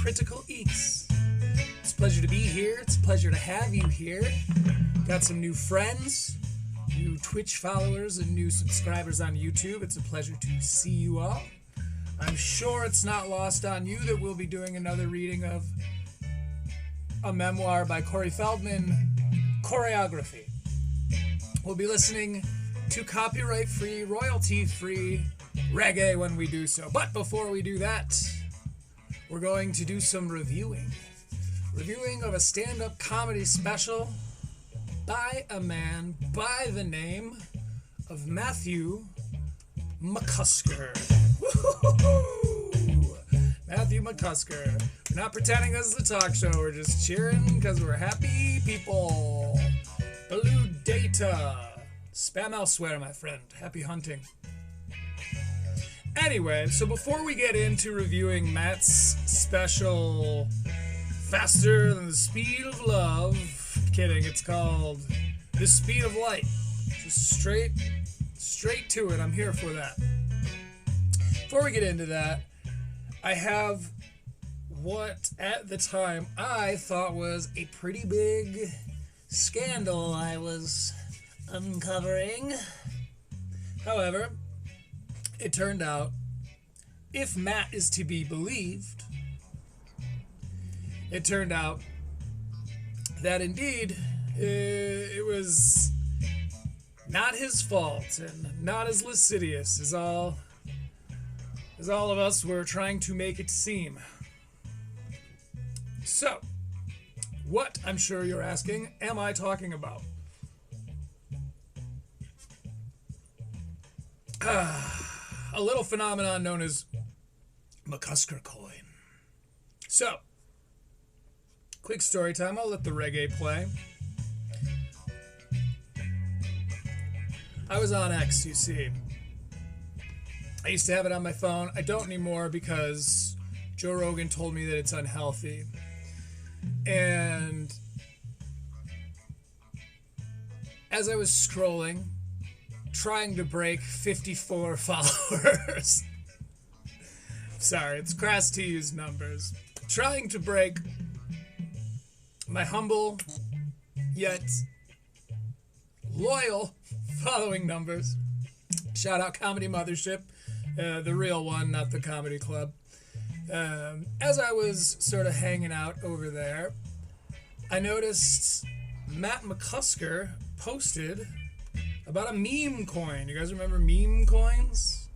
Critical Eats. It's a pleasure to be here. It's a pleasure to have you here. Got some new friends, new Twitch followers, and new subscribers on YouTube. It's a pleasure to see you all. I'm sure it's not lost on you that we'll be doing another reading of a memoir by Corey Feldman, Choreography. We'll be listening to copyright-free, royalty-free reggae when we do so. But before we do that, we're going to do some reviewing. Reviewing of a stand-up comedy special by a man by the name of Matthew McCusker. Woo-hoo-hoo! Matthew McCusker. We're not pretending this is a talk show. We're just cheering because we're happy people. Blue data. Spam elsewhere, my friend. Happy hunting. Anyway, so before we get into reviewing Matt's special Faster Than the Speed of Love, kidding, it's called The Speed of Light. Just straight to it. I'm here for that. Before we get into that, I have what at the time I thought was a pretty big scandal I was uncovering. However, it turned out, if Matt is to be believed, it turned out that indeed it was not his fault and not as lascivious as all of us were trying to make it seem. So, what, I'm sure you're asking, am I talking about? A little phenomenon known as McCusker coin. So, quick story time. I'll let the reggae play. I was on X, you see. I used to have it on my phone. I don't anymore because Joe Rogan told me that it's unhealthy. And as I was scrolling, trying to break 54 followers. Sorry, it's crass to use numbers. Trying to break my humble yet loyal following numbers. Shout out Comedy Mothership, the real one, not the comedy club. As I was sort of hanging out over there, I noticed Matt McCusker posted about a meme coin. You guys remember meme coins?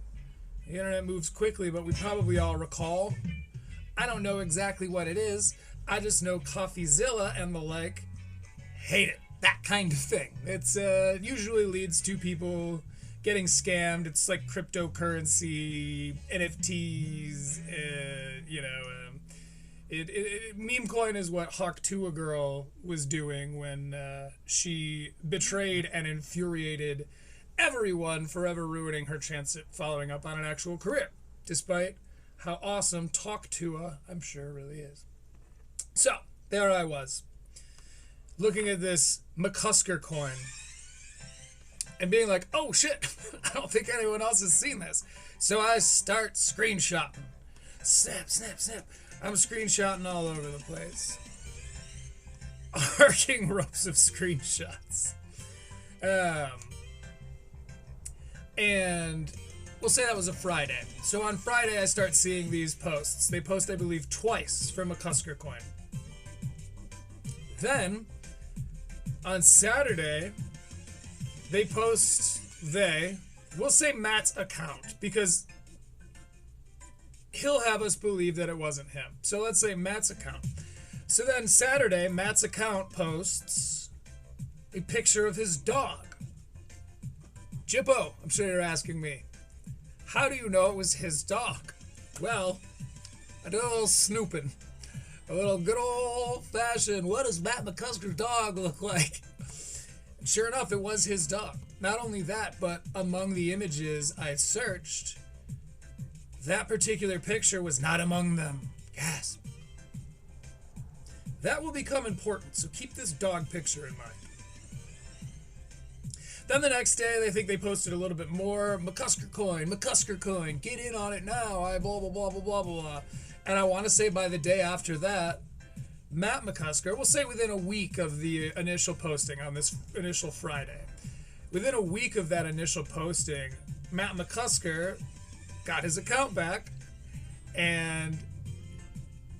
The internet moves quickly, but we probably all recall. I don't know exactly what it is. I just know CoffeeZilla and the like hate it. That kind of thing. It's usually leads to people getting scammed. It's like cryptocurrency, NFTs, meme coin is what Hawk Tuah Girl was doing when she betrayed and infuriated everyone, forever ruining her chance at following up on an actual career, despite how awesome Talk Tuah, I'm sure, really is. So, there I was, looking at this McCusker coin, and being like, oh shit, I don't think anyone else has seen this. So I start screenshotting. Snap, snap, snap. I'm screenshotting all over the place. Arcing ropes of screenshots. And we'll say that was a Friday. So on Friday, I start seeing these posts. They post, I believe, twice from McCusker coin. Then, on Saturday, we'll say Matt's account, because he'll have us believe that it wasn't him. So let's say Matt's account. So then Saturday, Matt's account posts a picture of his dog. Jippo, I'm sure you're asking me, how do you know it was his dog? Well, I did a little snooping. A little good old-fashioned, what does Matt McCusker's dog look like? And sure enough, it was his dog. Not only that, but among the images I searched, that particular picture was not among them. Gasp. That will become important, so keep this dog picture in mind. Then the next day, they think they posted a little bit more. McCusker coin, get in on it now. I blah, blah, blah, blah, blah, blah. And I want to say by the day after that, Matt McCusker, we'll say within a week of the initial posting on this initial Friday, within a week of that initial posting, Matt McCusker got his account back and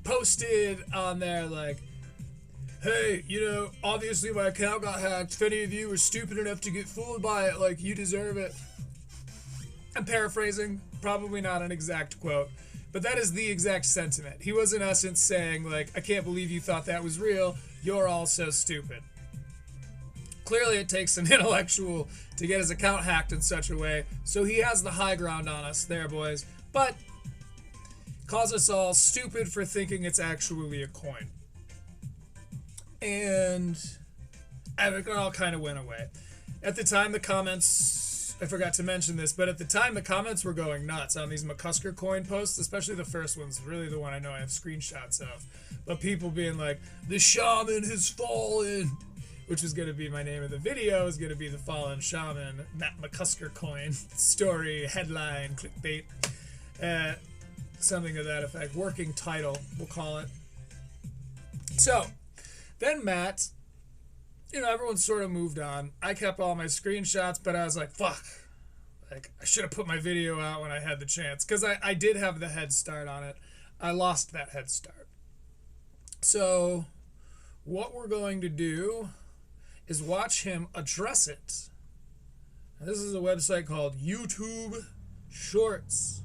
posted on there like, hey, you know, obviously my account got hacked. If any of you were stupid enough to get fooled by it, like, you deserve it. I'm paraphrasing, probably not an exact quote, but that is the exact sentiment. He was in essence saying, like, I can't believe you thought that was real. You're all so stupid. Clearly it takes an intellectual to get his account hacked in such a way, so he has the high ground on us there, boys. But calls us all stupid for thinking it's actually a coin. And it all kind of went away. At the time, the comments, I forgot to mention this, but at the time, the comments were going nuts on these McCusker coin posts, especially the first one's really the one I know I have screenshots of. But people being like, the shaman has fallen, which was going to be my name of the video, is going to be the fallen shaman, Matt McCusker coin, story, headline, clickbait, something of that effect. Working title, we'll call it. So, then Matt, you know, everyone sort of moved on. I kept all my screenshots, but I was like, fuck. Like, I should have put my video out when I had the chance. Because I did have the head start on it. I lost that head start. So, what we're going to do is watch him address it. Now, this is a website called YouTube Shorts.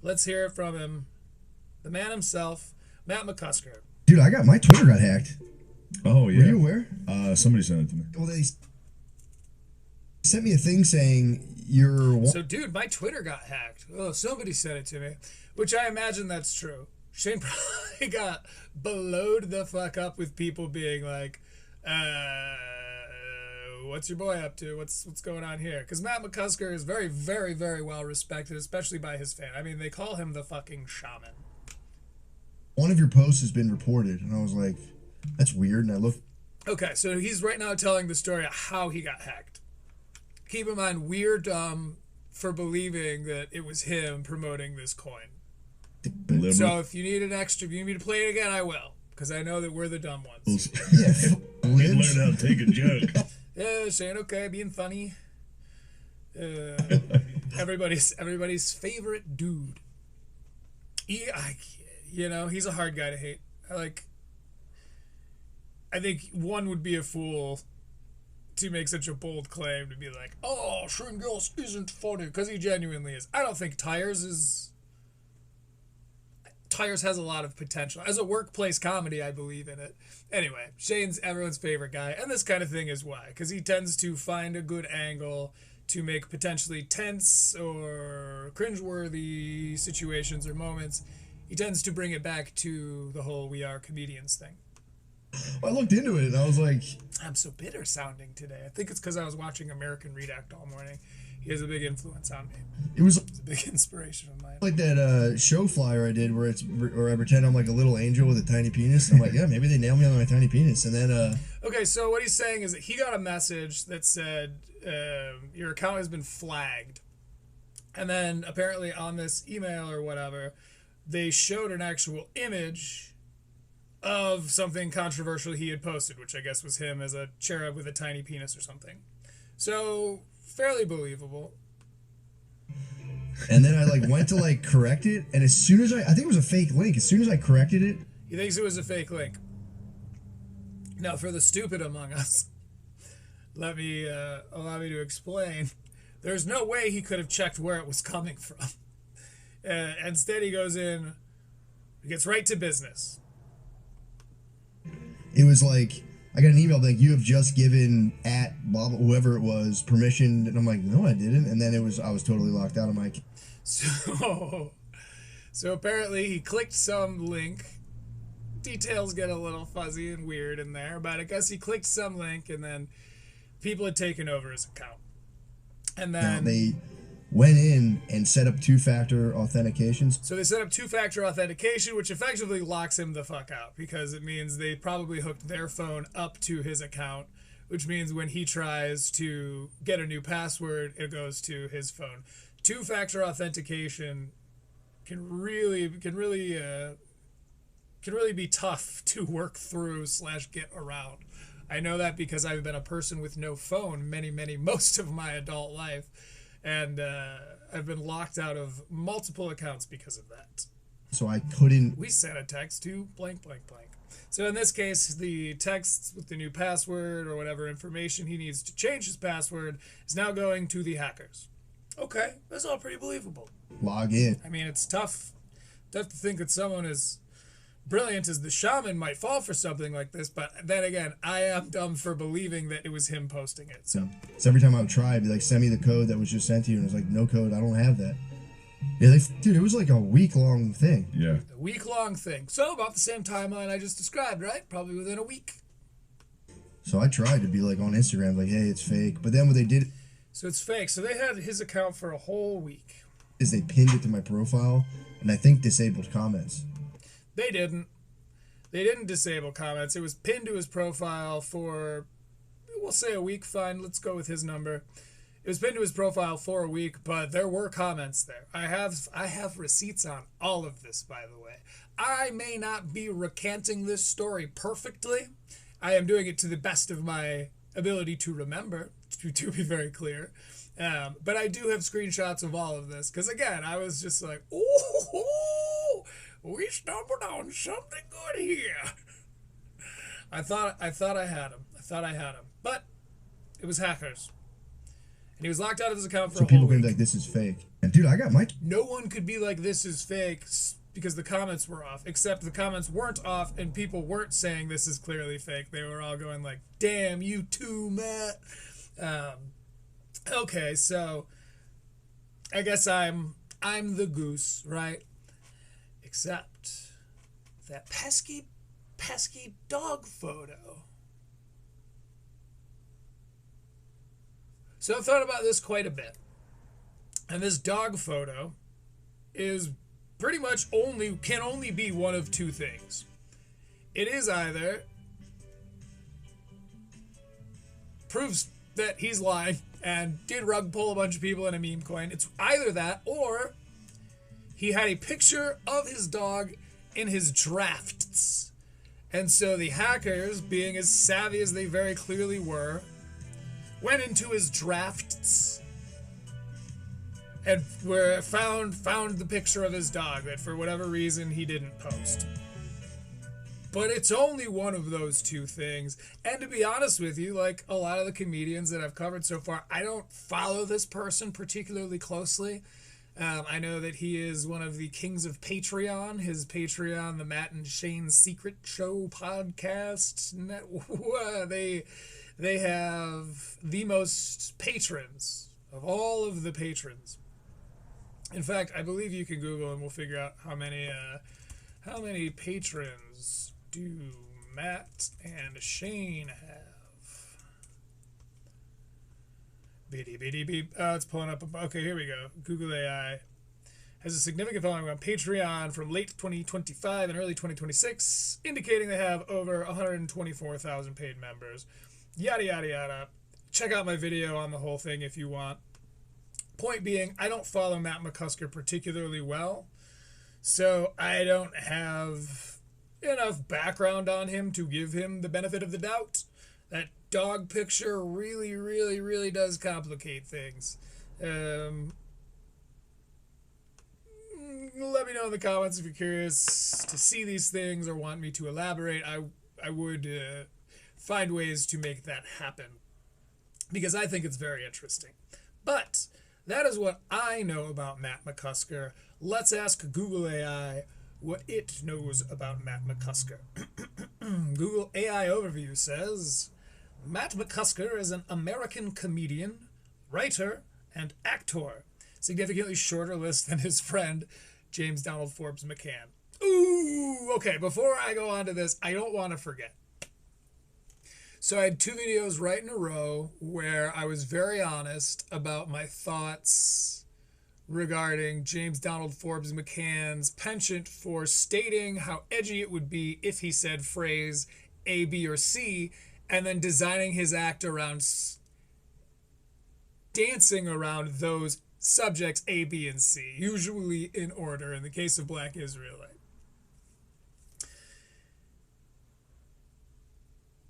Let's hear it from him. The man himself, Matt McCusker. Dude, my Twitter got hacked. Oh, yeah. Were you aware? Somebody sent it to me. Well, they sent me a thing saying you're... So, dude, my Twitter got hacked. Oh, somebody sent it to me, which I imagine that's true. Shane probably got blowed the fuck up with people being like, what's your boy up to? What's going on here? Because Matt McCusker is very, very, very well respected, especially by his fan. I mean, they call him the fucking shaman. One of your posts has been reported, and I was like, that's weird, and I looked. Okay, so he's right now telling the story of how he got hacked. Keep in mind, we're dumb for believing that it was him promoting this coin. So if you need an extra, if you need me to play it again, I will, because I know that we're the dumb ones. Yeah, We learn how to take a joke. Yeah, saying okay, being funny. Everybody's favorite dude. You know, he's a hard guy to hate. I think one would be a fool to make such a bold claim to be like, oh, Shane Gillis isn't funny, because he genuinely is. I don't think Tires has a lot of potential. As a workplace comedy, I believe in it. Anyway, Shane's everyone's favorite guy, and this kind of thing is why, because he tends to find a good angle to make potentially tense or cringeworthy situations or moments. He tends to bring it back to the whole we are comedians thing. I looked into it, and I was like... I'm so bitter sounding today. I think it's because I was watching American Redact all morning. He has a big influence on me. It was a big inspiration of mine. Like that show flyer I did where I pretend I'm like a little angel with a tiny penis. I'm like, yeah, maybe they nailed me on my tiny penis. And then... Okay, so what he's saying is that he got a message that said, your account has been flagged. And then apparently on this email or whatever, they showed an actual image of something controversial he had posted, which I guess was him as a cherub with a tiny penis or something. So, fairly believable. And then I went to correct it, and as soon as I think it was a fake link. As soon as I corrected it, He thinks it was a fake link. Now, for the stupid among us, allow me to explain. There's no way he could have checked where it was coming from. Instead, he goes in, he gets right to business. It was like, I got an email like, you have just given at blah, blah, whoever it was permission, and I'm like, no, I didn't. And then I was totally locked out of my... So apparently he clicked some link. Details get a little fuzzy and weird in there, but I guess he clicked some link, and then people had taken over his account. And then they went in and set up two-factor authentication. So they set up two-factor authentication, which effectively locks him the fuck out, because it means they probably hooked their phone up to his account, which means when he tries to get a new password, it goes to his phone. Two-factor authentication can really be tough to work through / get around. I know that because I've been a person with no phone most of my adult life, and I've been locked out of multiple accounts because of that. So I couldn't. We sent a text to blank blank blank. So in this case, the text with the new password or whatever information he needs to change his password is now going to the hackers. Okay, that's all pretty believable. Log in. I mean, it's tough to think that someone as brilliant as the shaman might fall for something like this, but then again, I am dumb for believing that it was him posting it. So every time I would try, I'd be like, send me the code that was just sent to you, and it was like, no code, I don't have that. Yeah, dude, it was like a week-long thing. Yeah. A week-long thing. So about the same timeline I just described, right? Probably within a week. So I tried to be like on Instagram, like, hey, it's fake. But then what they did... So it's fake. So they had his account for a whole week. Is they pinned it to my profile, and I think disabled comments. They didn't. They didn't disable comments. It was pinned to his profile for, we'll say a week, fine. Let's go with his number. It was pinned to his profile for a week, but there were comments there. I have receipts on all of this, by the way. I may not be recanting this story perfectly. I am doing it to the best of my ability to remember, to be very clear. But I do have screenshots of all of this, because again, I was just like, oh, we stumbled on something good here. I thought I had him. But it was hackers. And he was locked out of his account for a whole week. So people can be like, this is fake. And dude, I got my... No one could be like, this is fake, because the comments were off. Except the comments weren't off, and people weren't saying this is clearly fake. They were all going like, damn, you too, Matt. Okay, so I guess I'm the goose, right? Except that pesky dog photo. So I've thought about this quite a bit. And this dog photo is pretty much can only be one of two things. It is either proves that he's lying and did rug pull a bunch of people in a meme coin. It's either that, or he had a picture of his dog in his drafts. And so the hackers, being as savvy as they very clearly were, went into his drafts and found the picture of his dog that for whatever reason he didn't post. But it's only one of those two things. And to be honest with you, like a lot of the comedians that I've covered so far, I don't follow this person particularly closely. I know that he is one of the kings of Patreon. His Patreon, the Matt and Shane's Secret Show podcast. They have the most patrons of all of the patrons. In fact, I believe you can Google and we'll figure out how many patrons do Matt and Shane have. Beep, beep. Oh, it's pulling up. Okay, here we go. Google AI has a significant following on Patreon from late 2025 and early 2026, indicating they have over 124,000 paid members. Yada, yada, yada. Check out my video on the whole thing if you want. Point being, I don't follow Matt McCusker particularly well, so I don't have enough background on him to give him the benefit of the doubt. That dog picture really, really, really does complicate things. Let me know in the comments if you're curious to see these things or want me to elaborate. I would find ways to make that happen, because I think it's very interesting. But that is what I know about Matt McCusker. Let's ask Google AI what it knows about Matt McCusker. Google AI Overview says, Matt McCusker is an American comedian, writer, and actor. Significantly shorter list than his friend, James Donald Forbes McCann. Ooh, okay, before I go on to this, I don't want to forget. So I had two videos right in a row where I was very honest about my thoughts regarding James Donald Forbes McCann's penchant for stating how edgy it would be if he said phrase A, B, or C, and then designing his act around dancing around those subjects A, B, and C, usually in order in the case of Black Israelite.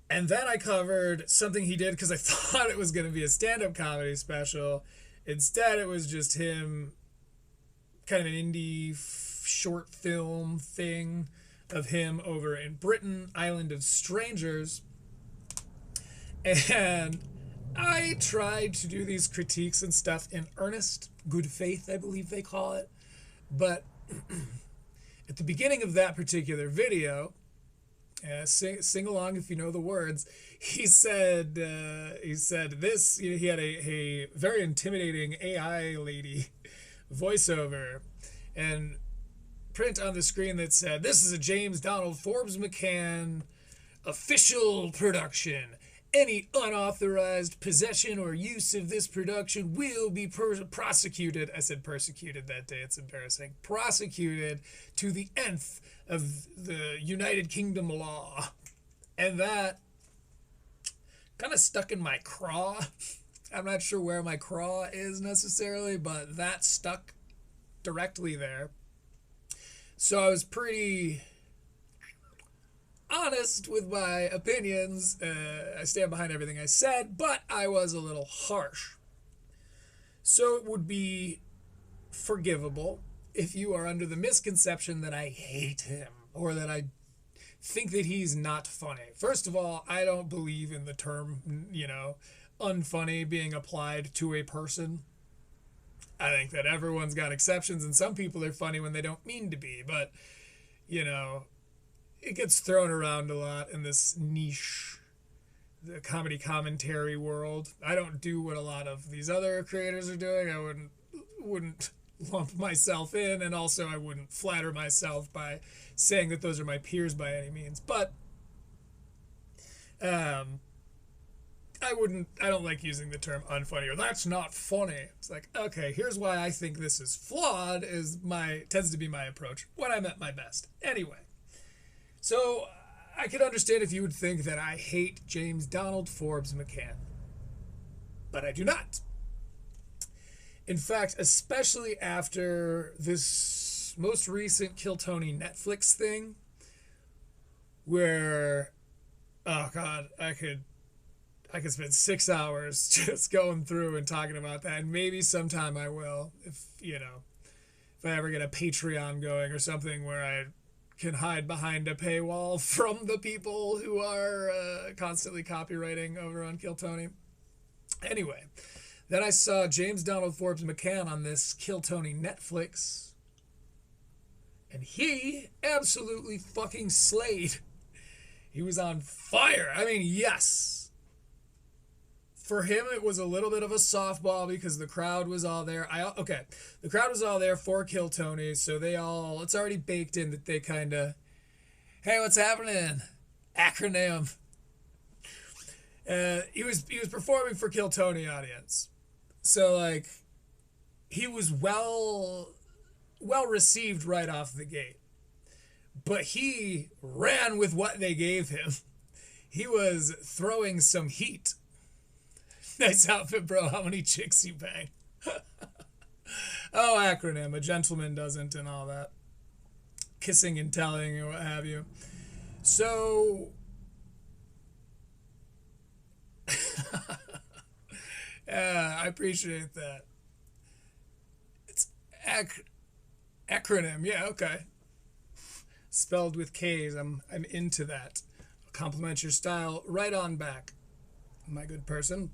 And then I covered something he did because I thought it was going to be a stand-up comedy special. Instead, it was just him, kind of an indie short film thing of him over in Britain, Island of Strangers. And I tried to do these critiques and stuff in earnest, good faith, I believe they call it. But at the beginning of that particular video, sing along if you know the words, he said this, he had a very intimidating AI lady voiceover and print on the screen that said, "This is a James Donald Forbes McCann official production. Any unauthorized possession or use of this production will be prosecuted." I said persecuted that day. It's embarrassing. Prosecuted to the nth of the United Kingdom law. And that kind of stuck in my craw. I'm not sure where my craw is necessarily, but that stuck directly there. So I was pretty honest with my opinions. I stand behind everything I said, but I was a little harsh. So it would be forgivable if you are under the misconception that I hate him or that I think that he's not funny. First of all, I don't believe in the term, unfunny being applied to a person. I think that everyone's got exceptions, and some people are funny when they don't mean to be, but, it gets thrown around a lot in this niche, the comedy commentary world. I don't do what a lot of these other creators are doing. I wouldn't lump myself in, and also I wouldn't flatter myself by saying that those are my peers by any means. But I don't like using the term unfunny or that's not funny. It's like, okay, here's why I think this is flawed tends to be my approach when I'm at my best. Anyway. So, I could understand if you would think that I hate James Donald Forbes McCann. But I do not. In fact, especially after this most recent Kill Tony Netflix thing, where, oh God, I could spend 6 hours just going through and talking about that, and maybe sometime I will, if I ever get a Patreon going or something where I can hide behind a paywall from the people who are constantly copywriting over on Kill Tony. Anyway, then I saw James Donald Forbes McCann on this Kill Tony Netflix, and he absolutely fucking slayed. He was on fire. I mean, yes. For him, it was a little bit of a softball because the crowd was all there. The crowd was all there for Kill Tony, so it's already baked in that they kind of, hey, what's happening? Acronym. He was performing for Kill Tony audience, so he was well received right off the gate, but he ran with what they gave him. He was throwing some heat. Nice outfit, bro. How many chicks you bang? Oh, acronym. A gentleman doesn't and all that. Kissing and telling and what have you. So, yeah, I appreciate that. It's acronym. Yeah, okay. Spelled with K's. I'm into that. I'll compliment your style right on back, my good person.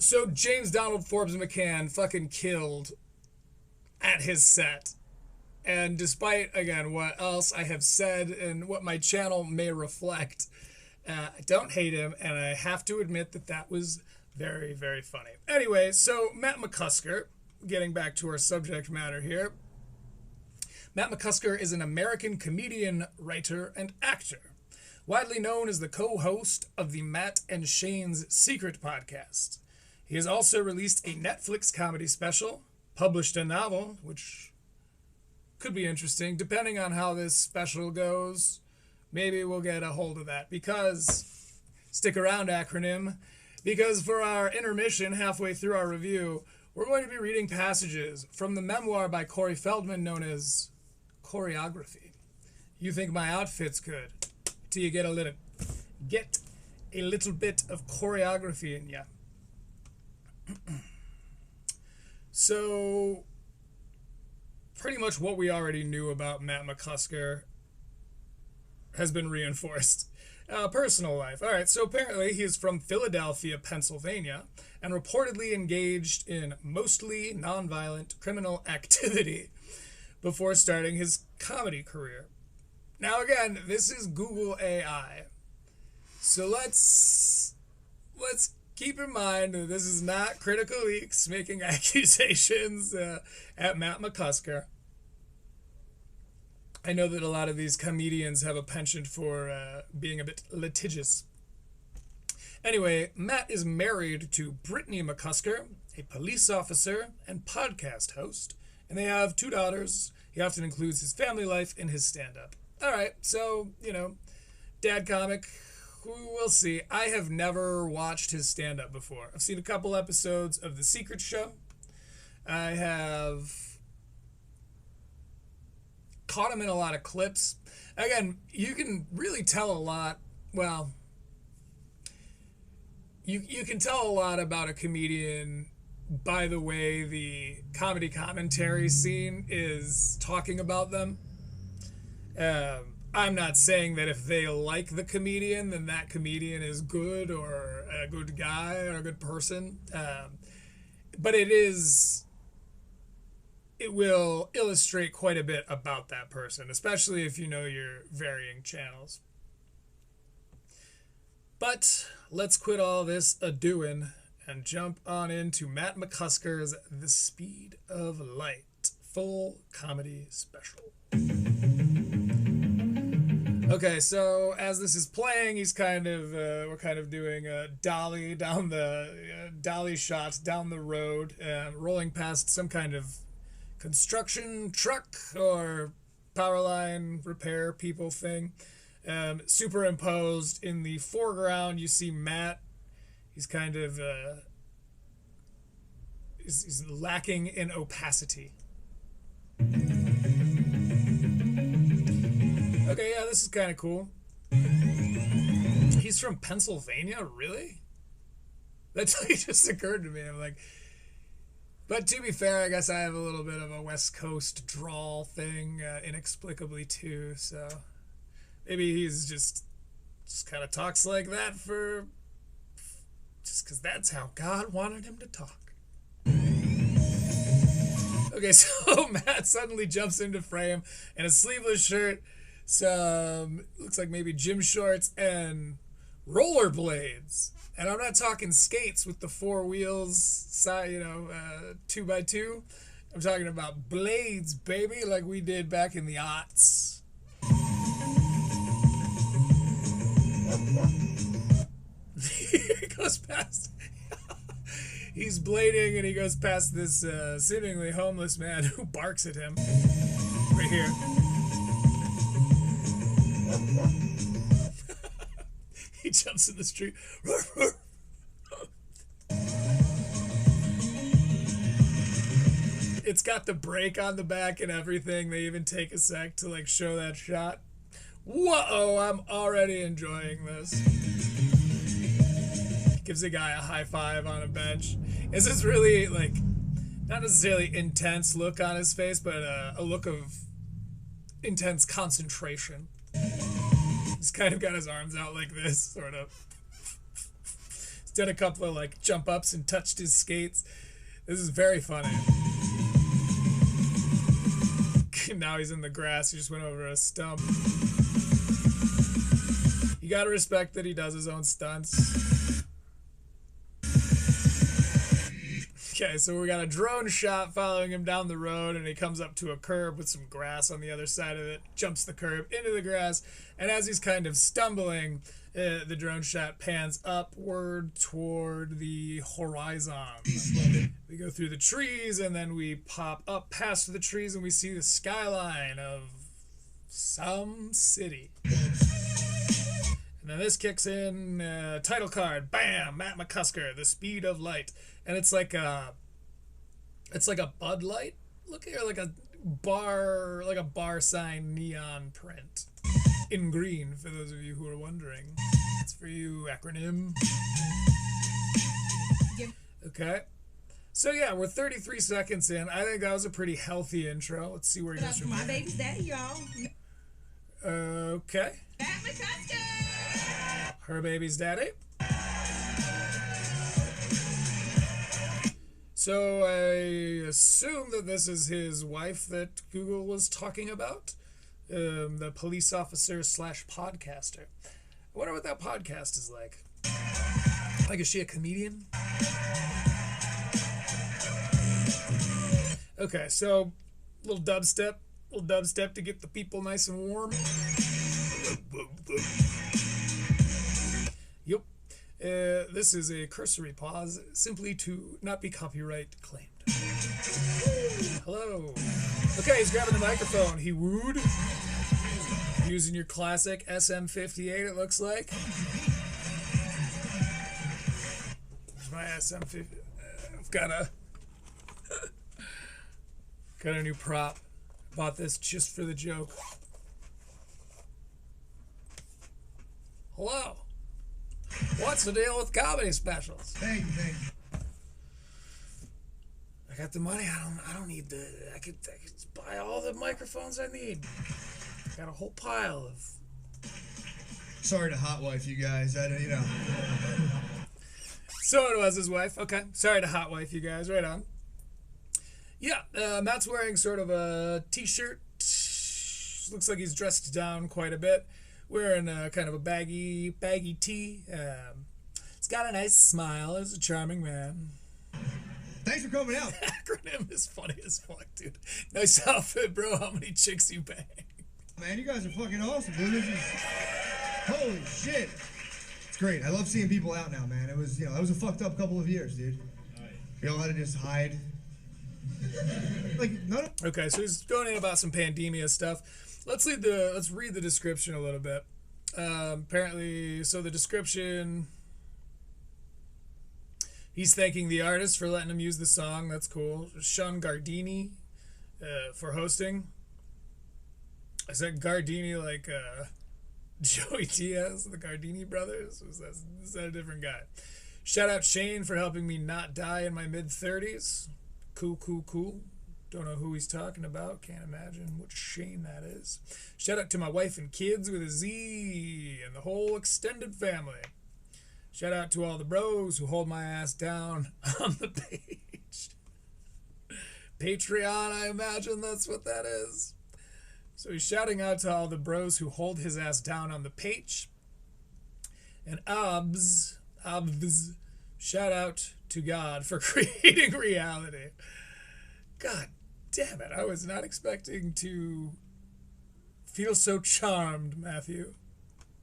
So James Donald Forbes McCann fucking killed at his set. And despite, again, what else I have said and what my channel may reflect, I don't hate him, and I have to admit that was very, very funny. Anyway, so Matt McCusker, getting back to our subject matter here. Matt McCusker is an American comedian, writer, and actor. Widely known as the co-host of the Matt and Shane's Secret podcast. He has also released a Netflix comedy special, published a novel, which could be interesting. Depending on how this special goes, maybe we'll get a hold of that. Because, stick around, acronym, because for our intermission halfway through our review, we're going to be reading passages from the memoir by Corey Feldman known as Choreography. You think my outfit's good till you get a little bit of choreography in ya. So, pretty much what we already knew about Matt McCusker has been reinforced. Personal life. All right, so apparently he is from Philadelphia, Pennsylvania, and reportedly engaged in mostly nonviolent criminal activity before starting his comedy career. Now again, this is Google AI. So let's keep in mind that this is not Critical Leaks making accusations at Matt McCusker. I know that a lot of these comedians have a penchant for being a bit litigious. Anyway, Matt is married to Brittany McCusker, a police officer and podcast host, and they have 2 daughters. He often includes his family life in his stand-up. All right, so, dad comic, we'll see. I have never watched his stand-up before. I've seen a couple episodes of The Secret Show. I have caught him in a lot of clips. Again, you can really tell a lot. Well, you can tell a lot about a comedian by the way the comedy commentary scene is talking about them. I'm not saying that if they like the comedian, then that comedian is good or a good guy or a good person. But it will illustrate quite a bit about that person, especially if you know your varying channels. But let's quit all this a-doing and jump on into Matt McCusker's The Speed of Light full comedy special. Okay, so as this is playing, we're kind of doing a dolly down the dolly shots down the road, rolling past some kind of construction truck or power line repair people thing. Superimposed in the foreground, you see Matt. He's kind of he's lacking in opacity. Okay, yeah, this is kind of cool. He's from Pennsylvania, really? That just occurred to me. I'm like, but to be fair, I guess I have a little bit of a West Coast drawl thing, inexplicably too. So maybe he's just kind of talks like that just because that's how God wanted him to talk. Okay, so Matt suddenly jumps into frame in a sleeveless shirt, some looks like maybe gym shorts and rollerblades. And I'm not talking skates with the 4 wheels, 2x2. I'm talking about blades, baby, like we did back in the aughts. He goes past. He's blading and he goes past this seemingly homeless man who barks at him. Right here. He jumps in the street. It's got the brake on the back and everything. They even take a sec to show that shot. Whoa, I'm already enjoying this. Gives a guy a high five on a bench. It's this really not necessarily intense look on his face, but a look of intense concentration. He's kind of got his arms out like this, sort of. He's done a couple of jump ups and touched his skates. This is very funny. Now he's in the grass. He just went over a stump. You gotta respect that he does his own stunts. Okay, so we got a drone shot following him down the road, and he comes up to a curb with some grass on the other side of it, jumps the curb into the grass, and as he's kind of stumbling, the drone shot pans upward toward the horizon. We go through the trees, and then we pop up past the trees, and we see the skyline of some city. And And then this kicks in, title card, bam, Matt McCusker, The Speed of Light. And it's like a Bud Light, look here, like a bar sign neon print in green, for those of you who are wondering. It's for you, acronym. Okay. So yeah, we're 33 seconds in. I think that was a pretty healthy intro. Let's see where he goes from My here. baby's daddy, y'all. Okay. Matt McCusker. Her baby's daddy. So I assume that this is his wife that Google was talking about. The police officer / podcaster. I wonder what that podcast is like. Like, is she a comedian? Okay, so little dubstep to get the people nice and warm. Yep. This is a cursory pause, simply to not be copyright claimed. Hello. Okay, he's grabbing the microphone. He wooed. Using your classic SM58, it looks like. There's my SM50. I've got a new prop. Bought this just for the joke. Hello. What's the deal with comedy specials? Thank you. I got the money. I don't need the. I could buy all the microphones I need. Got a whole pile of. Sorry to hot wife you guys. So it was his wife. Okay. Sorry to hot wife you guys. Right on. Yeah, Matt's wearing sort of a t-shirt. Looks like he's dressed down quite a bit. Wearing kind of a baggy tee. He's got a nice smile. He's a charming man. Thanks for coming out. Acronym is funny as fuck, dude. Nice outfit, bro. How many chicks you bang? Man, you guys are fucking awesome, dude. Holy shit. It's great. I love seeing people out now, man. It was, that was a fucked up couple of years, dude. We all had to just hide. Okay, so he's going in about some pandemia stuff. Let's read the description a little bit. Apparently, so the description, he's thanking the artist for letting him use the song. That's cool. Sean Gardini for hosting. I said Gardini like Joey Diaz, the Gardini brothers. Is that a different guy? Shout out Shane for helping me not die in my mid-30s. Cool. Don't know who he's talking about. Can't imagine which Shane that is. Shout out to my wife and kids with a Z and the whole extended family. Shout out to all the bros who hold my ass down on the page. Patreon, I imagine that's what that is. So he's shouting out to all the bros who hold his ass down on the page. And Abs, shout out to God for creating reality. God damn it, I was not expecting to feel so charmed, Matthew.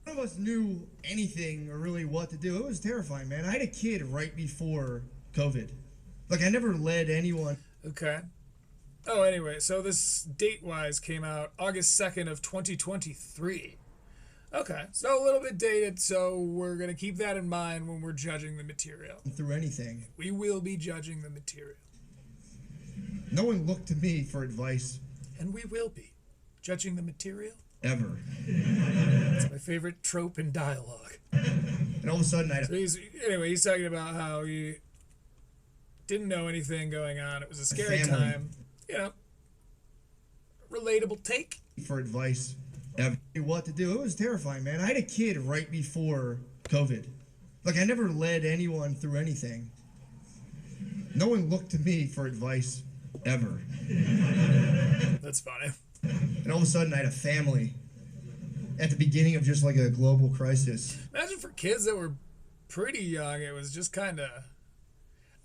None of us knew anything or really what to do. It was terrifying, man. I had a kid right before COVID. Like, I never led anyone. Okay. Oh, anyway, so this date-wise came out August 2nd of 2023. Okay, so a little bit dated, so we're going to keep that in mind when we're judging the material. Through anything. We will be judging the material. No one looked to me for advice. And we will be judging the material. Ever. It's my favorite trope in dialogue. And all of a sudden, he's talking about how he didn't know anything going on. It was a scary time. Relatable take. For advice. Ever. What to do. It was terrifying, man. I had a kid right before COVID. Like, I never led anyone through anything. No one looked to me for advice. Ever. That's funny. And all of a sudden, I had a family at the beginning of just like a global crisis. Imagine for kids that were pretty young, it was just kind of.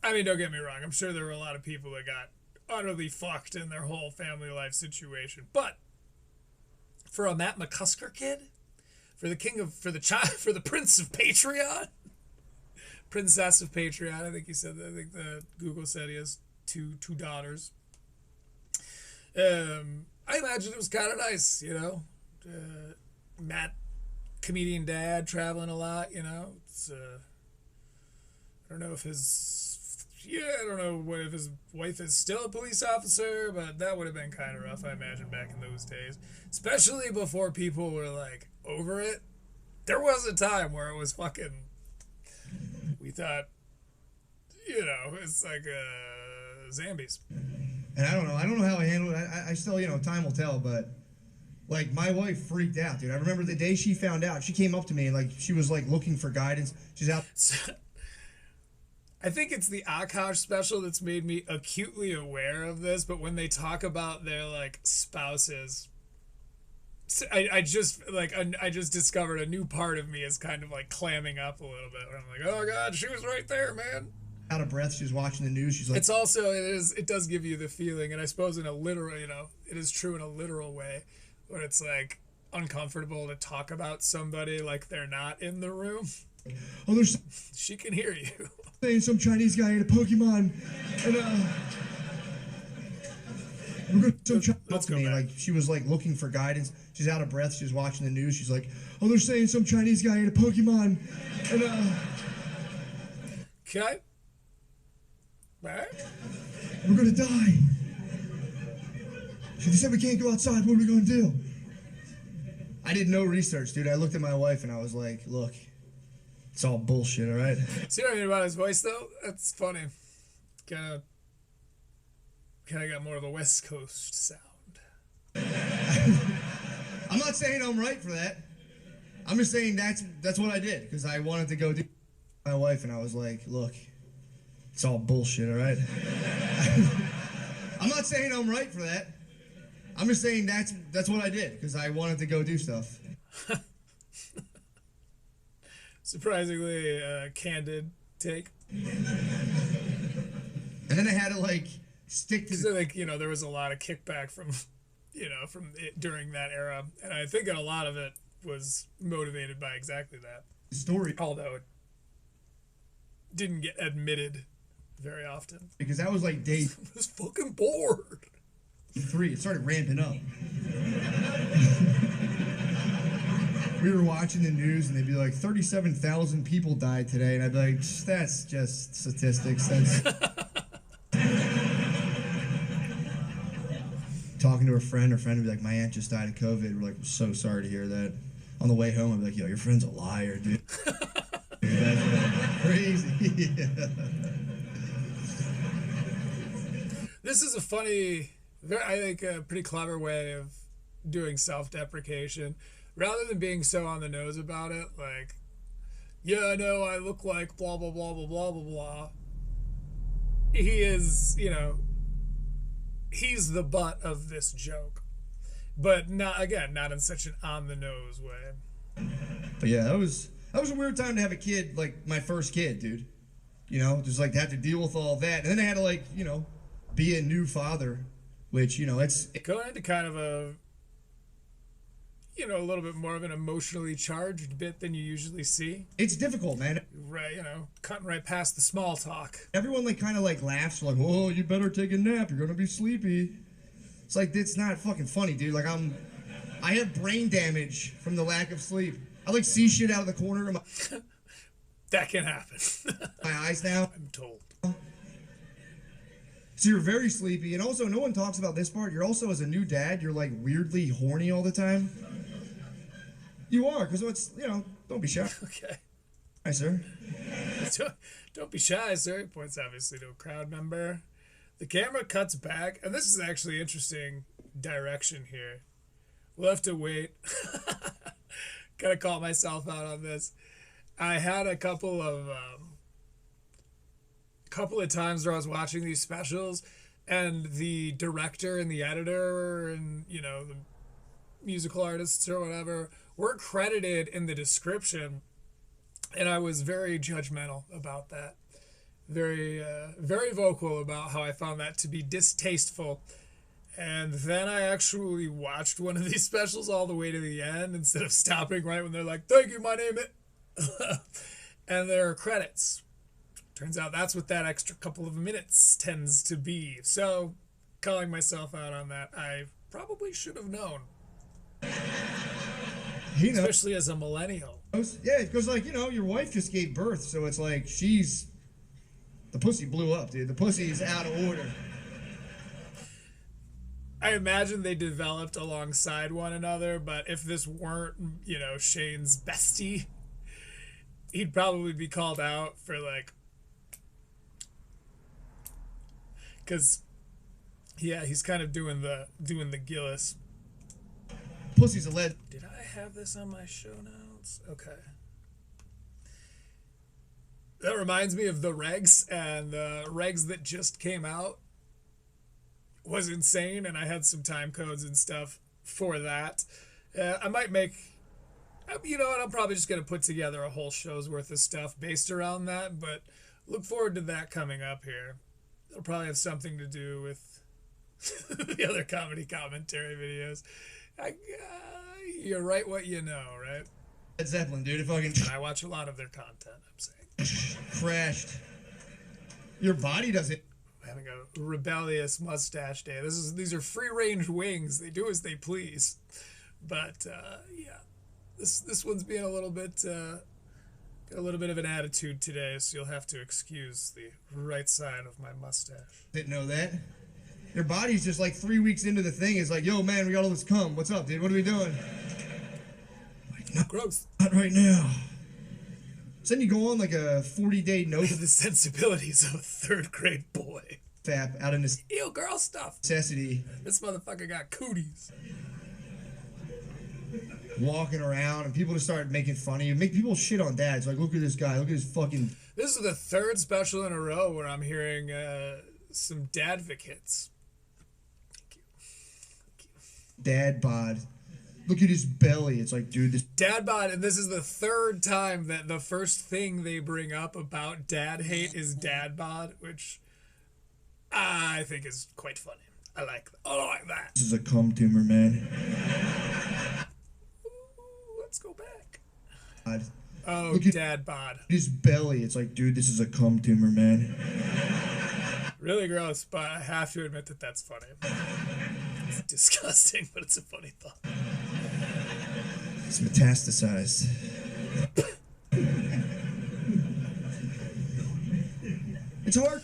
I mean, don't get me wrong. I'm sure there were a lot of people that got utterly fucked in their whole family life situation. But for a Matt McCusker kid, for the prince of Patreon, princess of Patreon, I think he said that. I think the Google said he has two daughters. I imagine it was kind of nice, Matt comedian dad traveling a lot, you know. It's I don't know if I don't know what if his wife is still a police officer, but that would have been kind of rough, I imagine, back in those days, especially before people were like over it. There was a time where it was fucking. We thought, you know, it's like zombies. And I don't know how I handled it. I still, you know, time will tell, but like my wife freaked out, dude. I remember the day she found out, she came up to me and like she was like looking for guidance. She's out. I think it's the Akash special that's made me acutely aware of this, but when they talk about their like spouses, I just discovered a new part of me is kind of like clamming up a little bit. I'm like, oh god, she was right there, man. Out of breath, she was watching the news. She's like, it does give you the feeling, and I suppose in a literal, you know, it is true in a literal way, where it's like uncomfortable to talk about somebody like they're not in the room. oh, there's She can hear you. saying some Chinese guy ate a Pokemon, and we're going to Let's go me back. like she was like looking for guidance. She's out of breath. She was watching the news. She's like, oh, they're saying some Chinese guy ate a Pokemon, and Okay. All right. we're gonna die. She said we can't go outside. What are we gonna do? I did no research, dude. I looked at my wife and I was like, look, it's all bullshit, all right? See what I mean about his voice, though? That's funny. Kind of got more of a West Coast sound. I'm not saying I'm right for that. I'm just saying that's what I did because I wanted to go do my wife and I was like, look, it's all bullshit, all right? I'm not saying I'm right for that. I'm just saying that's what I did because I wanted to go do stuff. Surprisingly candid take. And then I had to like stick to So like, you know, there was a lot of kickback from, you know, from it during that era, and I think a lot of it was motivated by exactly that. the story Although it didn't get admitted very often. because that was like day I was fucking bored. 3. It started ramping up. We were watching the news and they'd be like 37,000 people died today and I'd be like, that's just statistics. That's talking to her friend would be like, my aunt just died of COVID. We're like, we're so sorry to hear that. On the way home, I'd be like, yo, your friend's a liar, dude. Dude, that's crazy. This is a funny, I think a pretty clever way of doing self-deprecation. Rather than being so on the nose about it, like, yeah, I know I look like blah, blah, blah, blah, blah, blah, blah. He is, you know, he's the butt of this joke. But not in such an on-the-nose way. But yeah, that was a weird time to have a kid, like my first kid, dude. You know, just like to have to deal with all that. And then I had to like, you know, be a new father, which, you know, it's Going into kind of a, you know, a little bit more of an emotionally charged bit than you usually see. it's difficult, man. Right, you know, cutting right past the small talk. Everyone like kind of like laughs like, "Oh, you better take a nap. You're gonna be sleepy." It's like it's not fucking funny, dude. Like I have brain damage from the lack of sleep. I like see shit out of the corner of That can happen. my eyes now. I'm told. So you're very sleepy, and also no one talks about this part. You're also as a new dad, you're like weirdly horny all the time. You are, because it's, you know, don't be shy. Okay. Hi, sir. Don't be shy, sir. He points obviously to a crowd member. The camera cuts back, and this is actually interesting direction here. We'll have to wait. Gotta call myself out on this. I had a couple of times where I was watching these specials, and the director and the editor and, you know, the musical artists or whatever were credited in the description, and I was very judgmental about that. Very vocal about how I found that to be distasteful. And then I actually watched one of these specials all the way to the end instead of stopping right when they're like, "Thank you, my name is," and there are credits. Turns out that's what that extra couple of minutes tends to be. So, calling myself out on that, I probably should have known. He knows. especially as a millennial. Yeah, because like, you know, your wife just gave birth, so it's like the pussy blew up, dude. The pussy is out of order. I imagine they developed alongside one another, but if this weren't, you know, Shane's bestie, he'd probably be called out for like, because, yeah, he's kind of doing the Gillis. Pussy's a lead. Did I have this on my show notes? Okay. That reminds me of the regs, and the regs that just came out was insane, and I had some time codes and stuff for that. I might make, you know what, I'm probably just going to put together a whole show's worth of stuff based around that, but look forward to that coming up here. It'll probably have something to do with the other comedy commentary videos. You're right what you know, right? Led Zeppelin, dude. It fucking I watch a lot of their content, I'm saying. crashed. Your body doesn't. Having a rebellious mustache day. These are free range wings. They do as they please. But yeah, this one's being a little bit got a little bit of an attitude today, so you'll have to excuse the right side of my mustache. Didn't know that. Your body's just like 3 weeks into the thing. It's like, yo, man, we got all this cum. What's up, dude? What are we doing? Like, no, Gross. not right now. So then you go on like a 40-day no The sensibilities of a third grade boy. fap out of Ew, girl stuff. necessity, This motherfucker got cooties. walking around, and people just start making fun of you. Make people shit on dads. Like, look at this guy. Look at his fucking This is the third special in a row where I'm hearing some dadvocates. dad bod. Look at his belly. It's like, dude, this Dad bod, and this is the third time that the first thing they bring up about dad hate is dad bod, which I think is quite funny. I like that. is a cum tumor, man. Ooh, let's go back. God. Oh, Look at dad bod. his belly. It's like, dude, this is a cum tumor, man. Really gross, but I have to admit that that's funny. It's disgusting, but it's a funny thought. It's metastasized. It's hard.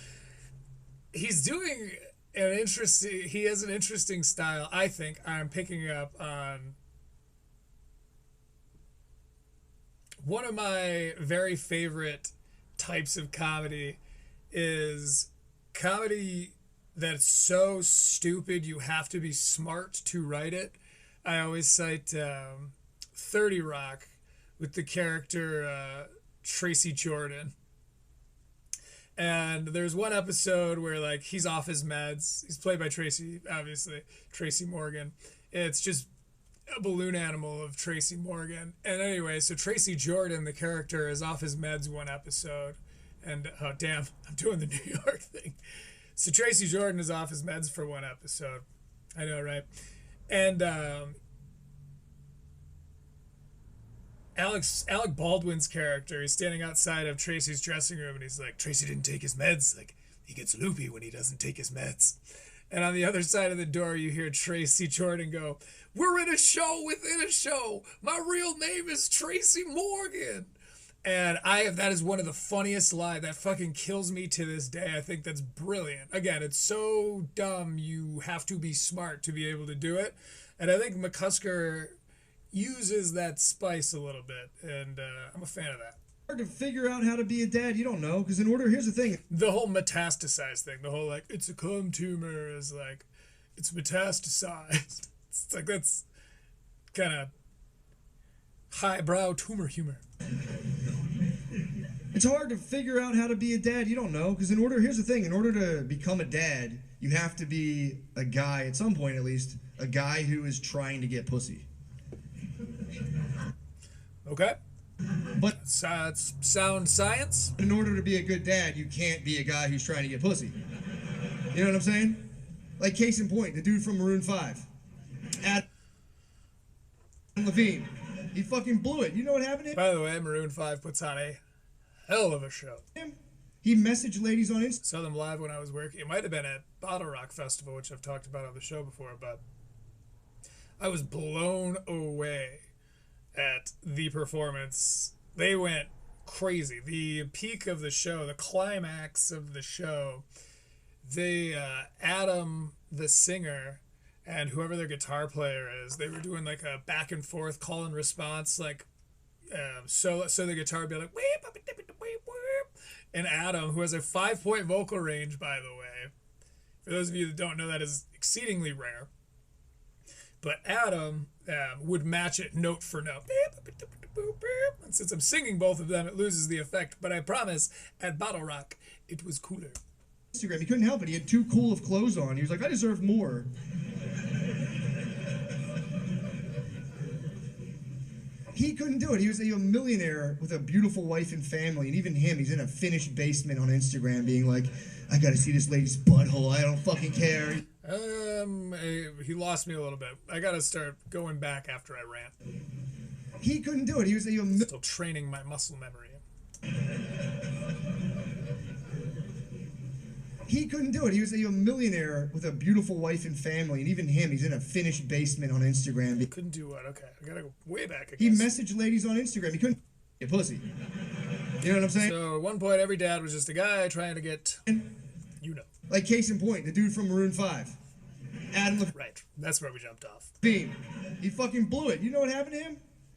He's doing an interesting. He has an interesting style. I think I'm picking up on one of my very favorite types of comedy is comedy that's so stupid you have to be smart to write it. I always cite 30 Rock with the character Tracy Jordan. And there's one episode where like he's off his meds. He's played by Tracy, obviously, Tracy Morgan. It's just a balloon animal of Tracy Morgan. And anyway, so Tracy Jordan, the character, is off his meds one episode. And oh damn, I'm doing the New York thing. So Tracy Jordan is off his meds for one episode. I know, right? And Alec Baldwin's character, he's standing outside of Tracy's dressing room, and he's like, Tracy didn't take his meds. Like, he gets loopy when he doesn't take his meds. And on the other side of the door, you hear Tracy Jordan go, we're in a show within a show. My real name is Tracy Morgan. And that is one of the funniest lines. That fucking kills me to this day. I think that's brilliant. Again, it's so dumb you have to be smart to be able to do it. And I think McCusker uses that spice a little bit. And I'm a fan of that. Hard to figure out how to be a dad. You don't know. Because here's the thing. The whole metastasized thing. The whole, like, it's a cum tumor is like, it's metastasized. It's like, that's kind of highbrow tumor humor. It's hard to figure out how to be a dad. You don't know. Because here's the thing. In order to become a dad, you have to be a guy, at some point at least, a guy who is trying to get pussy. Okay. But It's sound science. in order to be a good dad, you can't be a guy who's trying to get pussy. You know what I'm saying? Like, case in point, the dude from Maroon 5. Adam Levine. He fucking blew it. You know what happened to By the way, Maroon 5 puts on a hell of a show. him? He messaged ladies on Instagram. Saw them live when I was working. It might have been at Bottle Rock Festival, which I've talked about on the show before, but I was blown away at the performance. They went crazy. The peak of the show, the climax of the show, Adam, the singer, and whoever their guitar player is, they were doing like a back and forth call and response, like so the guitar would be like, and Adam, who has a 5-point vocal range, by the way, for those of you that don't know, that is exceedingly rare, but Adam would match it note for note. And since I'm singing both of them, it loses the effect, but I promise at Bottle Rock it was cooler. Instagram, he couldn't help it. He had too cool of clothes on. He was like, I deserve more. He couldn't do it. He was a millionaire with a beautiful wife and family, and even him, he's in a finished basement on Instagram being like, I gotta see this lady's butthole. I don't fucking care. He lost me a little bit. I gotta start going back after I rant. He couldn't do it. He was still training my muscle memory. He couldn't do it. He was a millionaire with a beautiful wife and family, and even him, he's in a finished basement on Instagram. Couldn't do what? Okay, I gotta go way back. He messaged ladies on Instagram. He couldn't get pussy. You know what I'm saying? So at one point, every dad was just a guy trying to get, like case in point, the dude from Maroon 5, Adam Levine. Right, that's where we jumped off. He fucking blew it. You know what happened to him?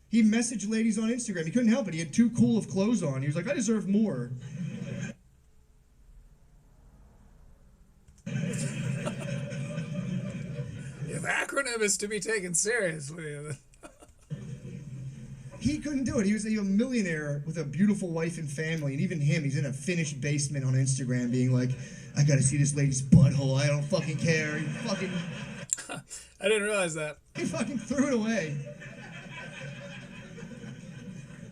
He messaged ladies on Instagram. He couldn't help it. He had too cool of clothes on. He was like, I deserve more. If acronym is to be taken seriously. He couldn't do it. He was a millionaire with a beautiful wife and family, and even him, he's in a finished basement on Instagram being like, I gotta see this lady's butthole. I don't fucking care. He fucking... I didn't realize that. He fucking threw it away.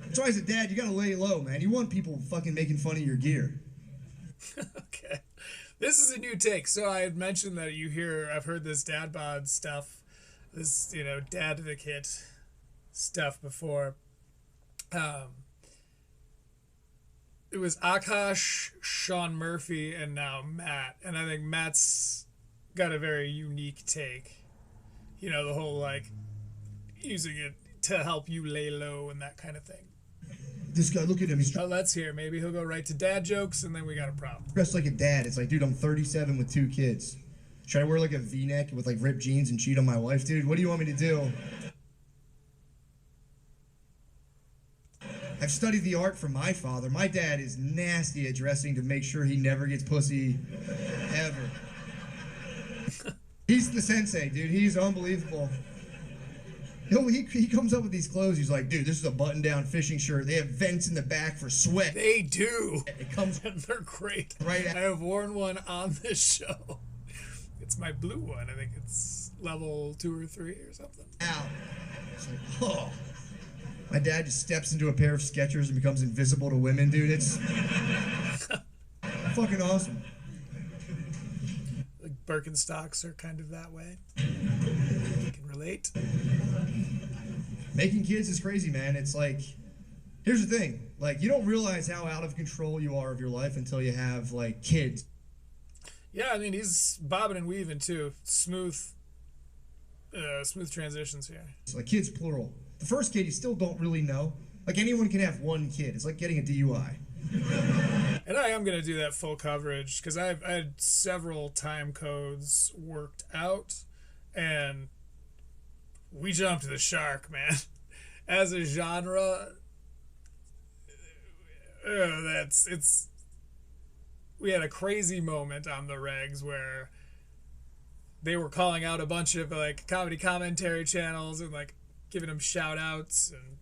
That's why as a dad, you gotta lay low, man. You want people fucking making fun of your gear. Okay. This is a new take. So I had mentioned that I've heard this dad bod stuff, this, dad to the kid stuff before. It was Akash, Sean Murphy, and now Matt. And I think Matt's got a very unique take. The whole, using it to help you lay low and that kind of thing. This guy, look at him. He's let's hear. Maybe he'll go right to dad jokes, and then we got a problem. dressed like a dad. It's like, dude, I'm 37 with 2 kids. Should I wear like a V-neck with like ripped jeans and cheat on my wife, dude? What do you want me to do? I've studied the art from my father. My dad is nasty at dressing to make sure he never gets pussy, ever. He's the sensei, dude. He's unbelievable. He comes up with these clothes. He's like, dude, this is a button-down fishing shirt. They have vents in the back for sweat. They do. It comes and they're great. Right. I have worn one on this show. It's my blue one. I think it's level 2 or 3 or something. Ow. It's like, oh. My dad just steps into a pair of Skechers and becomes invisible to women, dude. It's fucking awesome. Like Birkenstocks are kind of that way. You can relate. Making kids is crazy, man. It's like, here's the thing. Like, you don't realize how out of control you are of your life until you have, like, kids. Yeah, I mean, he's bobbing and weaving, too. Smooth transitions here. It's like kids, plural. The first kid, you still don't really know. Like, anyone can have one kid. It's like getting a DUI. And I am going to do that full coverage, because I had several time codes worked out, and we jumped the shark, man. As a genre, we had a crazy moment on the regs where they were calling out a bunch of like comedy commentary channels and like giving them shout outs, and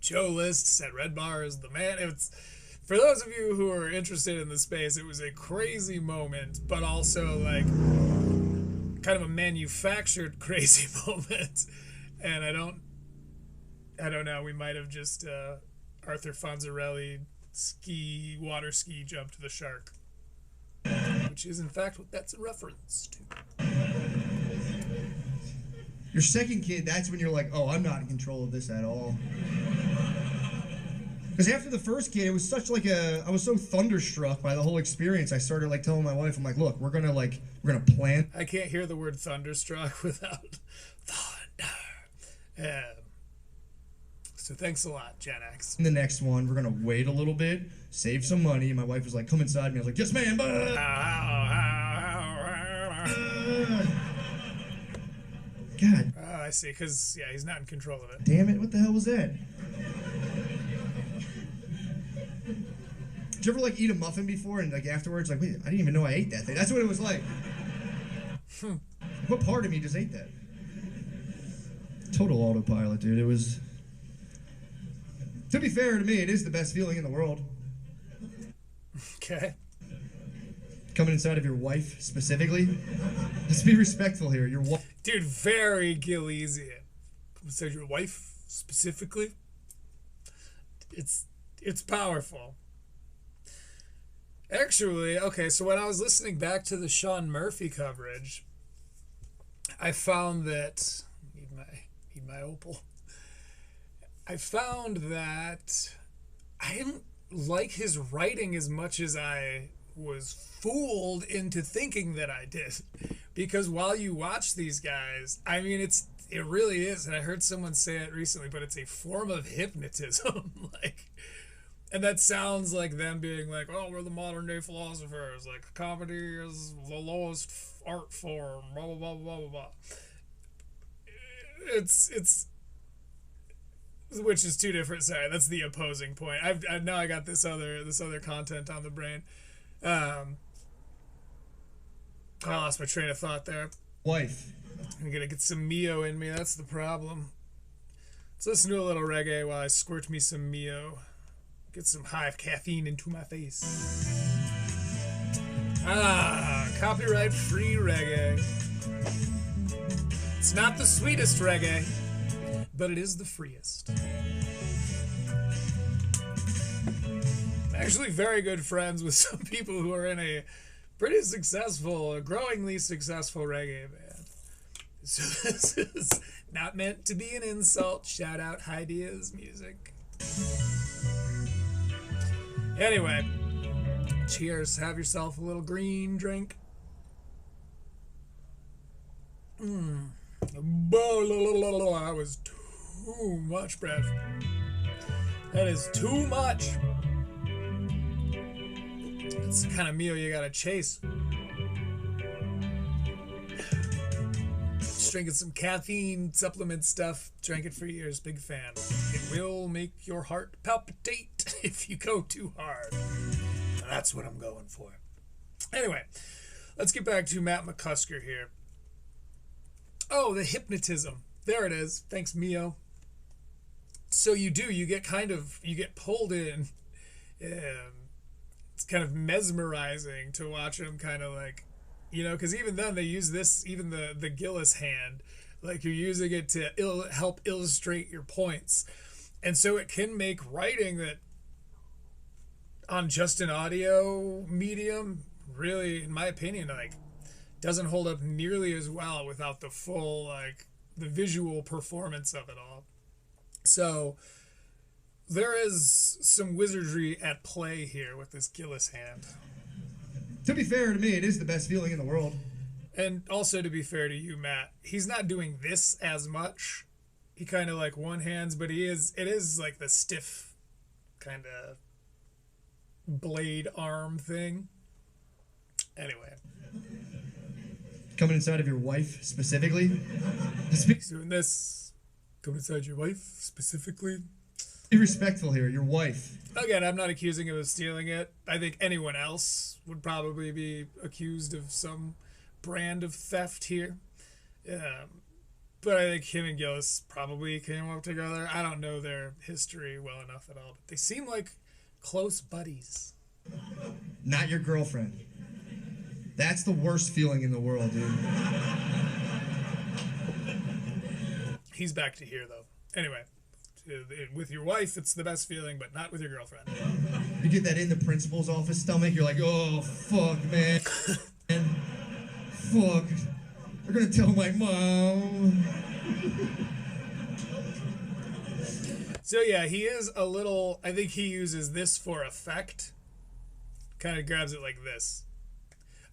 Joe List said Red Bar is the man. It's, for those of you who are interested in the space, it was a crazy moment, but also like kind of a manufactured crazy moment. And I don't know, we might have just Arthur Fonzarelli water ski jumped the shark, which is in fact what that's a reference to. Your second kid, that's when you're like, oh, I'm not in control of this at all. Because after the first kid, it was such like I was so thunderstruck by the whole experience. I started like telling my wife, I'm like, look, we're gonna plan. I can't hear the word thunderstruck without thunder. So thanks a lot, Gen X. In the next one, we're gonna wait a little bit, save some money. My wife was like, "Come inside me." I was like, "Yes, ma'am." God Oh, I see. Because, yeah, he's not in control of it. damn it! What the hell was that? Did you ever like eat a muffin before and like afterwards, like, wait, I didn't even know I ate that thing. That's what it was like. What part of me just ate that? Total autopilot, dude. It was. To be fair to me, it is the best feeling in the world. Okay. Coming inside of your wife specifically. Let's be respectful here. Your wife. Dude, very Gillesian. Said your wife specifically. It's powerful. Actually, okay, so when I was listening back to the Sean Murphy coverage, I found that need my opal. I found that I didn't like his writing as much as I was fooled into thinking that I did. Because while you watch these guys, I mean, it really is, and I heard someone say it recently, but it's a form of hypnotism. And that sounds like them being like, "Oh, we're the modern day philosophers. Like, comedy is the lowest art form." Blah blah blah blah blah blah. It's which is two different. Sorry, that's the opposing point. I've now I got this other content on the brain. I lost my train of thought there. Wife. I'm gonna get some Mio in me. That's the problem. Let's listen to a little reggae while I squirt me some Mio. Get some hive caffeine into my face. Copyright free reggae. It's not the sweetest reggae, but it is the freest. I'm actually very good friends with some people who are in a pretty successful, growingly successful reggae band. So this is not meant to be an insult. Shout out Hydea's music. Anyway, cheers. Have yourself a little green drink. That was too much, Brad. That is too much. It's the kind of meal you gotta chase. Just drinking some caffeine supplement stuff. Drank it for years. Big fan. It will make your heart palpitate if you go too hard. That's what I'm going for. Anyway, let's get back to Matt McCusker here. Oh, the hypnotism. There it is. Thanks, Mio. So you get pulled in. It's kind of mesmerizing to watch him kind of like, because even then they use this, even the Gillis hand, like you're using it to help illustrate your points. And so it can make writing that on just an audio medium really, in my opinion, like doesn't hold up nearly as well without the full, like the visual performance of it all. So there is some wizardry at play here with this Gillis hand. To be fair to me, it is the best feeling in the world. And also to be fair to you, Matt, he's not doing this as much. He kind of like one hands, but it is like the stiff kind of blade arm thing. Anyway. Coming inside of your wife specifically. He's doing this. Coming inside your wife specifically. Be respectful here, your wife. Again, I'm not accusing him of stealing it. I think anyone else would probably be accused of some brand of theft here. But I think him and Gillis probably came up together. I don't know their history well enough at all, but they seem like close buddies. Not your girlfriend. That's the worst feeling in the world, dude. He's back to here, though. Anyway. With your wife, it's the best feeling, but not with your girlfriend. You get that in the principal's office stomach, you're like, oh, fuck, man. Fuck. They're gonna tell my mom. So yeah, he is a little, I think he uses this for effect. Kind of grabs it like this.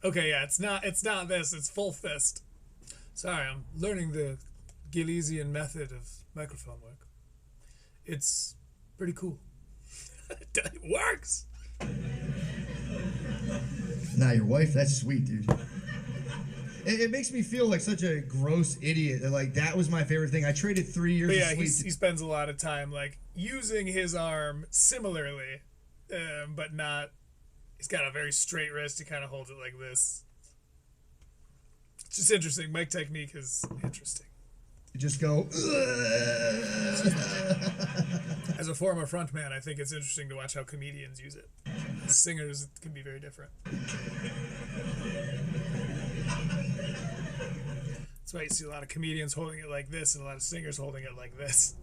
Okay, yeah, it's not this, it's full fist. Sorry, I'm learning the Gillesian method of microphone work. It's pretty cool. It works. Nah, your wife, that's sweet, dude. It makes me feel like such a gross idiot. Like, that was my favorite thing. I traded 3 years But of yeah, sleep. he spends a lot of time like using his arm similarly, but not. He's got a very straight wrist. He kind of holds it like this. It's just interesting. Mic technique is interesting. Just go. As a former frontman, I think it's interesting to watch how comedians use it. As singers, it can be very different. That's why you see a lot of comedians holding it like this and a lot of singers holding it like this.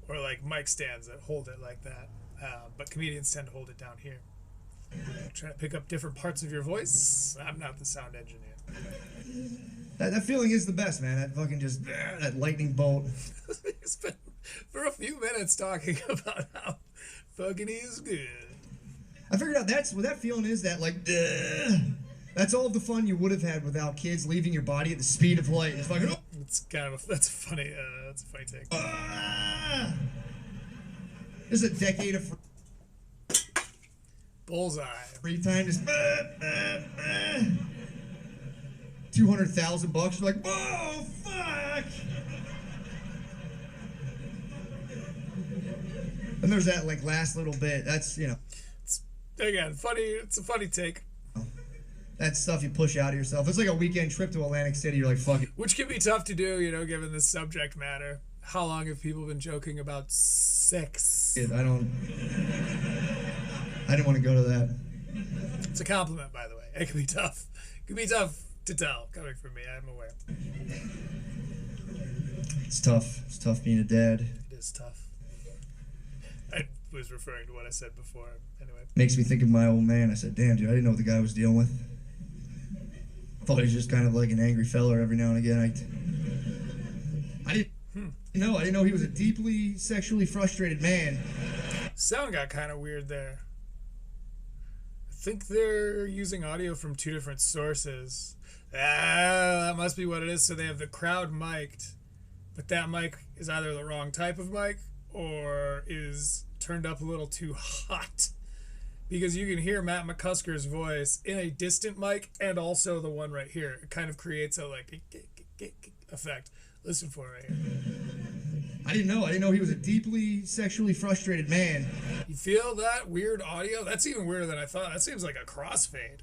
Or like mic stands that hold it like that. But comedians tend to hold it down here. Trying to pick up different parts of your voice. I'm not the sound engineer. That feeling is the best, man. That fucking just, that lightning bolt. He's been for a few minutes talking about how fucking he's good. I figured out that's what that feeling is. That like, that's all the fun you would have had without kids leaving your body at the speed of light. It's fucking. It's kind of that's a funny take. There's a decade of Bullseye. free time. Just 200,000 bucks. You're like, whoa, fuck. And there's that like last little bit. That's It's, again, funny. It's a funny take. That stuff you push out of yourself. It's like a weekend trip to Atlantic City. You're like, fuck it. Which can be tough to do, given the subject matter. How long have people been joking about sex? I didn't want to go to that. It's a compliment, by the way. It can be tough. It can be tough to tell, coming from me. I'm aware. It's tough. It's tough being a dad. It is tough. I was referring to what I said before. Anyway. Makes me think of my old man. I said, damn, dude, I didn't know what the guy was dealing with. Thought he was just kind of like an angry feller every now and again. I didn't know he was a deeply sexually frustrated man. Sound got kind of weird there. I think they're using audio from two different sources. That must be what it is. So they have the crowd mic'd, but that mic is either the wrong type of mic or is turned up a little too hot. Because you can hear Matt McCusker's voice in a distant mic and also the one right here. It kind of creates a like effect. Listen for it right here. I didn't know he was a deeply sexually frustrated man. You feel that weird audio? That's even weirder than I thought. That seems like a crossfade.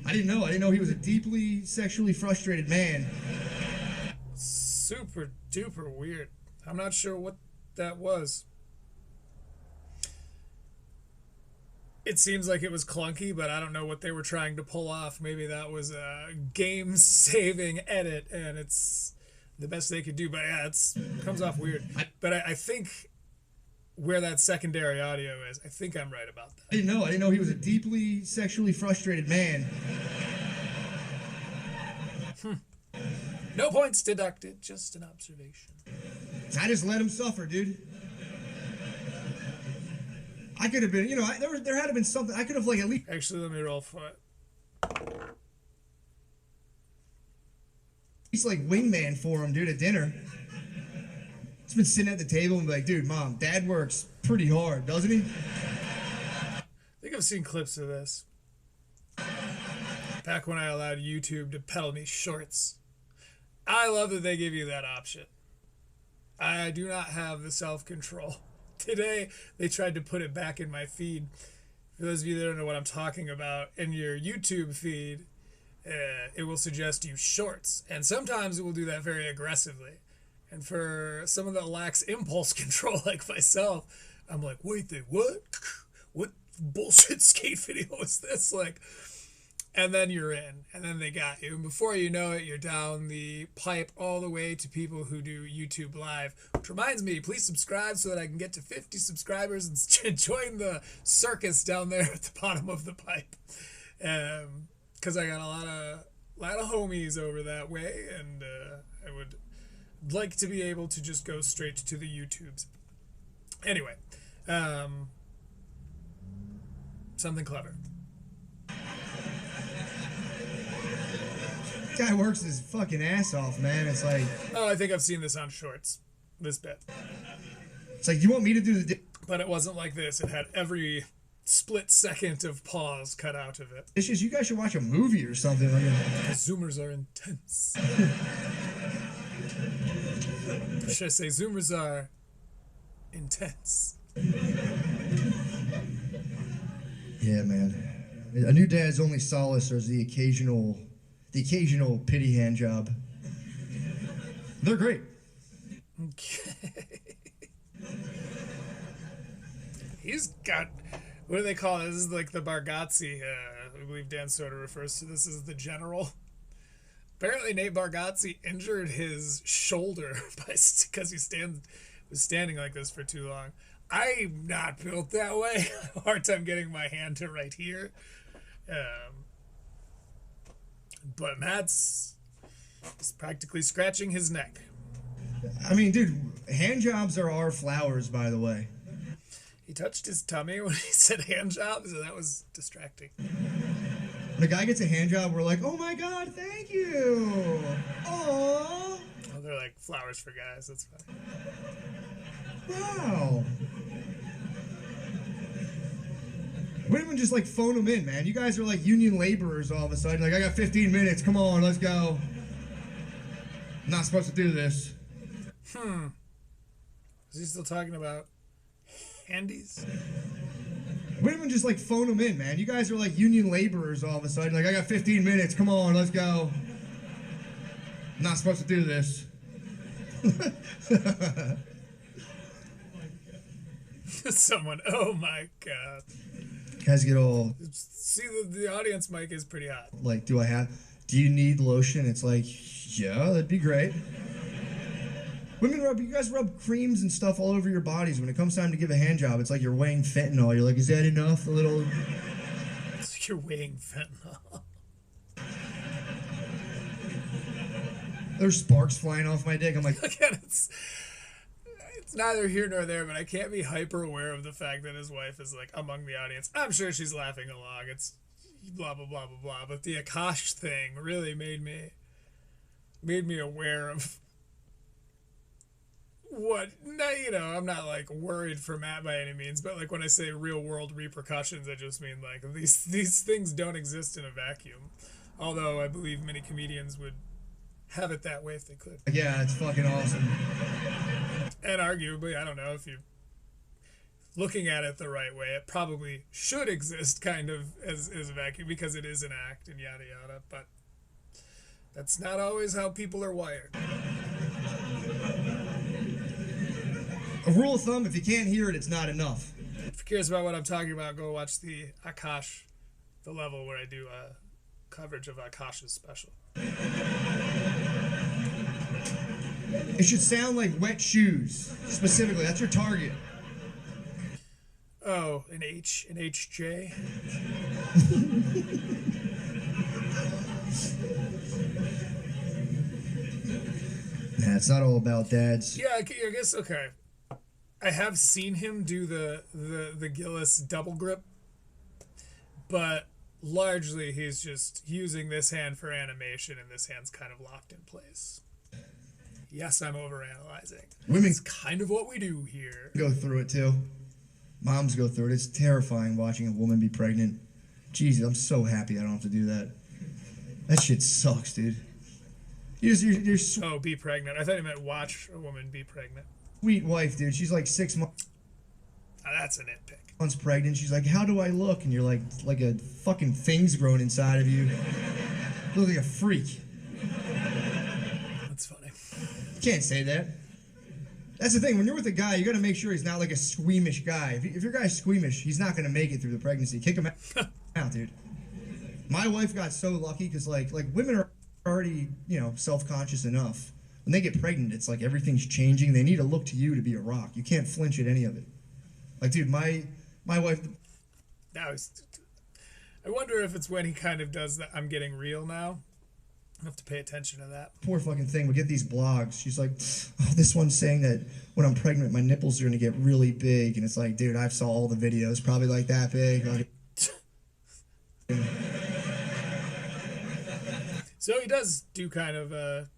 I didn't know he was a deeply sexually frustrated man. Super duper weird. I'm not sure what that was. It seems like it was clunky, but I don't know what they were trying to pull off. Maybe that was a game-saving edit, and it's the best they could do. But yeah, it comes off weird. But I think where that secondary audio is, I think I'm right about that. I didn't know he was a deeply sexually frustrated man. No points deducted, just an observation. I just let him suffer, dude. I could have been, there had to have been something. I could have like at least. Actually, let me roll for it. He's like wingman for him, dude, at dinner. He's been sitting at the table and be like, dude, mom, dad works pretty hard, doesn't he? I think I've seen clips of this. Back when I allowed YouTube to peddle me shorts. I love that they give you that option. I do not have the self-control. Today, they tried to put it back in my feed. For those of you that don't know what I'm talking about, in your YouTube feed, it will suggest you shorts. And sometimes it will do that very aggressively. And for someone that lacks impulse control like myself, I'm like, wait, what? What bullshit skate video is this? Like, and then you're in, and then they got you. And before you know it, you're down the pipe all the way to people who do YouTube Live. Which reminds me, please subscribe so that I can get to 50 subscribers and join the circus down there at the bottom of the pipe. Because I got a lot of homies over that way, and I would like to be able to just go straight to the YouTubes. Anyway, something clever. Guy works his fucking ass off, man. It's like, Oh, I think I've seen this on shorts. this bit. It's like, you want me to do the But it wasn't like this. It had every split second of pause cut out of it. dishes? You guys should watch a movie or something. Zoomers are intense. Should I say Zoomers are intense? Yeah, man. A new dad's only solace is the occasional pity hand job. They're great. Okay. He's got, what do they call it? This is like the Bargatze. I believe Dan Soder refers to this as the general. Apparently, Nate Bargatze injured his shoulder because he was standing like this for too long. I'm not built that way. I have a hard time getting my hand to right here. But Matt's practically scratching his neck. I mean, dude, hand jobs are our flowers, by the way. He touched his tummy when he said hand jobs, and that was distracting. When a guy gets a hand job, we're like, oh my god, thank you. Aww. Oh, they're like flowers for guys. That's fine. Wow. Women just like phone them in, man. You guys are like union laborers all of a sudden. Like, I got 15 minutes. Come on, let's go. I'm not supposed to do this. Is he still talking about handies? Women just like phone them in, man. You guys are like union laborers all of a sudden. Like, I got 15 minutes. Come on, let's go. I'm not supposed to do this. Someone, oh my god. Guys get all See, the audience mic is pretty hot. like, do you need lotion? It's like, yeah, that'd be great. Women you guys rub creams and stuff all over your bodies. When it comes time to give a hand job, it's like you're weighing fentanyl. You're like, is that enough? A little. It's like you're weighing fentanyl. There's sparks flying off my dick. I'm like, Again, it's neither here nor there, but I can't be hyper aware of the fact that his wife is like among the audience. I'm sure she's laughing along. It's blah blah blah blah blah. But the Akash thing really made me aware of what. I'm not like worried for Matt by any means, but like when I say real world repercussions, I just mean like these things don't exist in a vacuum. Although I believe many comedians would have it that way if they could. yeah, it's fucking awesome. And arguably, I don't know if you're looking at it the right way, it probably should exist kind of as a vacuum because it is an act and yada yada, but that's not always how people are wired. A rule of thumb: if you can't hear it, it's not enough. If you're curious about what I'm talking about, go watch the Akash, the level where I do coverage of Akash's special. It should sound like wet shoes, specifically. That's your target. Oh, an HJ. Nah, it's not all about dads. Yeah, I guess, okay. I have seen him do the Gillis double grip, but largely he's just using this hand for animation, and this hand's kind of locked in place. Yes, I'm overanalyzing. Women It's kind of what we do here. go through it too. Moms go through it. It's terrifying watching a woman be pregnant. Jesus, I'm so happy I don't have to do that. That shit sucks, dude. You're Oh, be pregnant. I thought you meant watch a woman be pregnant. sweet wife, dude. She's like 6 months That's a nitpick. pregnant. She's like, how do I look? And you're like a fucking thing's grown inside of you. You look like a freak. That's funny. Can't say that. That's the thing. When you're with a guy, you got to make sure he's not like a squeamish guy. If your guy's squeamish, he's not going to make it through the pregnancy. Kick him out, dude. My wife got so lucky because like women are already, self-conscious enough. When they get pregnant, it's like everything's changing. They need to look to you to be a rock. You can't flinch at any of it. Like, dude, my wife. Now I wonder if it's when he kind of does that. I'm getting real now. I have to pay attention to that. Poor fucking thing would get these blogs. She's like, oh, this one's saying that when I'm pregnant, my nipples are going to get really big. And it's like, dude, I've saw all the videos, probably like that big. Like, So he does do kind of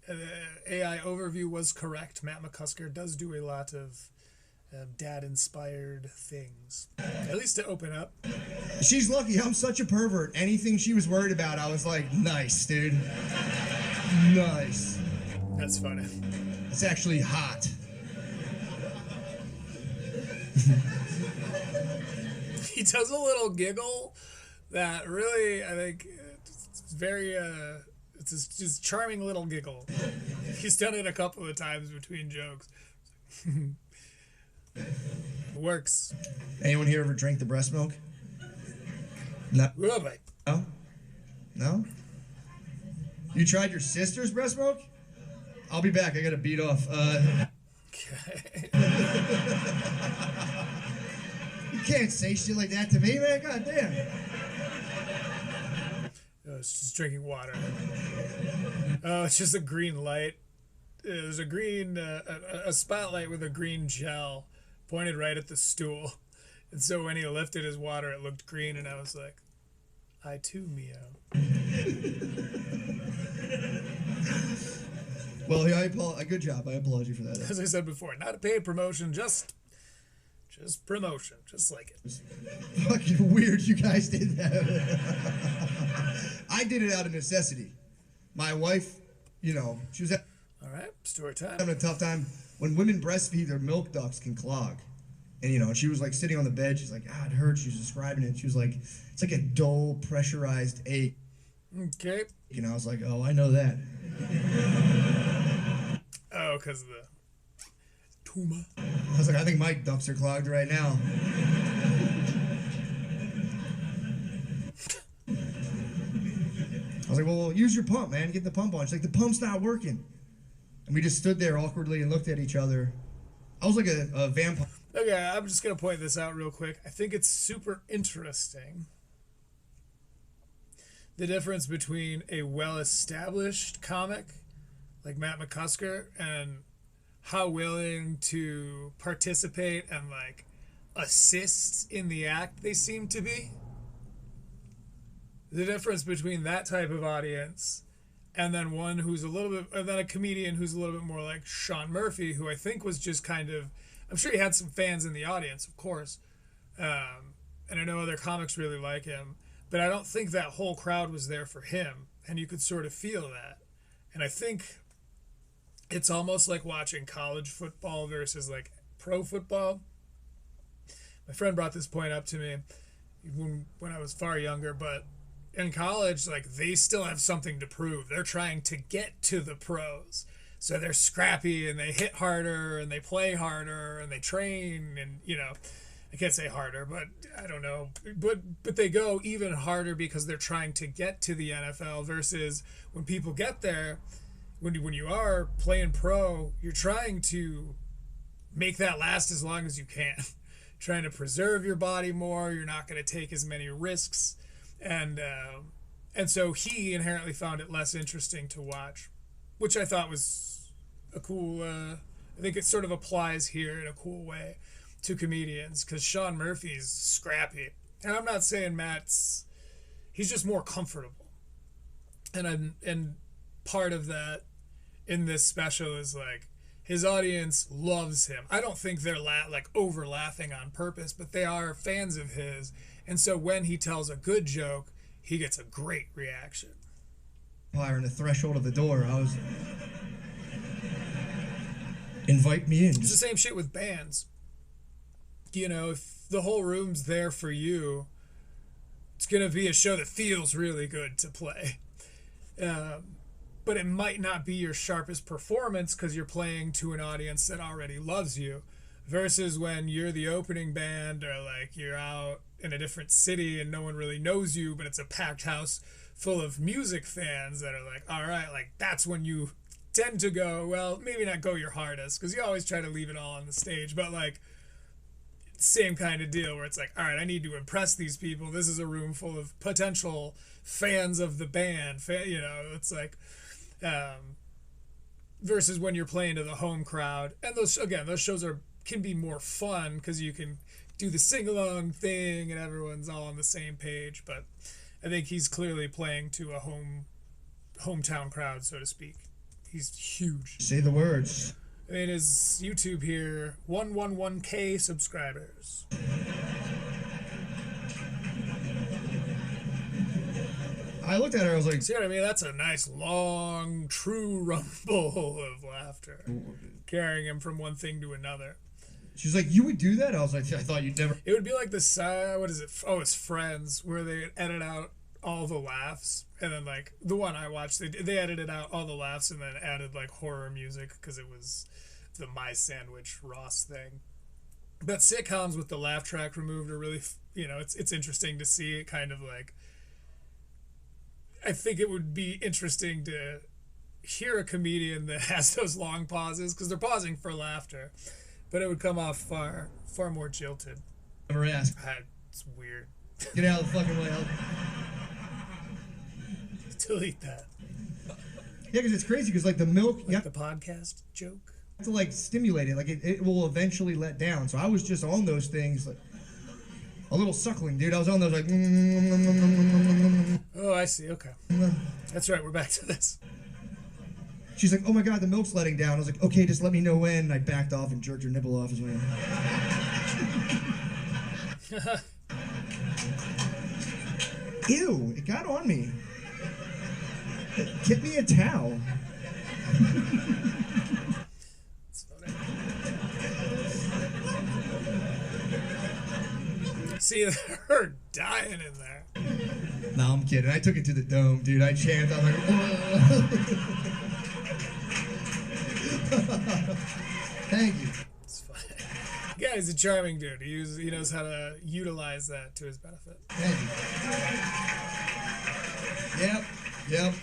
AI overview was correct. Matt McCusker does do a lot of dad-inspired things, at least to open up. She's lucky. I'm such a pervert. Anything she was worried about, I was like, nice, dude. Nice. That's funny. It's actually hot. He does a little giggle that really, I think, it's very, it's just charming little giggle. He's done it a couple of times between jokes. Works. Anyone here ever drink the breast milk? No. Really? No? No? You tried your sister's breast milk? I'll be back. I gotta beat off. Okay. You can't say shit like that to me, man. God damn. Oh, it's just drinking water. Oh, it's just a green light. There's a green, a spotlight with a green gel pointed right at the stool. And so when he lifted his water, it looked green, and I was like, I too meow. Well, good job. I applaud you for that. As I said before, not a paid promotion, just promotion, just like it. Fucking weird you guys did that. I did it out of necessity. My wife, you know, she was All right, story time. having a tough time. When women breastfeed, their milk ducts can clog. And, you know, she was like sitting on the bed. She's like, it hurts. She was describing it. She was like, it's like a dull, pressurized ache. Okay. And I was like, oh, I know that. Oh, because of the tumor. I was like, I think my ducts are clogged right now. I was like, well, use your pump, man. Get the pump on. She's like, the pump's not working. And we just stood there awkwardly and looked at each other. I was like a vampire. Okay, I'm just going to point this out real quick. I think it's super interesting, the difference between a well-established comic like Matt McCusker and how willing to participate and like assist in the act they seem to be. The difference between that type of audience and then one who's a little bit, and then a comedian who's a little bit more like Sean Murphy, who I think was just kind of, I'm sure he had some fans in the audience, of course. And I know other comics really like him, but I don't think that whole crowd was there for him. And you could sort of feel that. And I think it's almost like watching college football versus like pro football. My friend brought this point up to me when I was far younger, but in college, like, they still have something to prove. They're trying to get to the pros. So they're scrappy and they hit harder and they play harder and they train and, you know, I can't say harder, but I don't know. But they go even harder because they're trying to get to the NFL versus when people get there, when you are playing pro, you're trying to make that last as long as you can. Trying to preserve your body more. You're not going to take as many risks. And so he inherently found it less interesting to watch, which I thought was a cool, I think it sort of applies here in a cool way to comedians, because Sean Murphy's scrappy. And I'm not saying he's just more comfortable. And part of that in this special is like, his audience loves him. I don't think they're over laughing on purpose, but they are fans of his. And so when he tells a good joke, he gets a great reaction. On the threshold of the door, I was, invite me in. It's the same shit with bands. You know, if the whole room's there for you, it's going to be a show that feels really good to play. But it might not be your sharpest performance because you're playing to an audience that already loves you, versus when you're the opening band or like you're out in a different city and no one really knows you, but it's a packed house full of music fans that are like, all right, like that's when you tend to go, well, maybe not go your hardest because you always try to leave it all on the stage, but like same kind of deal where it's like, all right, I need to impress these people. This is a room full of potential fans of the band, you know, it's like, versus when you're playing to the home crowd. And those shows can be more fun because you can do the sing-along thing and everyone's all on the same page. But I think he's clearly playing to a hometown crowd, so to speak. He's huge. Say the words. I mean, his YouTube here, 111K subscribers. I looked at her, I was like, See what I mean? That's a nice, long, true rumble of laughter. Carrying him from one thing to another. she's like, you would do that? I was like, I thought you'd never. It would be like this, what is it? Oh, it's Friends, where they edit out all the laughs. And then, like, the one I watched, they edited out all the laughs and then added, like, horror music because it was the My Sandwich Ross thing. But sitcoms with the laugh track removed are really, it's interesting to see it kind of like. I think it would be interesting to hear a comedian that has those long pauses because they're pausing for laughter, but it would come off far more jilted. Never asked. It's weird. Get out of the fucking way. Delete that. Yeah, because it's crazy because, like, the milk, you Like have the podcast joke. to, like, stimulate it. Like, it will eventually let down. So I was just on those things, like, a little suckling, dude. I was on those, like, Oh, I see. Okay. That's right. We're back to this. She's like, oh my God, the milk's letting down. I was like, okay, just let me know when. And I backed off and jerked her nipple off as well. Ew, it got on me. Get me a towel. It's funny. See, they're dying in there. No, I'm kidding. I took it to the dome, dude. I chanted. I'm like, thank you. It's funny. Yeah, he's a charming dude. He knows how to utilize that to his benefit. Thank you. Yep.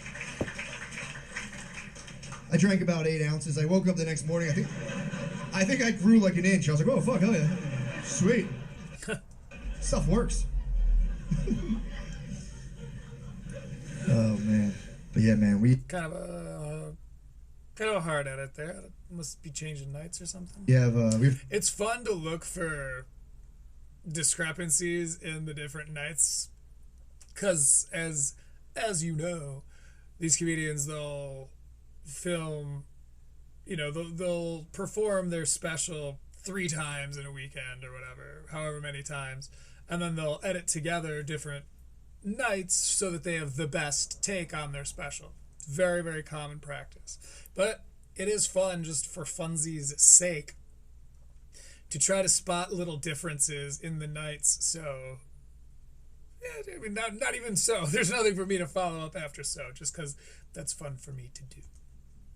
I drank about 8 ounces. I woke up the next morning. I think I grew like an inch. I was like, oh fuck, hell yeah, sweet. Stuff works. Oh man, but yeah, man, we Kind of a hard edit there. It must be changing nights or something. we've It's fun to look for discrepancies in the different nights, because as you know, these comedians, they'll film, they'll perform their special 3 times in a weekend or whatever, however many times, and then they'll edit together different nights so that they have the best take on their special. It's very, very common practice. But it is fun, just for funsies' sake, to try to spot little differences in the nights. So, I mean, not even so. There's nothing for me to follow up after so, just because that's fun for me to do.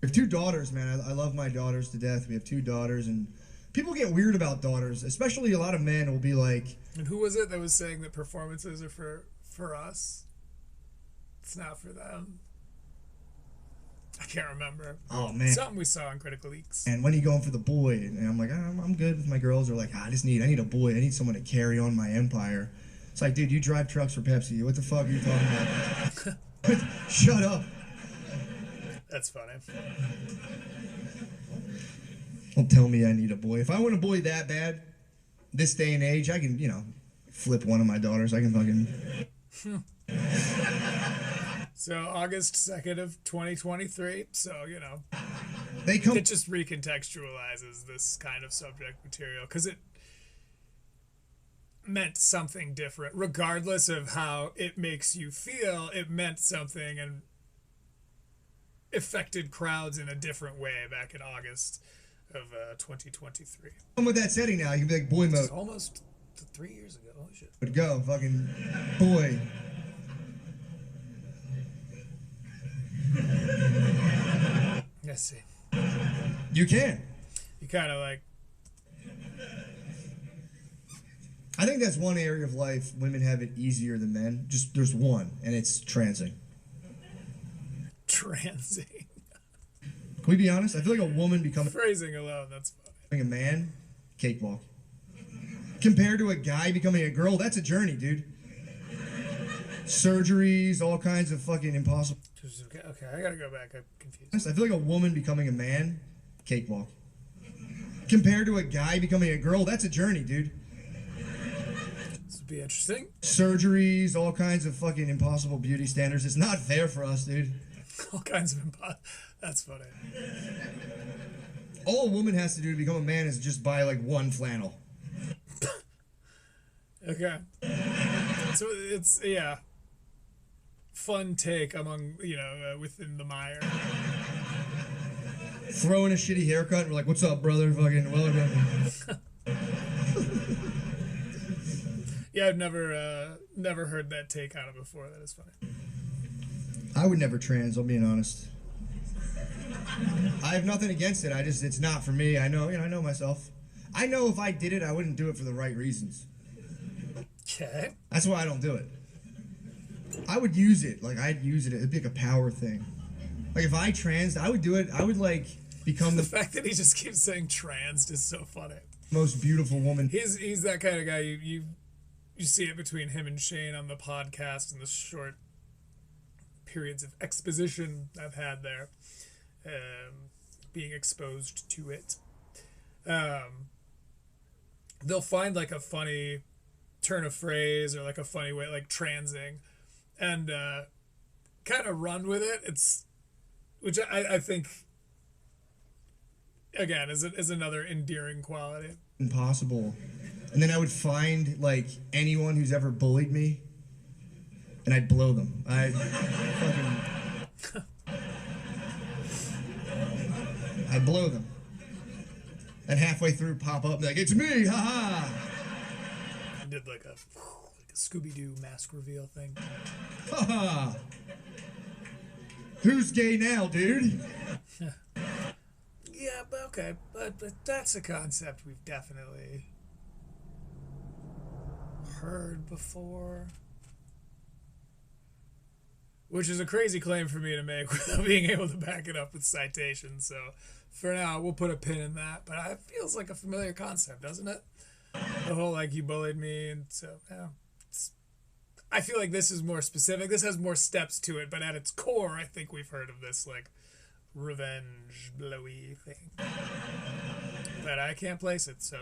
We have 2 daughters, man. I love my daughters to death. We have 2 daughters, and people get weird about daughters, especially a lot of men will be like... And who was it that was saying that performances are for us? It's not for them. I can't remember. Oh, man. Something we saw on Critical Leaks. And when are you going for the boy? And I'm like, I'm good with my girls. They're like, I need a boy. I need someone to carry on my empire. It's like, dude, you drive trucks for Pepsi. What the fuck are you talking about? Shut up. That's funny. Don't tell me I need a boy. If I want a boy that bad, this day and age, I can, flip one of my daughters. I can fucking... So August 2nd of 2023. So, They come... it just recontextualizes this kind of subject material because it meant something different. Regardless of how it makes you feel, it meant something and affected crowds in a different way back in August of 2023. Come with that setting now. You can be like, boy mode. It's almost 3 years ago. Holy shit. But go, fucking boy. Let's see. You can. You kind of like... I think that's one area of life women have it easier than men. Just there's one, and it's transing. Transing. Can we be honest? I feel like a woman becoming Phrasing alone, that's funny. a man, cakewalk. Compared to a guy becoming a girl, that's a journey, dude. Surgeries, all kinds of fucking impossible. Okay, I gotta go back. I'm confused. I feel like a woman becoming a man, cakewalk. Compared to a guy becoming a girl, that's a journey, dude. This would be interesting. Surgeries, all kinds of fucking impossible beauty standards. It's not fair for us, dude. All kinds of That's funny. All a woman has to do to become a man is just buy like one flannel. Okay. So it's, yeah. Fun take among, within the mire. Throw in a shitty haircut and we're like, what's up, brother? Fucking welcome. Yeah, I've never heard that take on it before. That is funny. I would never trans, I'm being honest. I have nothing against it. It's not for me. I know, I know myself. I know if I did it, I wouldn't do it for the right reasons. Okay. That's why I don't do it. I would use it. Like, I'd use it. It'd be like a power thing. Like, if I transed, I would do it. I would, like, become The fact that he just keeps saying trans is so funny. most beautiful woman. He's that kind of guy. You see it between him and Shane on the podcast and the short periods of exposition I've had there, being exposed to it. They'll find like a funny turn of phrase or like a funny way, like transing, and kind of run with it. Which I think again is another endearing quality. Impossible. And then I would find like anyone who's ever bullied me, and I'd blow them. I'd blow them. And halfway through, pop up and be like, "It's me, haha!" I did like a Scooby-Doo mask reveal thing. Haha! Who's gay now, dude? Yeah, but okay, but that's a concept we've definitely heard before. Which is a crazy claim for me to make without being able to back it up with citations. So for now, we'll put a pin in that. But it feels like a familiar concept, doesn't it? The whole like you bullied me, and so yeah. I feel like this is more specific. This has more steps to it, but at its core, I think we've heard of this like revenge blowy thing. But I can't place it, so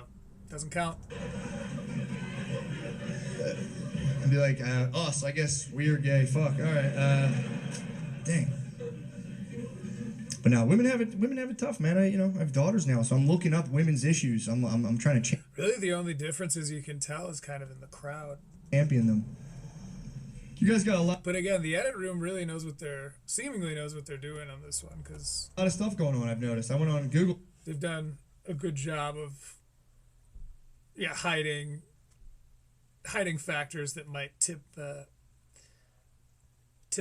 it doesn't count. And be like, us, I guess we're gay. Fuck. All right. Dang. But now women have it tough, man. I have daughters now, so I'm looking up women's issues. I'm trying to Really, the only difference is you can tell is kind of in the crowd. champion them. You guys got a lot But again, the edit room really seemingly knows what they're doing on this one, because of stuff going on. I've noticed. I went on Google. they've done a good job of hiding factors that might tip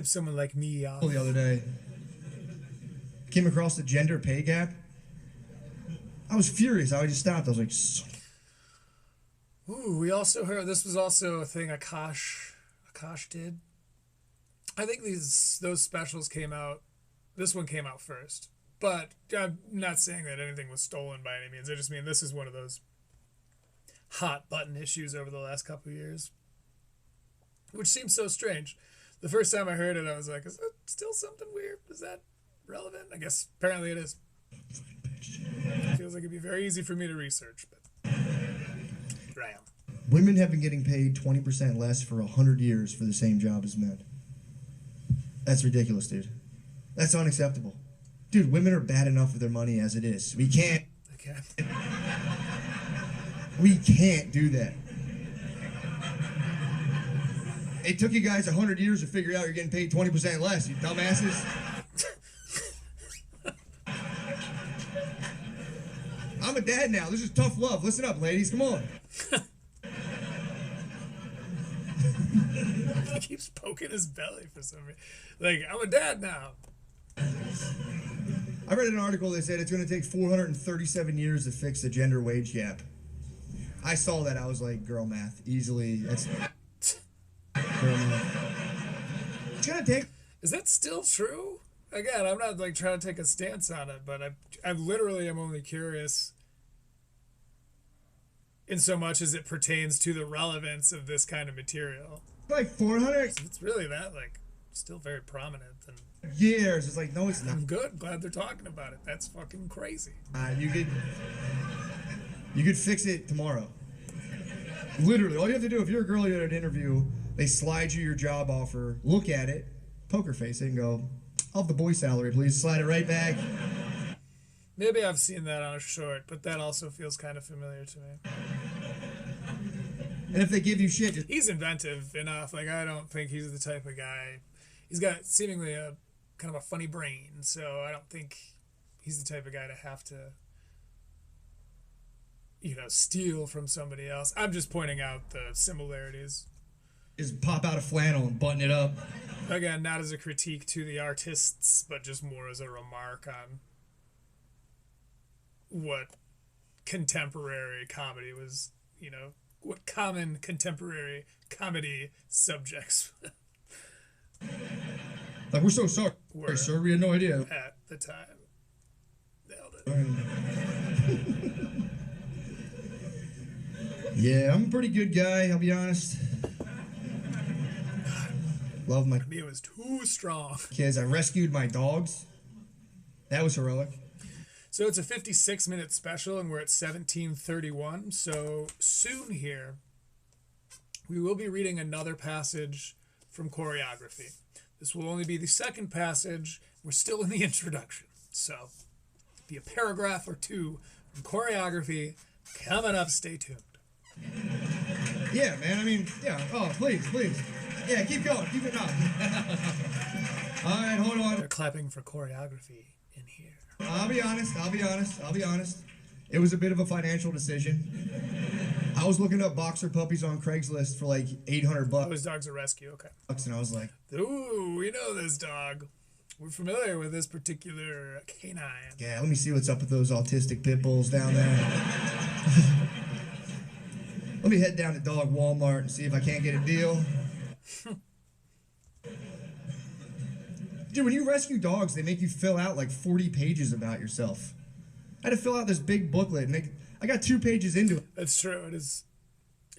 someone like me off. The other day, came across the gender pay gap. I was furious. I just stopped. I was like, Ooh, we also heard this was also a thing Akash did. I think those specials came out. This one came out first, but I'm not saying that anything was stolen by any means. I just mean this is one of those hot button issues over the last couple of years, which seems so strange. The first time I heard it, I was like, is that still something weird? Is that relevant? I guess apparently it is. It feels like it'd be very easy for me to research, but here I am. women have been getting paid 20% less for 100 years for the same job as men. That's ridiculous, dude. That's unacceptable. Dude, women are bad enough with their money as it is. We can't do that. It took you guys 100 years to figure out you're getting paid 20% less, you dumbasses. I'm a dad now. This is tough love. Listen up, ladies. Come on. He keeps poking his belly for some reason. Like, I'm a dad now. I read an article that said it's going to take 437 years to fix the gender wage gap. I saw that. I was like, girl math. Easily. That's girl math. It's going to take... Is that still true? Again, I'm not like trying to take a stance on it, but I literally am only curious in so much as it pertains to the relevance of this kind of material. Like 400 So it's really that like still very prominent, and years. It's like, no, it's not. I'm good. Glad they're talking about it. That's fucking crazy. You could fix it tomorrow. Literally, all you have to do if you're a girl, you're at an interview, they slide you your job offer, look at it, poker face it, and go, I'll have the boy salary, please. Slide it right back. Maybe I've seen that on a short, but that also feels kind of familiar to me. And if they give you shit, just He's inventive enough. Like, I don't think he's the type of guy. He's got seemingly a kind of a funny brain, so I don't think he's the type of guy to have to, steal from somebody else. I'm just pointing out the similarities. just pop out a flannel and button it up. Again, not as a critique to the artists, but just more as a remark on what contemporary comedy was, what common contemporary comedy subjects Like, we're so sorry. Were. Sir, we had no idea. at the time. Nailed it. Yeah, I'm a pretty good guy, I'll be honest. Love my It was too strong. kids. I rescued my dogs. That was heroic. So it's a 56-minute special, and we're at 17:31. So soon here, we will be reading another passage from choreography. This will only be the second passage. We're still in the introduction. So be a paragraph or two from choreography coming up. Stay tuned. Yeah, man. I mean, yeah. Oh, please. Yeah, keep going. Keep it up. All right, hold on. They're clapping for choreography in here. I'll be honest. It was a bit of a financial decision. I was looking up boxer puppies on Craigslist for like $800, Those dogs are rescue. Okay. and I was like, Ooh, we know this dog. We're familiar with this particular canine. yeah, let me see what's up with those autistic pit bulls down there. Let me head down to Dog Walmart and see if I can't get a deal. Dude, when you rescue dogs, they make you fill out like 40 pages about yourself. I had to fill out this big booklet, and I got 2 pages into it. That's true. It is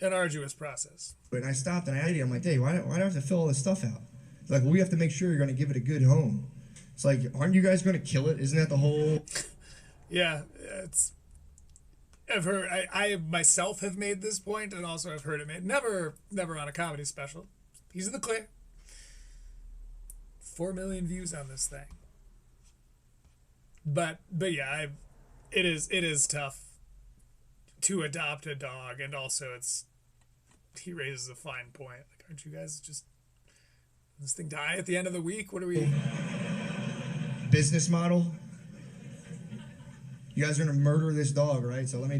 an arduous process. And I stopped and I asked him, I'm like, Dave, why do I have to fill all this stuff out? He's like, well, we have to make sure you're going to give it a good home. It's like, aren't you guys going to kill it? Isn't that the whole... Yeah, I've heard. I myself have made this point, and also I've heard it made. Never on a comedy special. He's in the clear. 4 million views on this thing. But yeah, it is tough to adopt a dog, and also he raises a fine point. Like, aren't you guys just this thing die at the end of the week? What are we? business model? You guys are going to murder this dog, right? So let me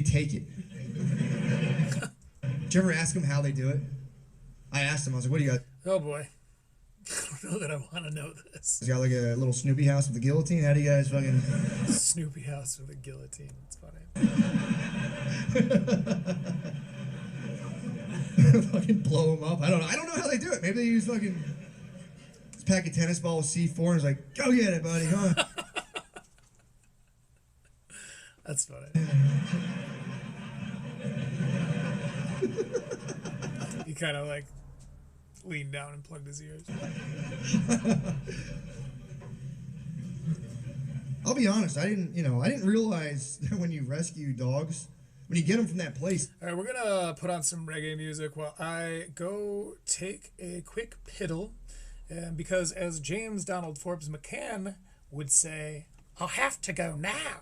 take it. Did you ever ask them how they do it? I asked them, I was like, what do you got? Oh boy. I don't know that I want to know this. You got like a little Snoopy house with a guillotine? How do you guys fucking... Snoopy house with a guillotine. It's funny. fucking blow them up. I don't know how they do it. Maybe they use fucking this pack of tennis ball with C4 and it's like, go get it, buddy. Come on. That's funny. He kind of like leaned down and plugged his ears. I'll be honest. I didn't realize that when you rescue dogs, when you get them from that place. All right, we're gonna put on some reggae music while I go take a quick piddle, and because as James Donald Forbes McCann would say, I'll have to go now.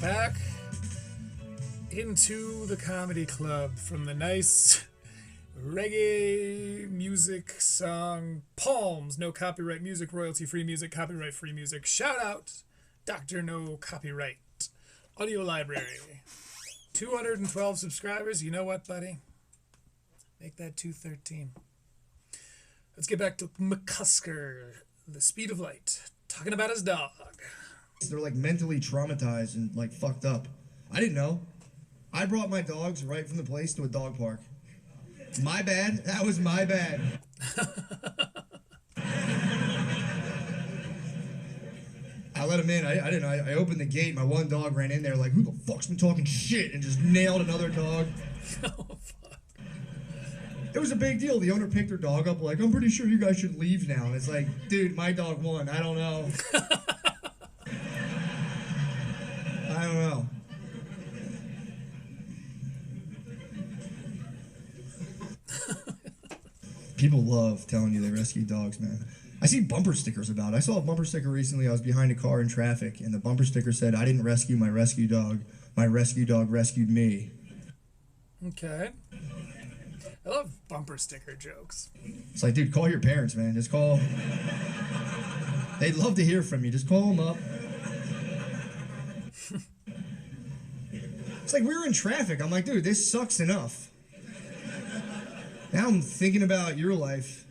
back into the comedy club from the nice reggae music song Palms. No copyright music, royalty free music, copyright free music. Shout out Dr. No Copyright Audio Library. 212 subscribers. You know what, buddy? Make that 213. Let's get back to McCusker, the speed of light, talking about his dog. They're like mentally traumatized and like fucked up. I didn't know. I brought my dogs right from the place to a dog park. My bad. That was my bad. I let him in. I didn't know. I opened the gate. My one dog ran in there like, who the fuck's been talking shit? And just nailed another dog. Oh, fuck. It was a big deal. The owner picked her dog up like, I'm pretty sure you guys should leave now. And it's like, dude, my dog won. I don't know. I don't know. People love telling you they rescue dogs, man. I see bumper stickers about it. I saw a bumper sticker recently. I was behind a car in traffic, and the bumper sticker said, I didn't rescue my rescue dog. My rescue dog rescued me. Okay. I love bumper sticker jokes. It's like, dude, call your parents, man. Just call. They'd love to hear from you. Just call them up. It's like we were in traffic. I'm like, dude, this sucks enough. Now I'm thinking about your life.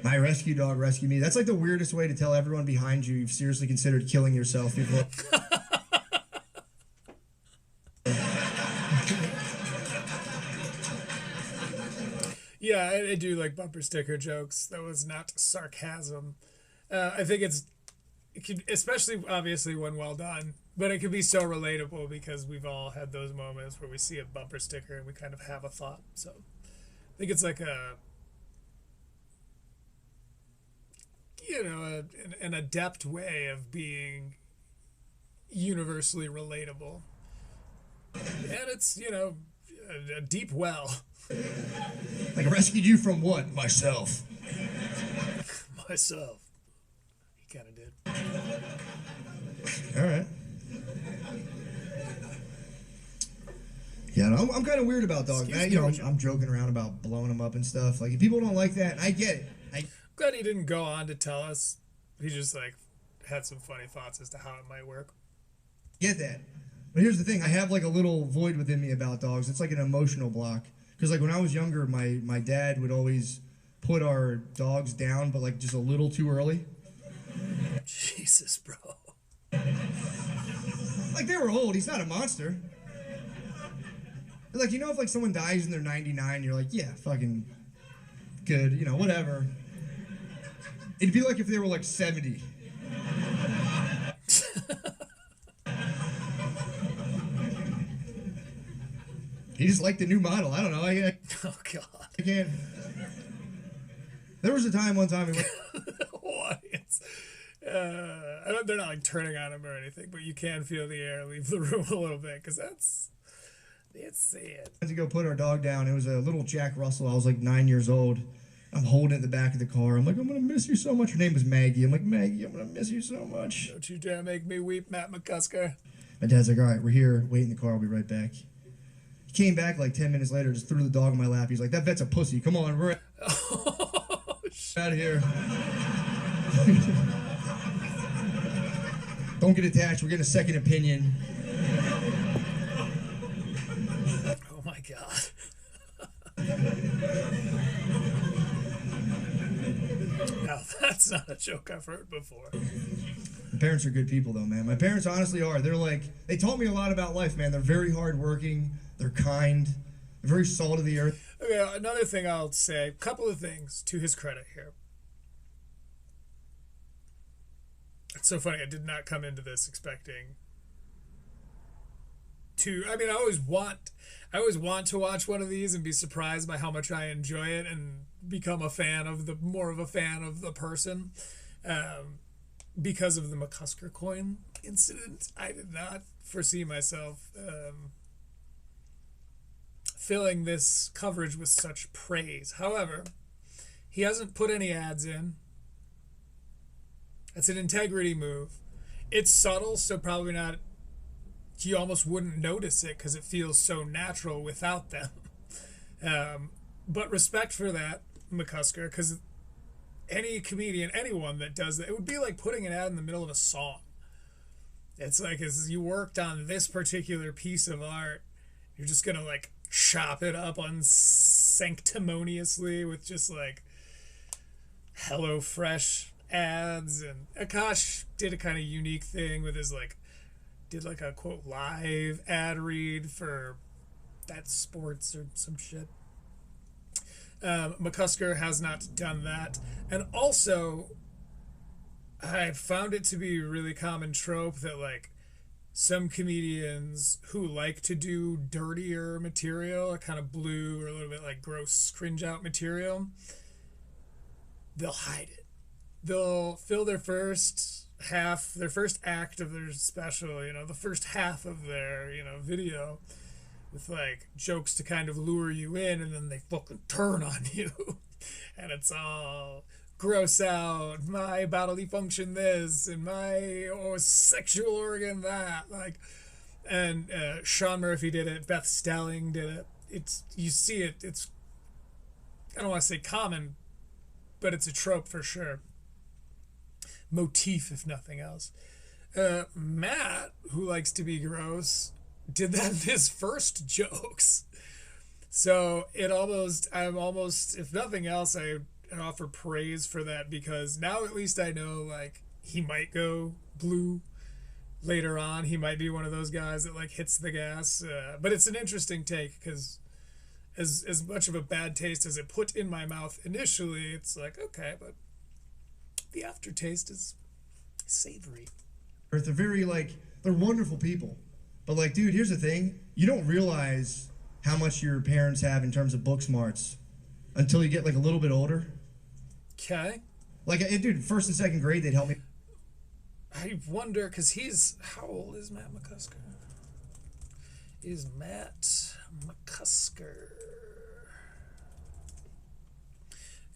My rescue dog rescued me. That's like the weirdest way to tell everyone behind you you've seriously considered killing yourself before. Yeah, I do like bumper sticker jokes. That was not sarcasm. I think it could, especially obviously when well done, but it could be so relatable because we've all had those moments where we see a bumper sticker and we kind of have a thought. So I think it's like an adept way of being universally relatable. And it's, a deep well. Like, I rescued you from what? Myself. Myself. He kind of did. All right. Yeah, no, I'm kind of weird about dogs. I'm joking around about blowing them up and stuff. Like, if people don't like that, I get it. I'm glad he didn't go on to tell us. He just, had some funny thoughts as to how it might work. Get that. But here's the thing. I have, a little void within me about dogs. It's like an emotional block. Because, when I was younger, my dad would always put our dogs down, but, just a little too early. Jesus, bro. They were old. He's not a monster. If, someone dies and they're 99, you're like, yeah, fucking good, whatever. It'd be like if they were, 70. He just liked the new model. I don't know. Oh, God. I can't. There was a time one time. Audience. They're not turning on him or anything, but you can feel the air leave the room a little bit because it's sad. I went to go put our dog down. It was a little Jack Russell. I was 9 years old. I'm holding it in the back of the car. I'm like, I'm going to miss you so much. Her name was Maggie. I'm like, Maggie, I'm going to miss you so much. Don't you dare make me weep, Matt McCusker. My dad's like, all right, we're here. Wait in the car. I'll be right back. He came back 10 minutes later, just threw the dog in my lap. He's like, that vet's a pussy. Come on, we're out of here. Don't get attached. We're getting a second opinion. Oh, my God. Now, that's not a joke I've heard before. My parents are good people, though, man. My parents honestly are. They taught me a lot about life, man. They're very hardworking. They're kind. They're very salt of the earth. Okay, another thing I'll say, a couple of things to his credit here. It's so funny. I did not come into this expecting to. I mean, I always want to watch one of these and be surprised by how much I enjoy it and become more of a fan of the person. Because of the McCusker coin incident, I did not foresee myself filling this coverage with such praise. However, he hasn't put any ads in. It's an integrity move. It's subtle, so probably not you almost wouldn't notice it because it feels so natural without them. But respect for that, McCusker, because any comedian, anyone that does that, it would be like putting an ad in the middle of a song. It's like, as you worked on this particular piece of art, you're just gonna like chop it up unsanctimoniously with just like HelloFresh ads. And Akash did a kind of unique thing with his like, did like a quote live ad read for that sports or some shit. McCusker has not done that. And also, I found it to be a really common trope that like some comedians who like to do dirtier material, a kind of blue or a little bit like gross cringe out material, they'll hide it. They'll fill their first act of their special, the first half of their, video with like jokes to kind of lure you in, and then they fucking turn on you. And it's all gross out, my bodily function this, and my sexual organ that. Like, and Sean Murphy did it, Beth Stelling did it. You see it, it's, I don't want to say common, but it's a trope for sure. Motif, if nothing else. Matt, who likes to be gross, did that in his first jokes. So I'm almost, if nothing else, I offer praise for that, because now at least I know like he might go blue later on. He might be one of those guys that like hits the gas. But it's an interesting take, because as much of a bad taste as it put in my mouth initially, it's like, okay, but the aftertaste is savory. They're very they're wonderful people. But like, dude, here's the thing. You don't realize how much your parents have in terms of book smarts until you get like a little bit older. Okay. Like, dude, first and second grade, they'd help me. I wonder, because how old is Matt McCusker? Is Matt McCusker.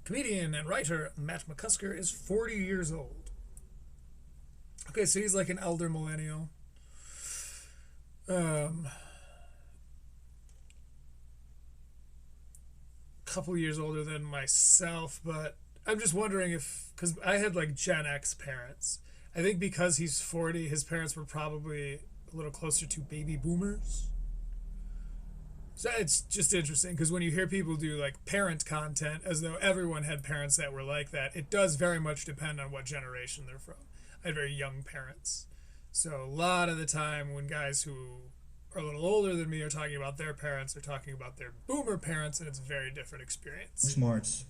Comedian and writer Matt McCusker is 40 years old. Okay, so he's like an elder millennial. Couple years older than myself, but I'm just wondering if, because I had like Gen X parents. I think because he's 40, his parents were probably a little closer to baby boomers. So it's just interesting, because when you hear people do like parent content as though everyone had parents that were like that, it does very much depend on what generation they're from. I had very young parents. So a lot of the time when guys who are a little older than me are talking about their parents, they're talking about their boomer parents, and it's a very different experience. Smarts.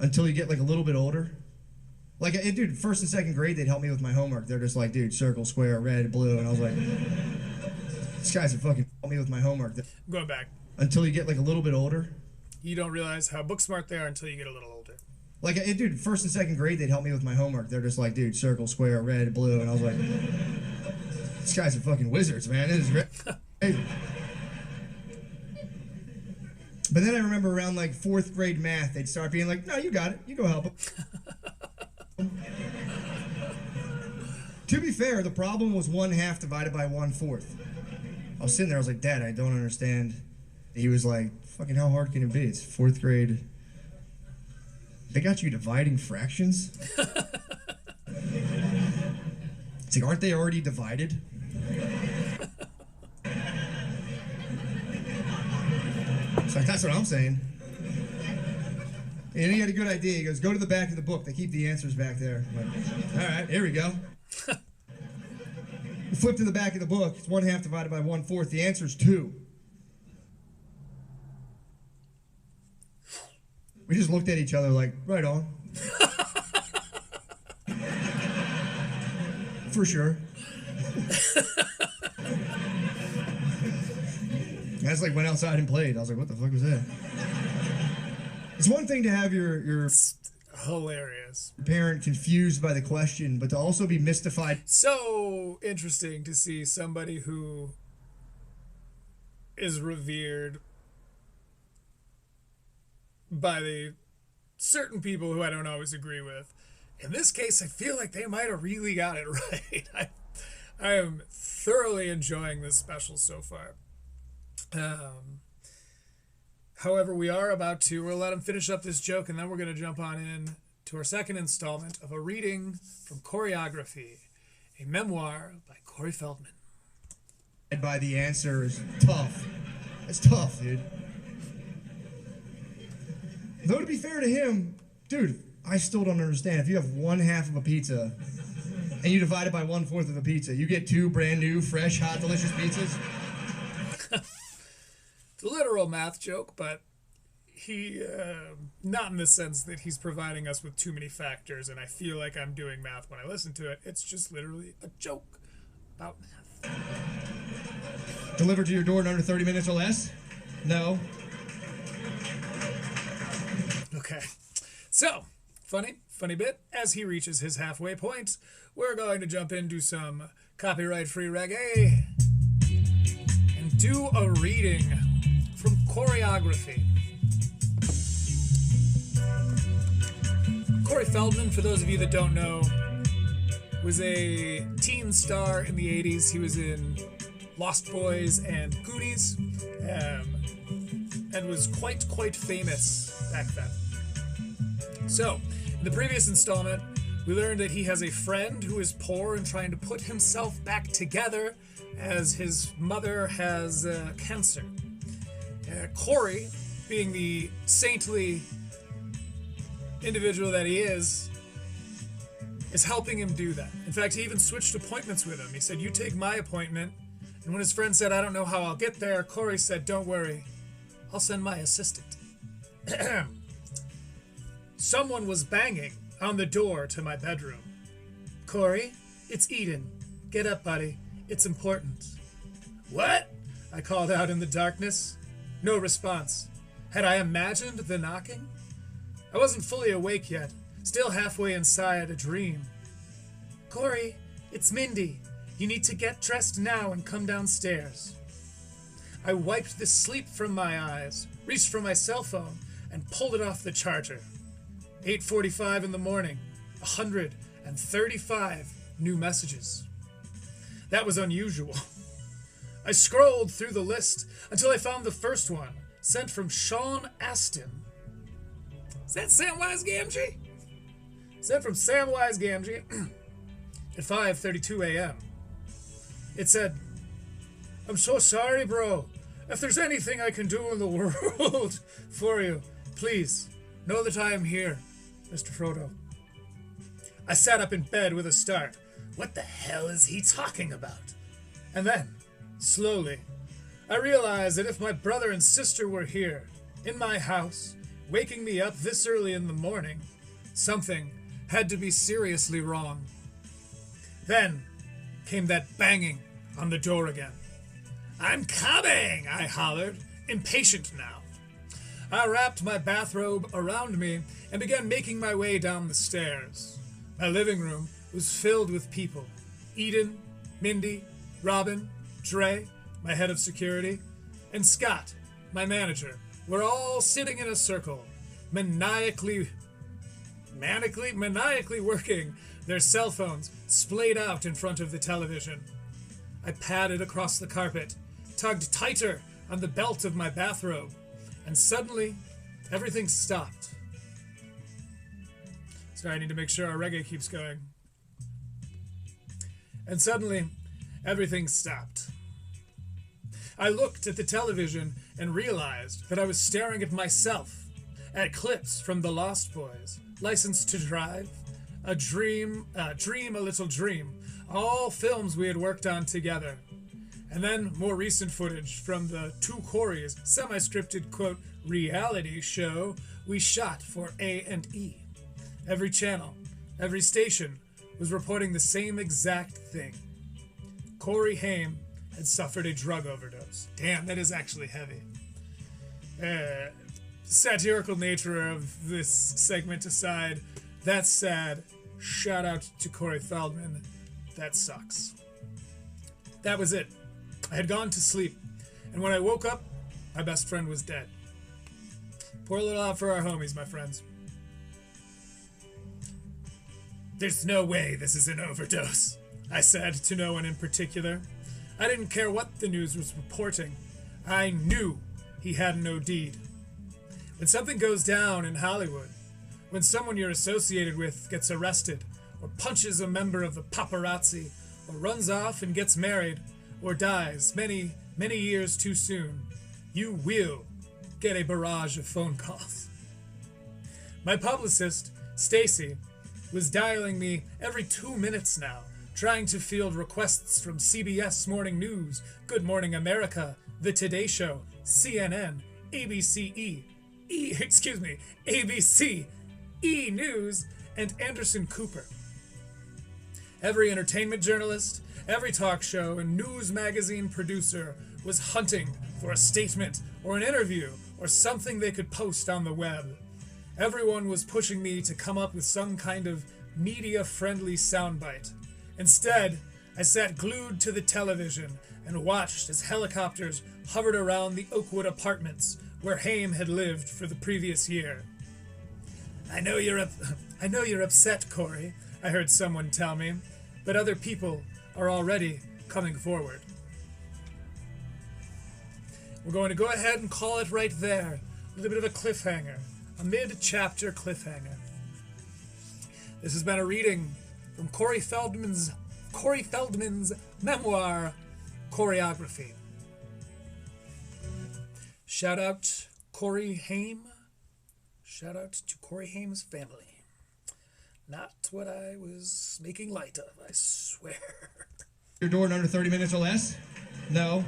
Until you get like a little bit older. Like, dude, first and second grade, they'd help me with my homework. They're just like, dude, circle, square, red, blue. And I was like, this guy's a fucking help me with my homework. I'm going back. Until you get like a little bit older. You don't realize how book smart they are until you get a little older. Like, dude, first and second grade, they'd help me with my homework. They're just like, dude, circle, square, red, blue. And I was like, this guy's a fucking wizards, man. It is great. But then I remember around like fourth grade math, they'd start being like, no, you got it. You go help him. To be fair, the problem was 1/2 divided by 1/4. I was sitting there, I was like, Dad, I don't understand. He was like, fucking how hard can it be? It's fourth grade. They got you dividing fractions? It's like, aren't they already divided? It's like, that's what I'm saying. And he had a good idea. He goes, go to the back of the book. They keep the answers back there. I'm like, all right, here we go. You flip to the back of the book. It's 1/2 divided by 1/4. The answer is 2. We just looked at each other like, right on. For sure. I just like went outside and played. I was like, what the fuck was that? It's one thing to have your hilarious parent confused by the question, but to also be mystified. So interesting to see somebody who is revered by the certain people who I don't always agree with. In this case, I feel like they might have really got it right. I am thoroughly enjoying this special so far. However, we'll let him finish up this joke, and then we're going to jump on in to our second installment of a reading from Choreography, a memoir by Corey Feldman. By the answer is tough. It's tough, dude. Though to be fair to him, dude, I still don't understand. If you have one half of a pizza and you divide it by 1/4 of the pizza, you get 2 brand new, fresh, hot, delicious pizzas. It's a literal math joke, but he, not in the sense that he's providing us with too many factors and I feel like I'm doing math when I listen to it. It's just literally a joke about math. Delivered to your door in under 30 minutes or less? No. Okay. So, funny bit. As he reaches his halfway point, we're going to jump into some copyright-free reggae and do a reading from Choreography. Corey Feldman, for those of you that don't know, was a teen star in the 80s. He was in Lost Boys and Goonies, and was quite famous back then. So, in the previous installment, we learned that he has a friend who is poor and trying to put himself back together as his mother has cancer. Corey, being the saintly individual that he is helping him do that. In fact, he even switched appointments with him. He said, "You take my appointment." And when his friend said, "I don't know how I'll get there," Corey said, "Don't worry, I'll send my assistant." Someone was banging on the door to my bedroom. "Corey, it's Eden. Get up, buddy. It's important." "What?" I called out in the darkness. No response. Had I imagined the knocking? I wasn't fully awake yet, still halfway inside a dream. "Corey, it's Mindy. You need to get dressed now and come downstairs." I wiped the sleep from my eyes, reached for my cell phone, and pulled it off the charger. 8:45 in the morning, 135 new messages. That was unusual. I scrolled through the list until I found the first one, sent from Sean Aston. Is that Samwise Gamgee? Sent from Samwise Gamgee at 5:32 a.m. It said, "I'm so sorry, bro. If there's anything I can do in the world for you, please know that I am here, Mr. Frodo." I sat up in bed with a start. What the hell is he talking about? And then, slowly, I realized that if my brother and sister were here, in my house, waking me up this early in the morning, something had to be seriously wrong. Then came that banging on the door again. "I'm coming!" I hollered, impatient now. I wrapped my bathrobe around me and began making my way down the stairs. My living room was filled with people. Eden, Mindy, Robin, Dre, my head of security, and Scott, my manager, were all sitting in a circle, maniacally working, their cell phones splayed out in front of the television. I padded across the carpet, tugged tighter on the belt of my bathrobe, and suddenly, everything stopped. Sorry, I need to make sure our reggae keeps going. And suddenly, everything stopped. I looked at the television and realized that I was staring at myself, at clips from The Lost Boys, License to Drive, A Dream, A Little Dream, all films we had worked on together. And then more recent footage from the Two Coreys semi-scripted, quote, reality show we shot for A&E. Every channel, every station was reporting the same exact thing. Corey Haim had suffered a drug overdose. Damn, that is actually heavy. Satirical nature of this segment aside, that's sad. Shout out to Corey Feldman. That sucks. That was it. I had gone to sleep, and when I woke up, my best friend was dead. Pour a little out for our homies, my friends. There's no way this is an overdose, I said to no one in particular. I didn't care what the news was reporting. I knew he had no deed. When something goes down in Hollywood, when someone you're associated with gets arrested, or punches a member of the paparazzi, or runs off and gets married, or dies many, many years too soon, you will get a barrage of phone calls. My publicist, Stacy, was dialing me every 2 minutes now, trying to field requests from CBS Morning News, Good Morning America, The Today Show, CNN, ABC, E News, and Anderson Cooper. Every entertainment journalist, every talk show, and news magazine producer was hunting for a statement or an interview or something they could post on the web. Everyone was pushing me to come up with some kind of media-friendly soundbite. Instead, I sat glued to the television and watched as helicopters hovered around the Oakwood apartments where Haim had lived for the previous year. I know you're upset, Corey, I heard someone tell me, but other people are already coming forward. We're going to go ahead and call it right there. A little bit of a cliffhanger, a mid-chapter cliffhanger. This has been a reading from Corey Feldman's memoir, Choreography. Shout out Corey Haim. Shout out to Corey Haim's family. Not what I was making light of, I swear. Your door in under 30 minutes or less? No.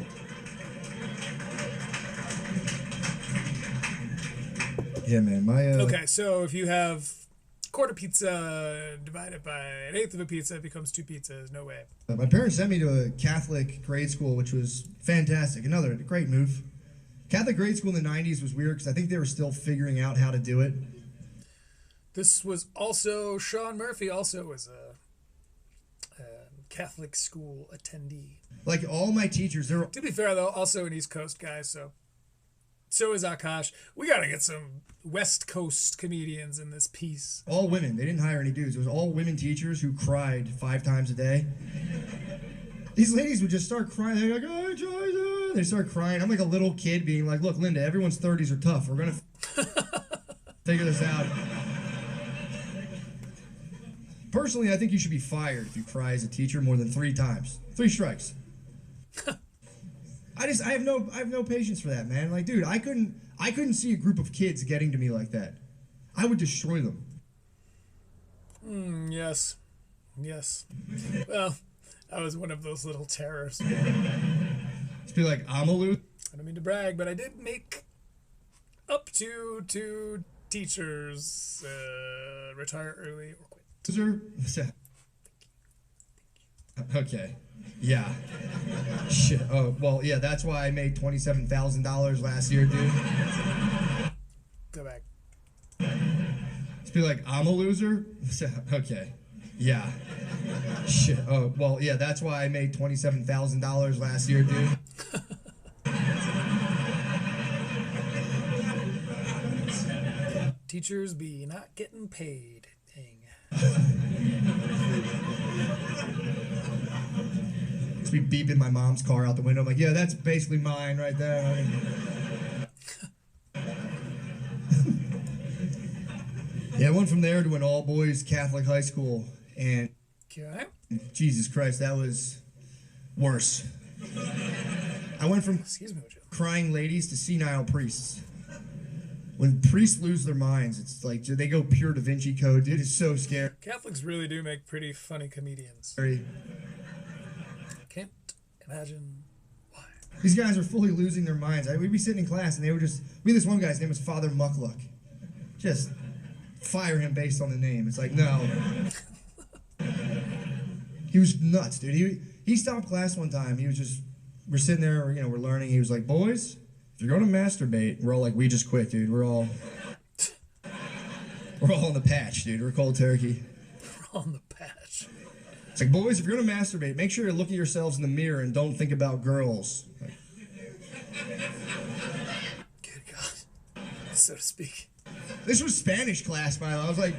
Yeah, man. Okay, so if you have quarter pizza divided by an eighth of a pizza, it becomes 2 pizzas. No way. My parents sent me to a Catholic grade school, which was fantastic. Another great move. Catholic grade school in the 90s was weird because I think they were still figuring out how to do it. This was also, Sean Murphy also was a Catholic school attendee. Like all my teachers, they're... To be fair, though, also an East Coast guy, so is Akash. We gotta get some West Coast comedians in this piece. All women. They didn't hire any dudes. It was all women teachers who cried 5 times a day. These ladies would just start crying. They're like, oh, Georgia. They start crying. I'm like a little kid being like, look, Linda, everyone's 30s are tough. We're going to figure this out. Personally, I think you should be fired if you cry as a teacher more than 3 times. 3 strikes. I have no patience for that, man. Like, dude, I couldn't see a group of kids getting to me like that. I would destroy them. Yes. Well, I was one of those little terrors. Just be like, I'm a loser. I don't mean to brag, but I did make up to 2 teachers retire early or quit. Loser? Okay. Yeah. Shit. Oh, well, yeah, that's why I made $27,000 last year, dude. Go back. Just be like, I'm a loser? Okay. Yeah. Shit. Oh, well, yeah, that's why I made $27,000 last year, dude. Teachers be not getting paid. Dang. Just be beeping my mom's car out the window. I'm like, yeah, that's basically mine right there. Yeah, I went from there to an all-boys Catholic high school, and Okay. Jesus Christ, that was worse. I went from Excuse me, Joe. crying ladies to senile priests. When priests lose their minds, it's like they go pure Da Vinci Code, dude. It's so scary. Catholics really do make pretty funny comedians. Can't imagine why. These guys are fully losing their minds. We'd be sitting in class, and we had this one guy's name was Father Muckluck. Just fire him based on the name. It's like, no. He was nuts, dude. He stopped class one time. We're sitting there, we're learning. He was like, boys, if you're going to masturbate, we're all like, we just quit, dude. We're all on the patch, dude. We're cold turkey. We're on the patch. It's like, boys, if you're going to masturbate, make sure you look at yourselves in the mirror and don't think about girls. Like, Good God. So to speak. this was Spanish class, by the way. I was like...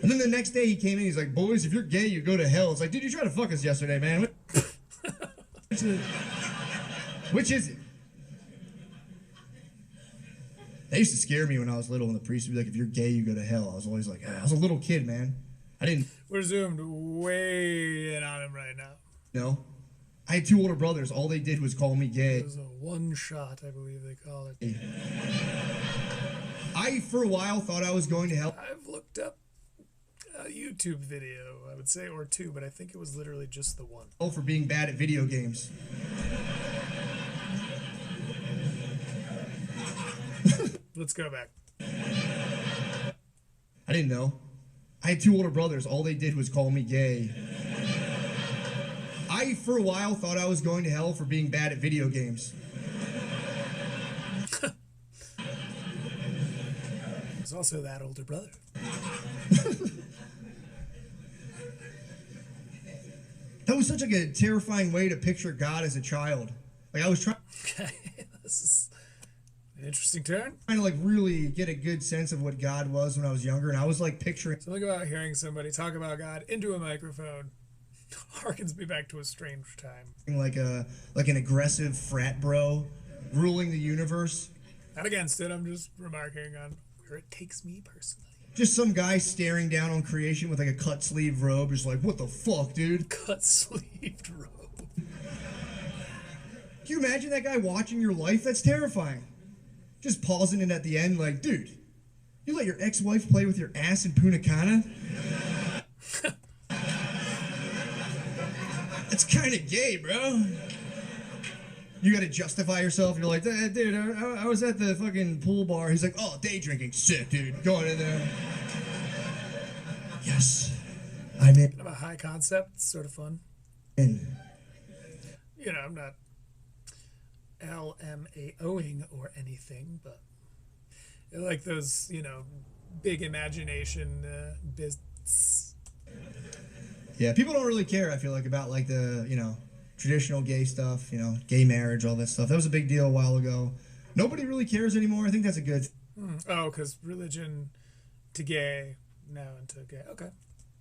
And then the next day he came in, he's like, boys, if you're gay, you go to hell. It's like, dude, you tried to fuck us yesterday, man. Which is it? That used to scare me when I was little, and the priest would be like, if you're gay, you go to hell. I was always like, I was a little kid, man. I didn't We're zoomed way in on him right now. know. I had 2 older brothers. All they did was call me gay. It was a one shot, I believe they call it. I, for a while, thought I was going to hell. I've looked up a YouTube video, I would say, or 2, but I think it was literally just the one. For being bad at video games. Let's go back. I didn't know. I had 2 older brothers. All they did was call me gay. I, for a while, thought I was going to hell for being bad at video games. There's also that older brother. That was such like a terrifying way to picture God as a child. Like I was trying Okay, this is an interesting turn. to like really get a good sense of what God was when I was younger, and I was like picturing Something about hearing somebody talk about God into a microphone harkens me back to a strange time. like an aggressive frat bro ruling the universe. Not against it, I'm just remarking on where it takes me personally. Just some guy staring down on creation with like a cut sleeve robe, just like, what the fuck, dude? Cut sleeved robe. Can you imagine that guy watching your life? That's terrifying. Just pausing it at the end, like, dude, you let your ex-wife play with your ass in Punta Cana? That's kind of gay, bro. You gotta justify yourself. You're like, dude, I was at the fucking pool bar. He's like, oh, day drinking. Sick, dude. Going in there. Yes. I'm in. Kind of a high concept, it's sort of fun. You know, I'm not LMAOing or anything, but I like those, you know, big imagination bits. Yeah, people don't really care, I feel like, about like the, you know, traditional gay stuff, you know, gay marriage, all that stuff. That was a big deal a while ago. Nobody really cares anymore. I think that's a good Oh, because religion to gay, now into gay. Okay.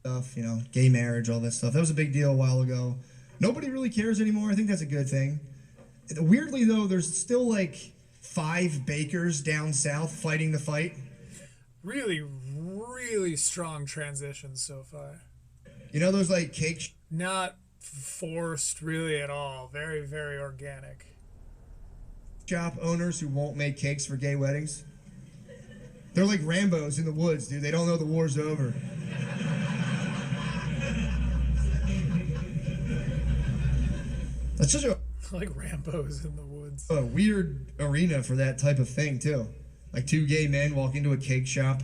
stuff, you know, gay marriage, all that stuff. That was a big deal a while ago. Nobody really cares anymore. I think that's a good thing. Weirdly, though, there's still like 5 bakers down south fighting the fight. Really, really strong transitions so far. You know those like cake Not forced really at all. Very, very organic. shop owners who won't make cakes for gay weddings? They're like Rambos in the woods, dude. They don't know the war's over. That's such Like Rambo's in the woods. a weird arena for that type of thing, too. Like 2 gay men walk into a cake shop,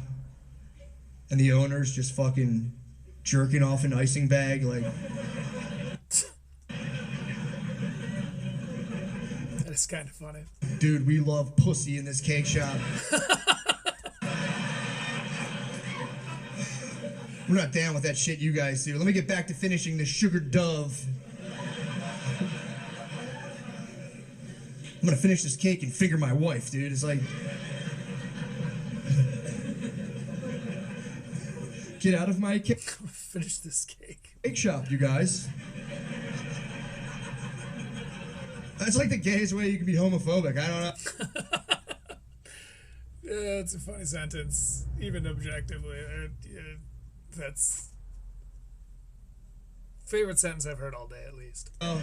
and the owner's just fucking jerking off an icing bag, like... That is kind of funny. Dude, we love pussy in this cake shop. We're not down with that shit you guys do. Let me get back to finishing this sugar dove. I'm gonna finish this cake and finger my wife, dude. It's like... Get out of my cake Finish this cake. shop, you guys. That's like the gayest way you can be homophobic. I don't know. Yeah, it's a funny sentence, even objectively. That's favorite sentence I've heard all day, at least. Oh.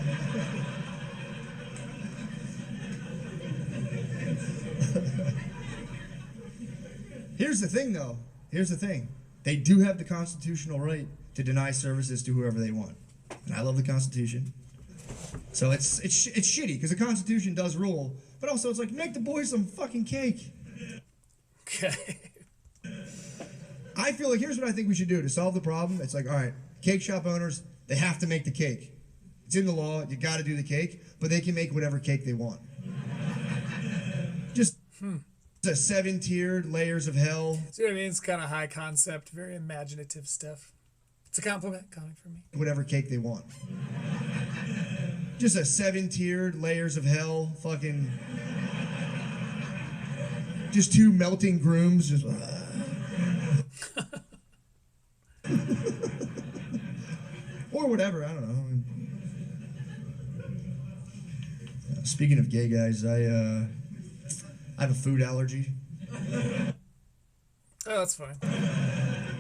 Here's the thing, though. Here's the thing. They do have the constitutional right to deny services to whoever they want. And I love the Constitution. So it's shitty, because the Constitution does rule. But also, it's like, make the boys some fucking cake. Okay. I feel like here's what I think we should do to solve the problem. It's like, all right, cake shop owners, they have to make the cake. It's in the law. You got to do the cake. But they can make whatever cake they want. Just... The 7-tiered layers of hell. See what I mean? It's kind of high concept, very imaginative stuff. It's a compliment coming from me. Whatever cake they want. Just a 7-tiered layers of hell. Fucking. Just 2 melting grooms. Just. whatever. I don't know. Speaking of gay guys, I have a food allergy. Oh, that's fine. I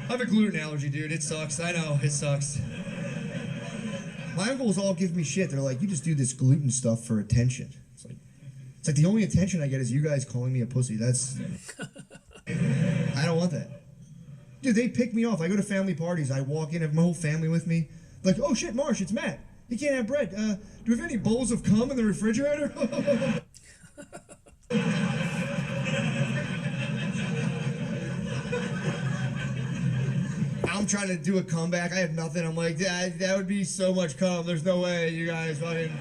have a gluten allergy, dude. It sucks. I know, it sucks. My uncles all give me shit. They're like, you just do this gluten stuff for attention. It's like the only attention I get is you guys calling me a pussy. That's... I don't want that. Dude, they pick me off. I go to family parties. I walk in, have my whole family with me. Like, oh shit, Marsh, it's Matt. You can't have bread. Do we have any bowls of cum in the refrigerator? I'm trying to do a comeback. I have nothing. I'm like, that would be so much cum. There's no way you guys fucking...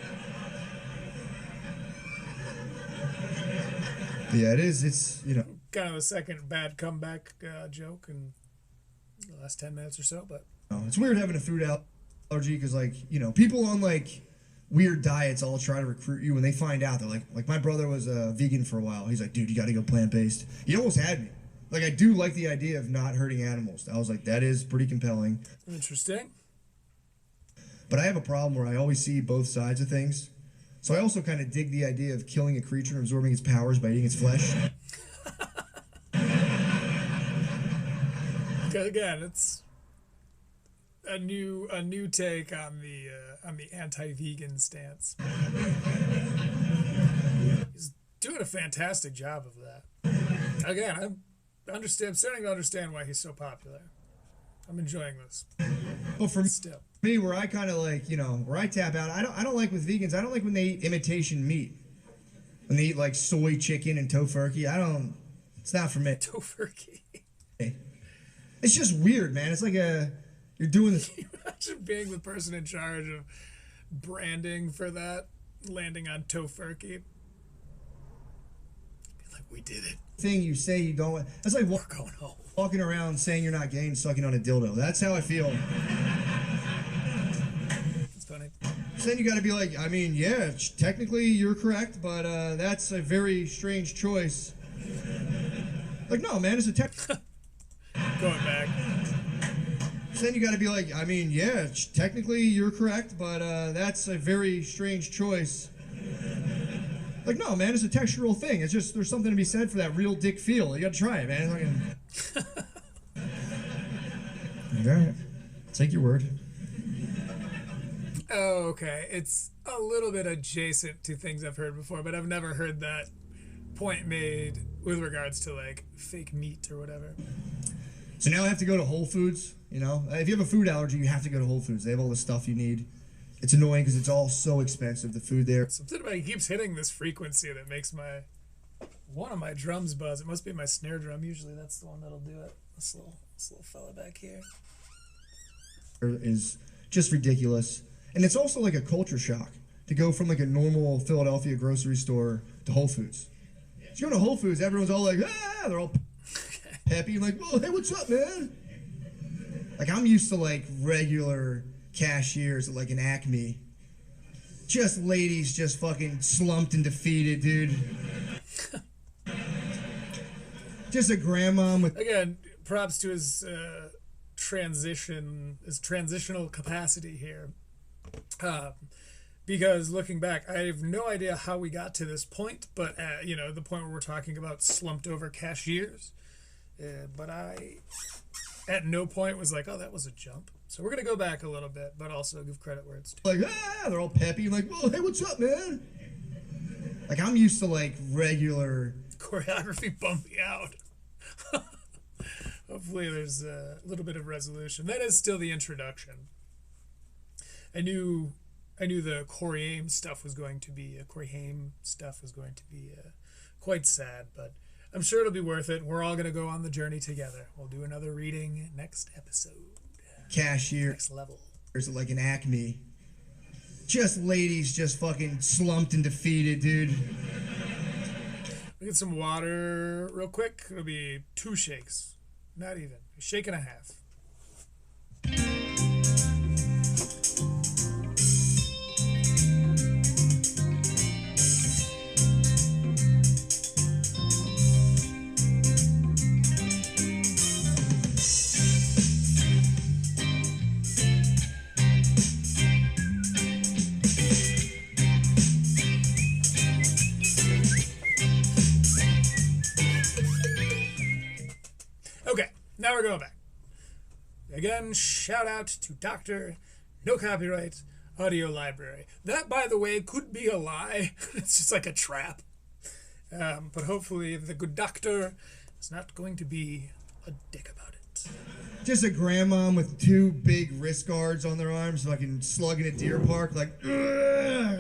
Yeah, it is. It's, you know... Kind of the second bad comeback joke in the last 10 minutes or so, but... It's weird having a food allergy because, like, you know, people on, like, weird diets all try to recruit you. When they find out, they're like my brother was vegan for a while. He's like, dude, you got to go plant-based. He almost had me. Like, I do like the idea of not hurting animals. I was like, that is pretty compelling. Interesting. But I have a problem where I always see both sides of things. So I also kind of dig the idea of killing a creature and absorbing its powers by eating its flesh. Again, it's a new take on the anti-vegan stance. He's doing a fantastic job of that. Again, I'm starting to understand why he's so popular. I'm enjoying this. Well, for me, where I kind of like, you know, where I tap out, I don't like with vegans. I don't like when they eat imitation meat. When they eat like soy chicken and tofurkey. It's not for me. Tofurkey. It's just weird, man. It's like you're doing this. Can you imagine being the person in charge of branding for that, landing on tofurkey? Like, we did it. Thing you say you don't. That's like We're going home. Walking around saying you're not gay and sucking on a dildo. That's how I feel. It's funny. So then you got to be like, I mean, yeah, technically you're correct, but that's a very strange choice. Like, no, man, it's a Going back. So then you got to be like, I mean, yeah, technically you're correct, but that's a very strange choice. Like, no, man, it's a textural thing. It's just, there's something to be said for that real dick feel. You got to try it, man. All right. Take your word. Oh, okay. It's a little bit adjacent to things I've heard before, but I've never heard that point made with regards to, like, fake meat or whatever. So now I have to go to Whole Foods, you know? If you have a food allergy, you have to go to Whole Foods. They have all the stuff you need. It's annoying because it's all so expensive, the food there. Something about it keeps hitting this frequency that makes one of my drums buzz. It must be my snare drum. Usually that's the one that'll do it. This little fella back here. Is just ridiculous. And it's also like a culture shock to go from like a normal Philadelphia grocery store to Whole Foods. So you go to Whole Foods, everyone's all like, ah, they're all happy and like, well, hey, what's up, man? Like, I'm used to like regular cashiers at like an Acme. Just ladies just fucking slumped and defeated, dude. Just a grandma with... Again, props to his transitional capacity here. Because looking back, I have no idea how we got to this point, but you know, the point where we're talking about slumped over cashiers. But I, at no point was like, oh, that was a jump. So we're going to go back a little bit, but also give credit where it's due. Like, ah, they're all peppy, like, well, hey, what's up, man? Like, I'm used to, like, regular... Choreography bummed me out. Hopefully there's a little bit of resolution. That is still the introduction. I knew the Corey Haim stuff was going to be quite sad, but I'm sure it'll be worth it. We're all going to go on the journey together. We'll do another reading next episode. Cashier. Next level. There's like an Acme. Just ladies just fucking slumped and defeated, dude. We'll get some water real quick. It'll be 2 shakes. Not even. A shake and a half. we're going back. Again, shout out to Dr. No Copyright Audio Library. That, by the way, could be a lie. It's just like a trap. But hopefully the good doctor is not going to be a dick about it. Just a grandmom with two big wrist guards on their arms, fucking slugging at Deer Park, like, ugh.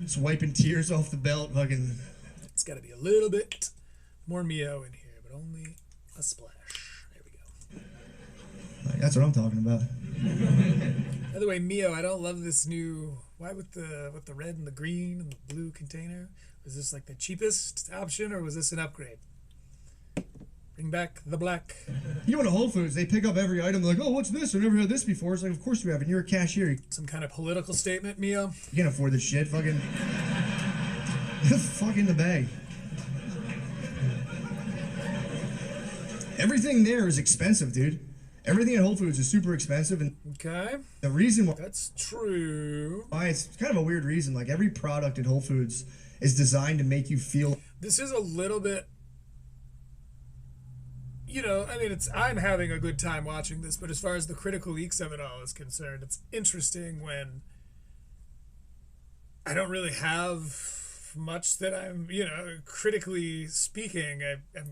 Just wiping tears off the belt, fucking. It's got to be a little bit more Mio in here, but only a splash. There we go. That's what I'm talking about. By the way, Mio, I don't love this new. Why with the red and the green and the blue container? Was this like the cheapest option, or was this an upgrade? Bring back the black. You go to Whole Foods, they pick up every item. They're like, oh, what's this? I never had this before. It's like, of course you haven't. You're a cashier. Some kind of political statement, Mio? You can't afford this shit. Fucking. Fuck in the bag. Everything there is expensive, dude. Everything at Whole Foods is super expensive, and Okay. the reason why That's true. it's kind of a weird reason. Like every product at Whole Foods is designed to make you feel. This is a little bit. You know, I mean, I'm having a good time watching this, but as far as the critical leaks of it all is concerned, it's interesting when I don't really have much that I'm, critically speaking,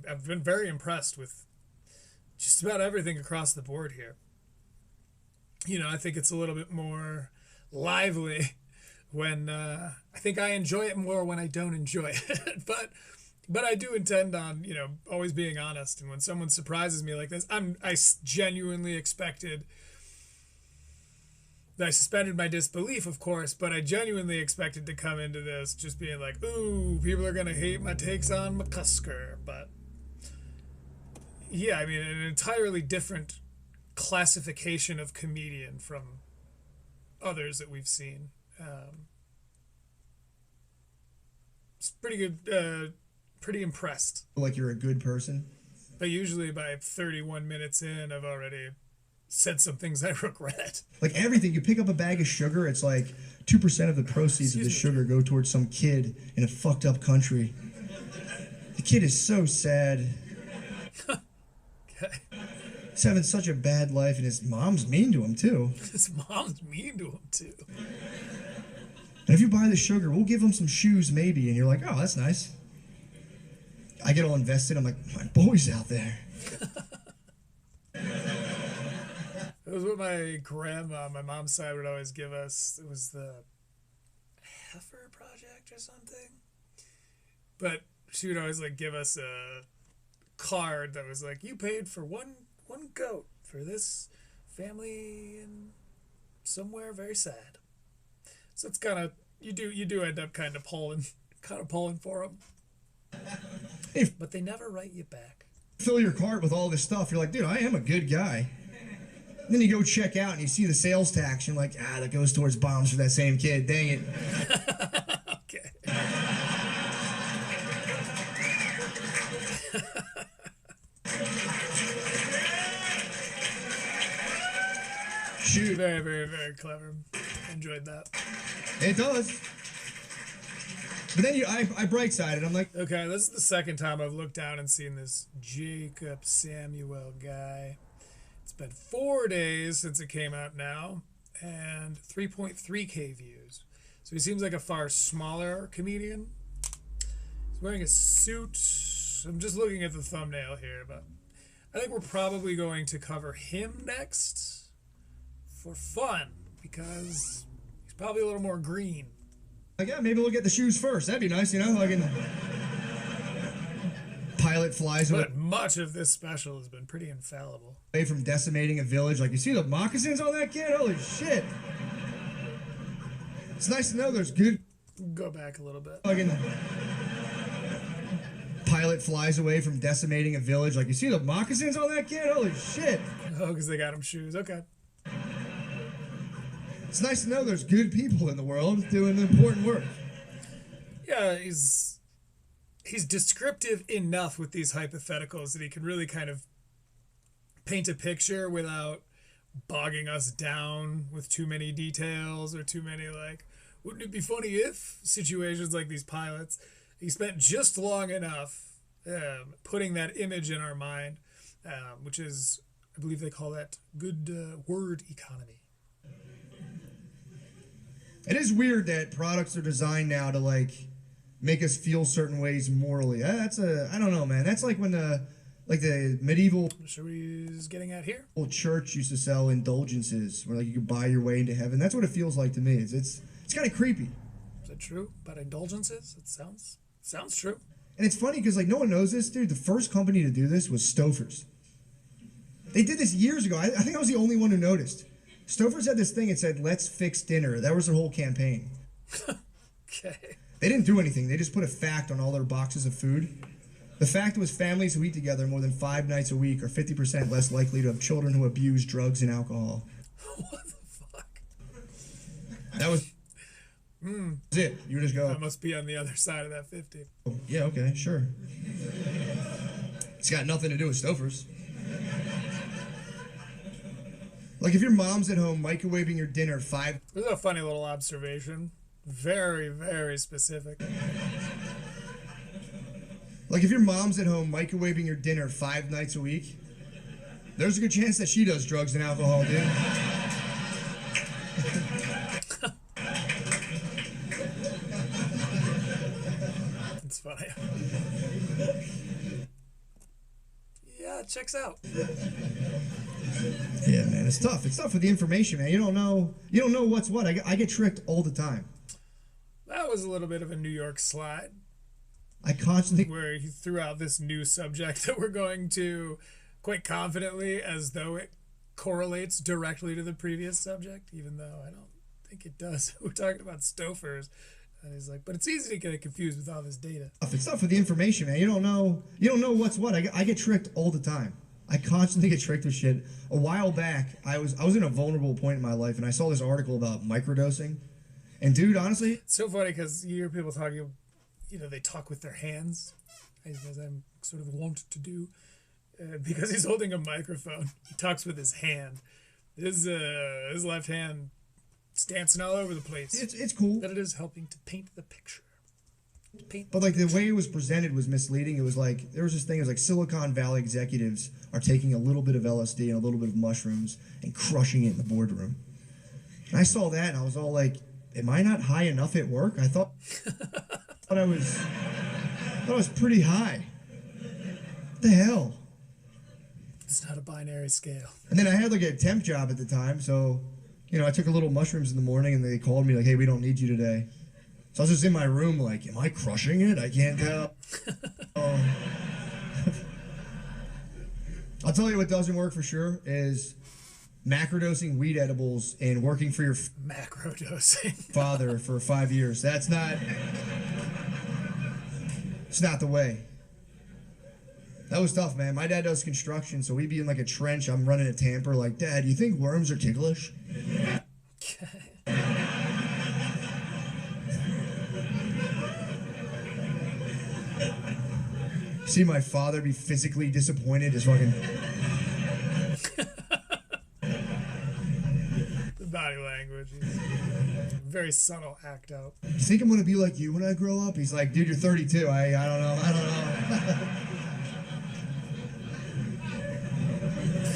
I've been very impressed with just about everything across the board here. I think it's a little bit more lively when I think I enjoy it more when I don't enjoy it. But I do intend on, always being honest. And when someone surprises me like this, I genuinely expected. I suspended my disbelief, of course, but I genuinely expected to come into this just being like, ooh, people are going to hate my takes on McCusker. But yeah, I mean, an entirely different classification of comedian from others that we've seen. It's pretty good, pretty impressed. Like you're a good person. But usually by 31 minutes in, I've already said some things I regret. Like everything, you pick up a bag of sugar, it's like 2% of the proceeds of the sugar go towards some kid in a fucked up country. The kid is so sad. Okay. He's having such a bad life, and his mom's mean to him, too. His mom's mean to him, too. And if you buy the sugar, we'll give him some shoes, maybe. And you're like, oh, that's nice. I get all invested. I'm like, my boy's out there. It was what my grandma, my mom's side, would always give us. It was the Heifer Project or something. But she would always give us a card that was like, you paid for one goat for this family in somewhere very sad. So it's kind of you do end up kind of pulling for them. But they never write you back. Fill your cart with all this stuff. You're like, dude, I am a good guy. And then you go check out and you see the sales tax. And you're like, that goes towards bombs for that same kid. Dang it. Okay. Shoot. Very, very, very clever. Enjoyed that. It does. But then I bright-sided. I'm like, Okay, this is the second time I've looked down and seen this Jacob Samuel guy. It's been 4 days since it came out now, and 3.3K views. So he seems like a far smaller comedian. He's wearing a suit. I'm just looking at the thumbnail here, but I think we're probably going to cover him next for fun, because he's probably a little more green. yeah, maybe we'll get the shoes first. That'd be nice, Like, pilot flies away But much of this special has been pretty infallible. from decimating a village. Like, you see the moccasins on that kid? Holy shit. It's nice to know there's good. Go back a little bit. Fucking pilot flies away from decimating a village. Like, you see the moccasins on that kid? Holy shit. Oh, because they got him shoes. Okay. It's nice to know there's good people in the world doing important work. Yeah, he's descriptive enough with these hypotheticals that he can really kind of paint a picture without bogging us down with too many details or too many wouldn't it be funny if situations like these pilots. He spent just long enough putting that image in our mind, which is, I believe they call that good word economy. It is weird that products are designed now to like make us feel certain ways morally. I don't know, man. That's like when the medieval So he's getting at here. church used to sell indulgences where like you could buy your way into heaven. That's what it feels like to me. It's kind of creepy. Is that true? About indulgences? It sounds true. And it's funny because like no one knows this, dude. The first company to do this was Stouffer's. They did this years ago. I think I was the only one who noticed. Stouffer's had this thing. It said, "Let's fix dinner." That was their whole campaign. Okay. They didn't do anything. They just put a fact on all their boxes of food. The fact was families who eat together more than 5 nights a week are 50% less likely to have children who abuse drugs and alcohol. What the fuck? That was it. You just go, I must be on the other side of that 50. oh, yeah, okay, sure. It's got nothing to do with Stouffer's. Like if your mom's at home microwaving your dinner This is a funny little observation. Very, very specific. Like if your mom's at home microwaving your dinner 5 nights a week, there's a good chance that she does drugs and alcohol, dude. It's funny. Yeah, it checks out. Yeah, man, it's tough. It's tough with the information, man. You don't know what's what. I get tricked all the time. That was a little bit of a New York slide I constantly where he threw out this new subject that we're going to quite confidently as though it correlates directly to the previous subject, even though I don't think it does. We're talking about Stouffer's. And he's like, but it's easy to get confused with all this data. It's tough with the information, man. You don't know what's what. I get tricked all the time. I constantly get tricked with shit. A while back, I was in a vulnerable point in my life, and I saw this article about microdosing. And dude, honestly, It's so funny because you hear people talking, they talk with their hands, as I'm sort of wont to do, because he's holding a microphone. He talks with his hand. His left hand is dancing all over the place. it's cool. But it is helping to paint the picture. But like the way it was presented was misleading. It was like there was this thing. It was like Silicon Valley executives are taking a little bit of LSD and a little bit of mushrooms and crushing it in the boardroom. And I saw that and I was all like, "Am I not high enough at work?" I thought I was pretty high. What the hell? It's not a binary scale. And then I had like a temp job at the time, so I took a little mushrooms in the morning and they called me like, "Hey, we don't need you today." So I was just in my room like, am I crushing it? I can't tell. I'll tell you what doesn't work for sure is macrodosing weed edibles and working for your Macrodosing. father for 5 years. It's not the way. That was tough, man. My dad does construction, so we'd be in like a trench. I'm running a tamper like, "Dad, you think worms are ticklish?" See my father be physically disappointed is fucking... The body language. Very subtle act out. You think I'm gonna be like you when I grow up? He's like, "Dude, you're 32. I don't know.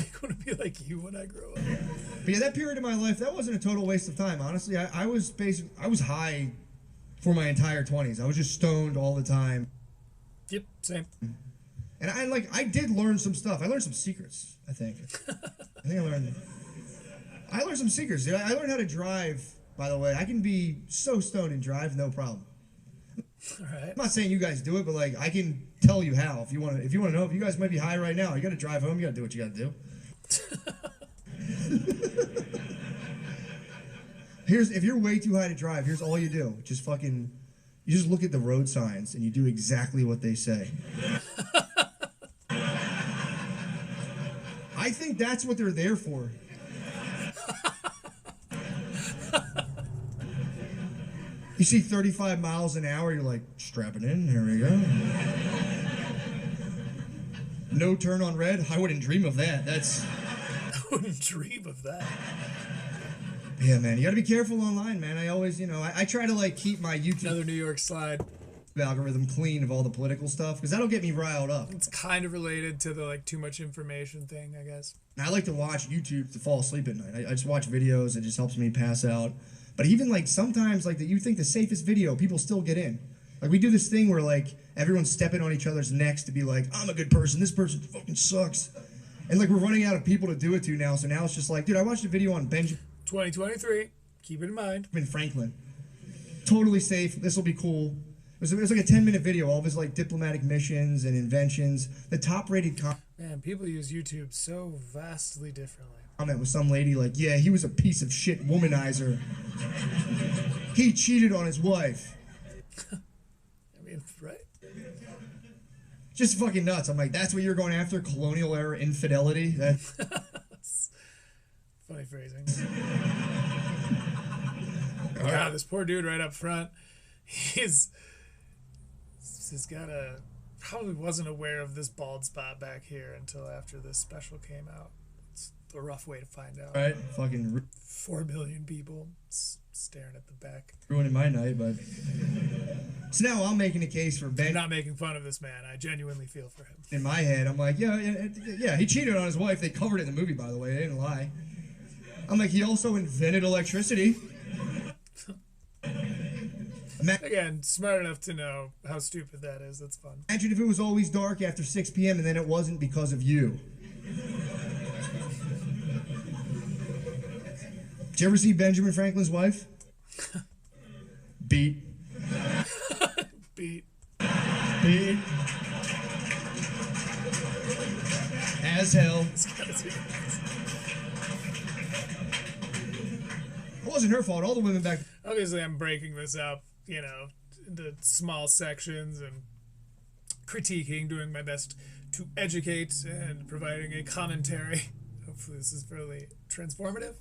I'm going to be like you when I grow up. But yeah, that period of my life, that wasn't a total waste of time. Honestly, I was high for my entire 20s. I was just stoned all the time. Yep, same. And I did learn some stuff. I learned some secrets, I think. I learned some secrets. Dude. I learned how to drive, by the way. I can be so stoned and drive, no problem. All right. I'm not saying you guys do it, but like I can tell you how if you want to know. If you guys might be high right now, you got to drive home. You got to do what you got to do. If you're way too high to drive, here's all you do. You just look at the road signs and you do exactly what they say. I think that's what they're there for. You see 35 miles an hour, you're like, strap it in, here we go. No turn on red? I wouldn't dream of that. I wouldn't dream of that. Yeah, man, you gotta be careful online, man. I always, I try to like keep my YouTube Another New York slide. algorithm clean of all the political stuff because that'll get me riled up. It's kind of related to the like too much information thing, I guess. And I like to watch YouTube to fall asleep at night. I just watch videos. It just helps me pass out. But even like sometimes like you think the safest video, people still get in. Like we do this thing where like everyone's stepping on each other's necks to be like, I'm a good person. This person fucking sucks. And like we're running out of people to do it to now. So now it's just like, dude, I watched a video on Benjamin 2023. Keep it in mind. Franklin. Totally safe. This will be cool. It was like a 10-minute video, all of his like diplomatic missions and inventions. The top-rated Man, people use YouTube so vastly differently. comment was some lady like, yeah, he was a piece of shit womanizer. He cheated on his wife. I mean, right? Just fucking nuts. I'm like, that's what you're going after? Colonial era infidelity? That's funny phrasing. God, this poor dude right up front. He's got a probably wasn't aware of this bald spot back here until after this special came out. It's a rough way to find out. right. Fucking 4 billion people staring at the back. ruining my night, but so now I'm making a case for I'm Ben. not making fun of this man. I genuinely feel for him. In my head, I'm like, yeah, he cheated on his wife. They covered it in the movie, by the way. They didn't lie. I'm like, he also invented electricity. Again, smart enough to know how stupid that is. That's fun. Imagine if it was always dark after 6 p.m. and then it wasn't because of you. Did you ever see Benjamin Franklin's wife? Beat. Beat. Beat. As hell. It wasn't her fault. All the women back. Obviously, I'm breaking this up, you know, into small sections and critiquing, doing my best to educate and providing a commentary. Hopefully this is fairly transformative.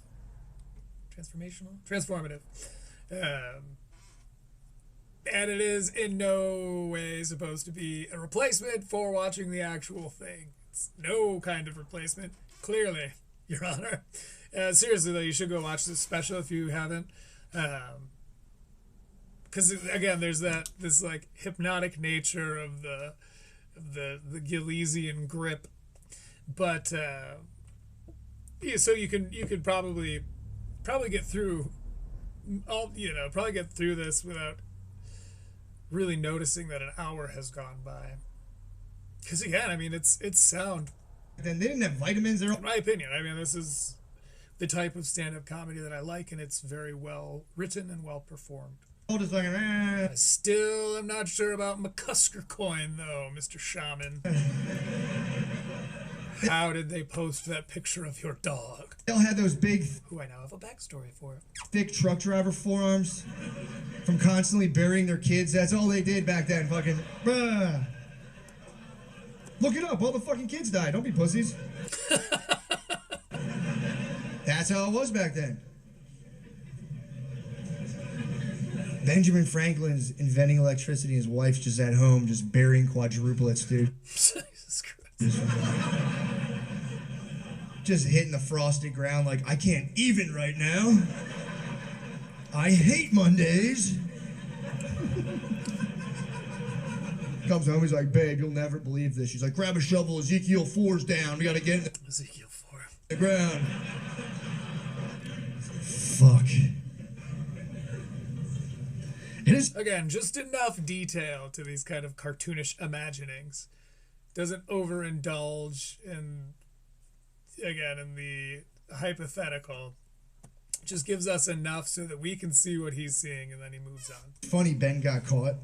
Transformative. And it is in no way supposed to be a replacement for watching the actual thing. It's no kind of replacement, clearly, Your Honor. Seriously, though, you should go watch this special if you haven't. Because, again, there's this, like, hypnotic nature of the Gilesian grip. But, yeah, so you could probably get through this without really noticing that an hour has gone by. Because again, I mean, it's sound. Then they didn't have vitamins. In my opinion, I mean, this is the type of stand-up comedy that I like, and it's very well written and well performed. All just fucking. I still am not sure about McCusker coin, though, Mr. Shaman. How did they post that picture of your dog? They all had those big, who I now have a backstory for. thick truck driver forearms from constantly burying their kids. That's all they did back then. Fucking. Look it up. All the fucking kids died. Don't be pussies. That's how it was back then. Benjamin Franklin's inventing electricity. His wife's just at home, just burying quadruplets, dude. Jesus Christ. Just hitting the frosted ground like, I can't even right now. I hate Mondays. Comes home, he's like, babe, you'll never believe this. She's like, grab a shovel, Ezekiel 4's down. We gotta get in Ezekiel 4. the ground. Fuck. It is. Again, just enough detail to these kind of cartoonish imaginings. Doesn't overindulge in the hypothetical. Just gives us enough so that we can see what he's seeing, and then he moves on. Funny Ben got caught.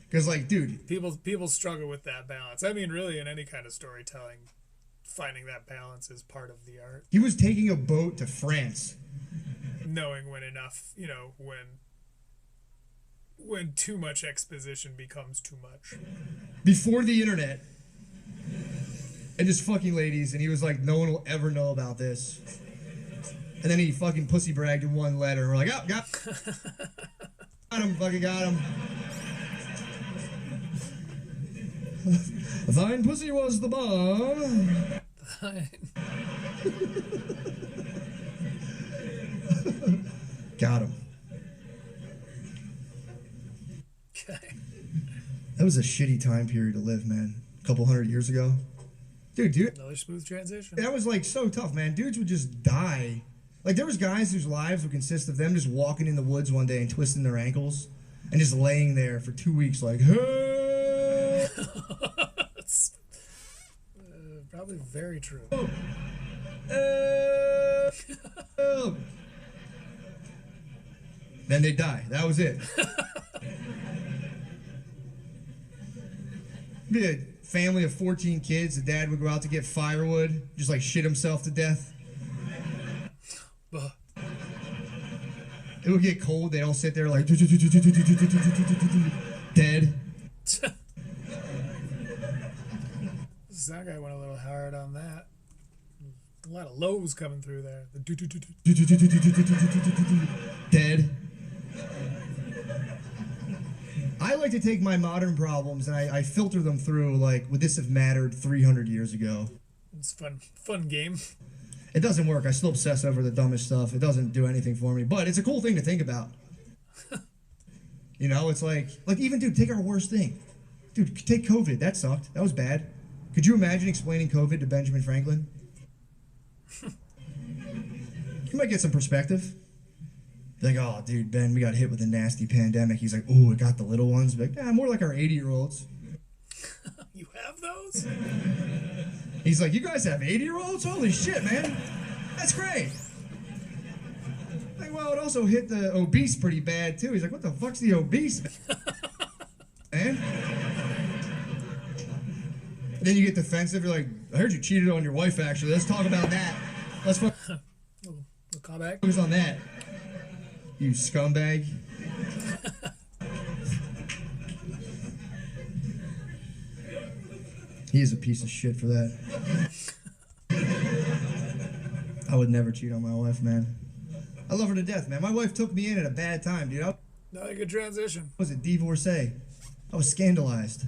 Because, like, dude. People struggle with that balance. I mean, really, in any kind of storytelling, finding that balance is part of the art. He was taking a boat to France. Knowing when enough, when too much exposition becomes too much. Before the internet. And just fucking ladies. And he was like, no one will ever know about this. And then he fucking pussy bragged in one letter. And we're like, oh, got him. Fucking got him. Thine pussy was the bomb. Got him. Okay. That was a shitty time period to live, man. A couple hundred years ago. Dude. Another smooth transition. That was like so tough, man. Dudes would just die. Like there was guys whose lives would consist of them just walking in the woods one day and twisting their ankles and just laying there for 2 weeks like, hey! It's, probably very true. Then they die. That was it. Be a family of 14 kids. The dad would go out to get firewood, just like shit himself to death. It would get cold. They'd all sit there like dead. That guy went a little hard on that. A lot of lows coming through there. Dead. I like to take my modern problems and I filter them through like, would this have mattered 300 years ago? It's fun game. It doesn't work. I still obsess over the dumbest stuff. It doesn't do anything for me, but it's a cool thing to think about. You know, it's like even, dude, take our worst thing. Dude, take COVID. That sucked. That was bad. Could you imagine explaining COVID to Benjamin Franklin? You might get some perspective. Like, oh, dude, Ben, we got hit with a nasty pandemic. He's like, oh, it got the little ones. Like, yeah, more like our 80-year-olds. You have those? He's like, you guys have 80-year-olds? Holy shit, man. That's great. Like, well, it also hit the obese pretty bad, too. He's like, what the fuck's the obese, man? Then you get defensive. You're like, I heard you cheated on your wife, actually. Let's talk about that. Let's focus on that. You scumbag. He is a piece of shit for that. I would never cheat on my wife, man. I love her to death, man. My wife took me in at a bad time, dude. Not a good transition. I was a divorcee. I was scandalized.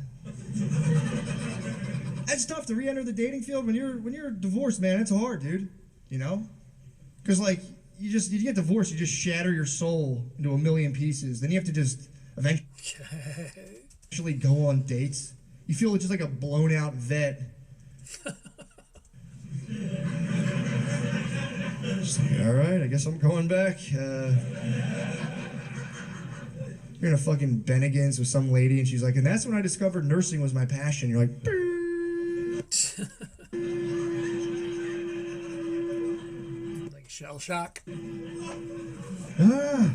That's tough to re-enter the dating field when you're divorced, man. It's hard, dude. You know, because like you get divorced, you just shatter your soul into a million pieces. Then you have to just eventually go on dates. You feel just like a blown out vet. Just like, all right, I guess I'm going back. You're in a fucking Bennigan's with some lady, and she's like, and that's when I discovered nursing was my passion. You're like, like shell shock. Ah.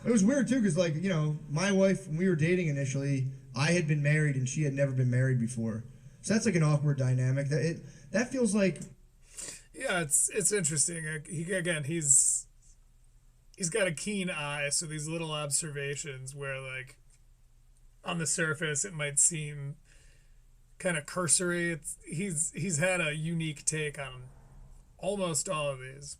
It was weird too, because like, you know, my wife, when we were dating initially, I had been married and she had never been married before. So that's like an awkward dynamic. That feels like. Yeah, it's interesting. He's got a keen eye, so these little observations where like on the surface it might seem kind of cursory. He's had a unique take on almost all of these.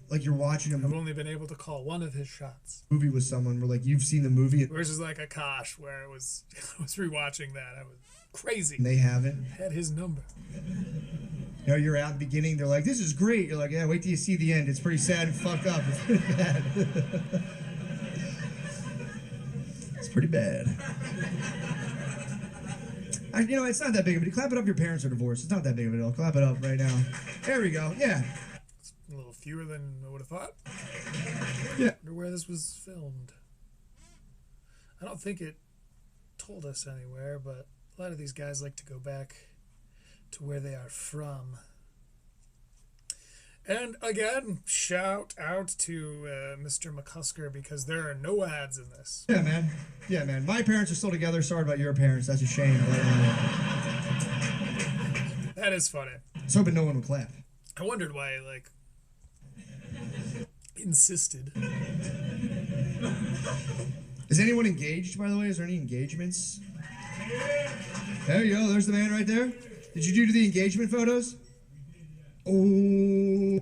Like you're watching I've only been able to call one of his shots. Movie with someone where like you've seen the movie. Versus like Akash, where I was rewatching that. I was crazy. And they haven't. Had his number. You know, you're out in the beginning, they're like, this is great. You're like, yeah, wait till you see the end. It's pretty sad and fucked up. It's pretty bad. It's pretty bad. You know, it's not that big of a deal. Clap it up, your parents are divorced. It's not that big of a deal. Clap it up right now. There we go. Yeah. It's a little fewer than I would have thought. Yeah. I wonder where this was filmed. I don't think it told us anywhere, but a lot of these guys like to go back to where they are from. And again, shout out to Mr. McCusker, because there are no ads in this. Yeah, man. Yeah, man. My parents are still together. Sorry about your parents. That's a shame. But, that is funny. I was hoping no one would clap. I wondered why, like, insisted. Is anyone engaged, by the way? Is there any engagements? There you go. There's the man right there. Did you do the engagement photos? Oh.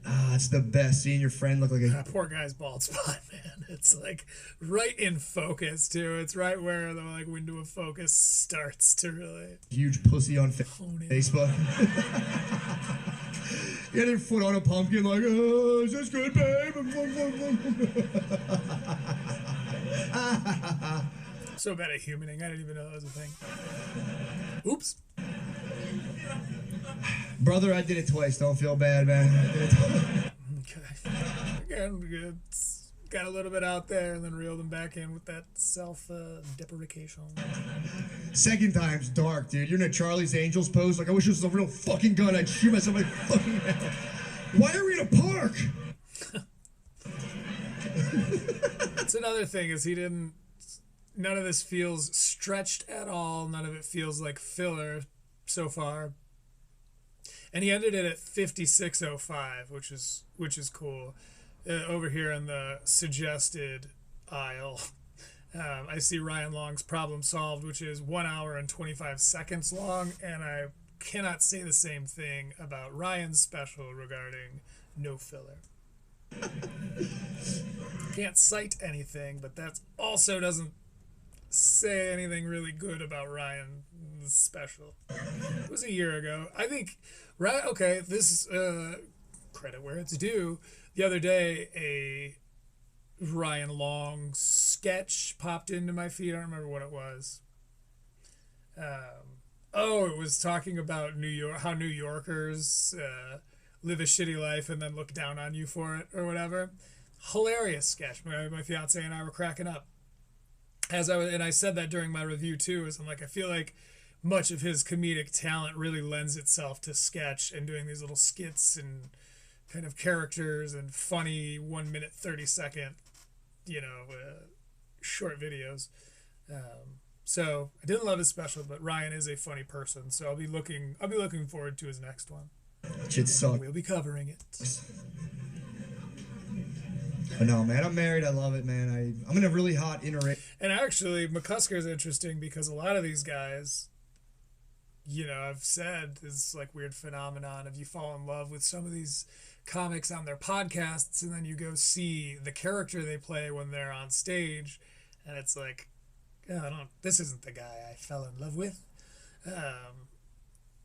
Ah, it's the best. Seeing your friend look like a... That poor guy's bald spot, man. It's like right in focus, too. It's right where the like window of focus starts to really... Huge pussy on Facebook. He had her foot on a pumpkin, like, oh, is this good, babe? So bad at humaning. I didn't even know that was a thing. Oops. Brother, I did it twice. Don't feel bad, man. I did it twice. Okay. Again, got a little bit out there and then reeled them back in with that self-deprecation. Second time's dark, dude. You're in a Charlie's Angels pose. Like, I wish this was a real fucking gun. I'd shoot myself in my fucking head. Why are we in a park? That's another thing is none of this feels stretched at all. None of it feels like filler so far. And he ended it at 56:05, which is cool. Over here in the suggested aisle, I see Ryan Long's Problem Solved, which is 1 hour and 25 seconds long, and I cannot say the same thing about Ryan's special regarding no filler. Can't cite anything, but that also doesn't say anything really good about Ryan's special. It was a year ago. I think, right? Okay, this is credit where it's due. The other day, a Ryan Long sketch popped into my feed. I don't remember what it was. It was talking about New York, how New Yorkers live a shitty life and then look down on you for it or whatever. Hilarious sketch. My fiance and I were cracking up. And I said that during my review too. Is I'm like, I feel like much of his comedic talent really lends itself to sketch and doing these little skits and kind of characters and funny 1 minute 30-second, short videos. So I didn't love his special, but Ryan is a funny person, so I'll be looking forward to his next one. Shit sucks. We'll be covering it. But no, man, I'm married. I love it, man. I'm in a really hot And actually, McCusker is interesting because a lot of these guys, I've said this like weird phenomenon of you fall in love with some of these comics on their podcasts and then you go see the character they play when they're on stage and it's like, this isn't the guy I fell in love with.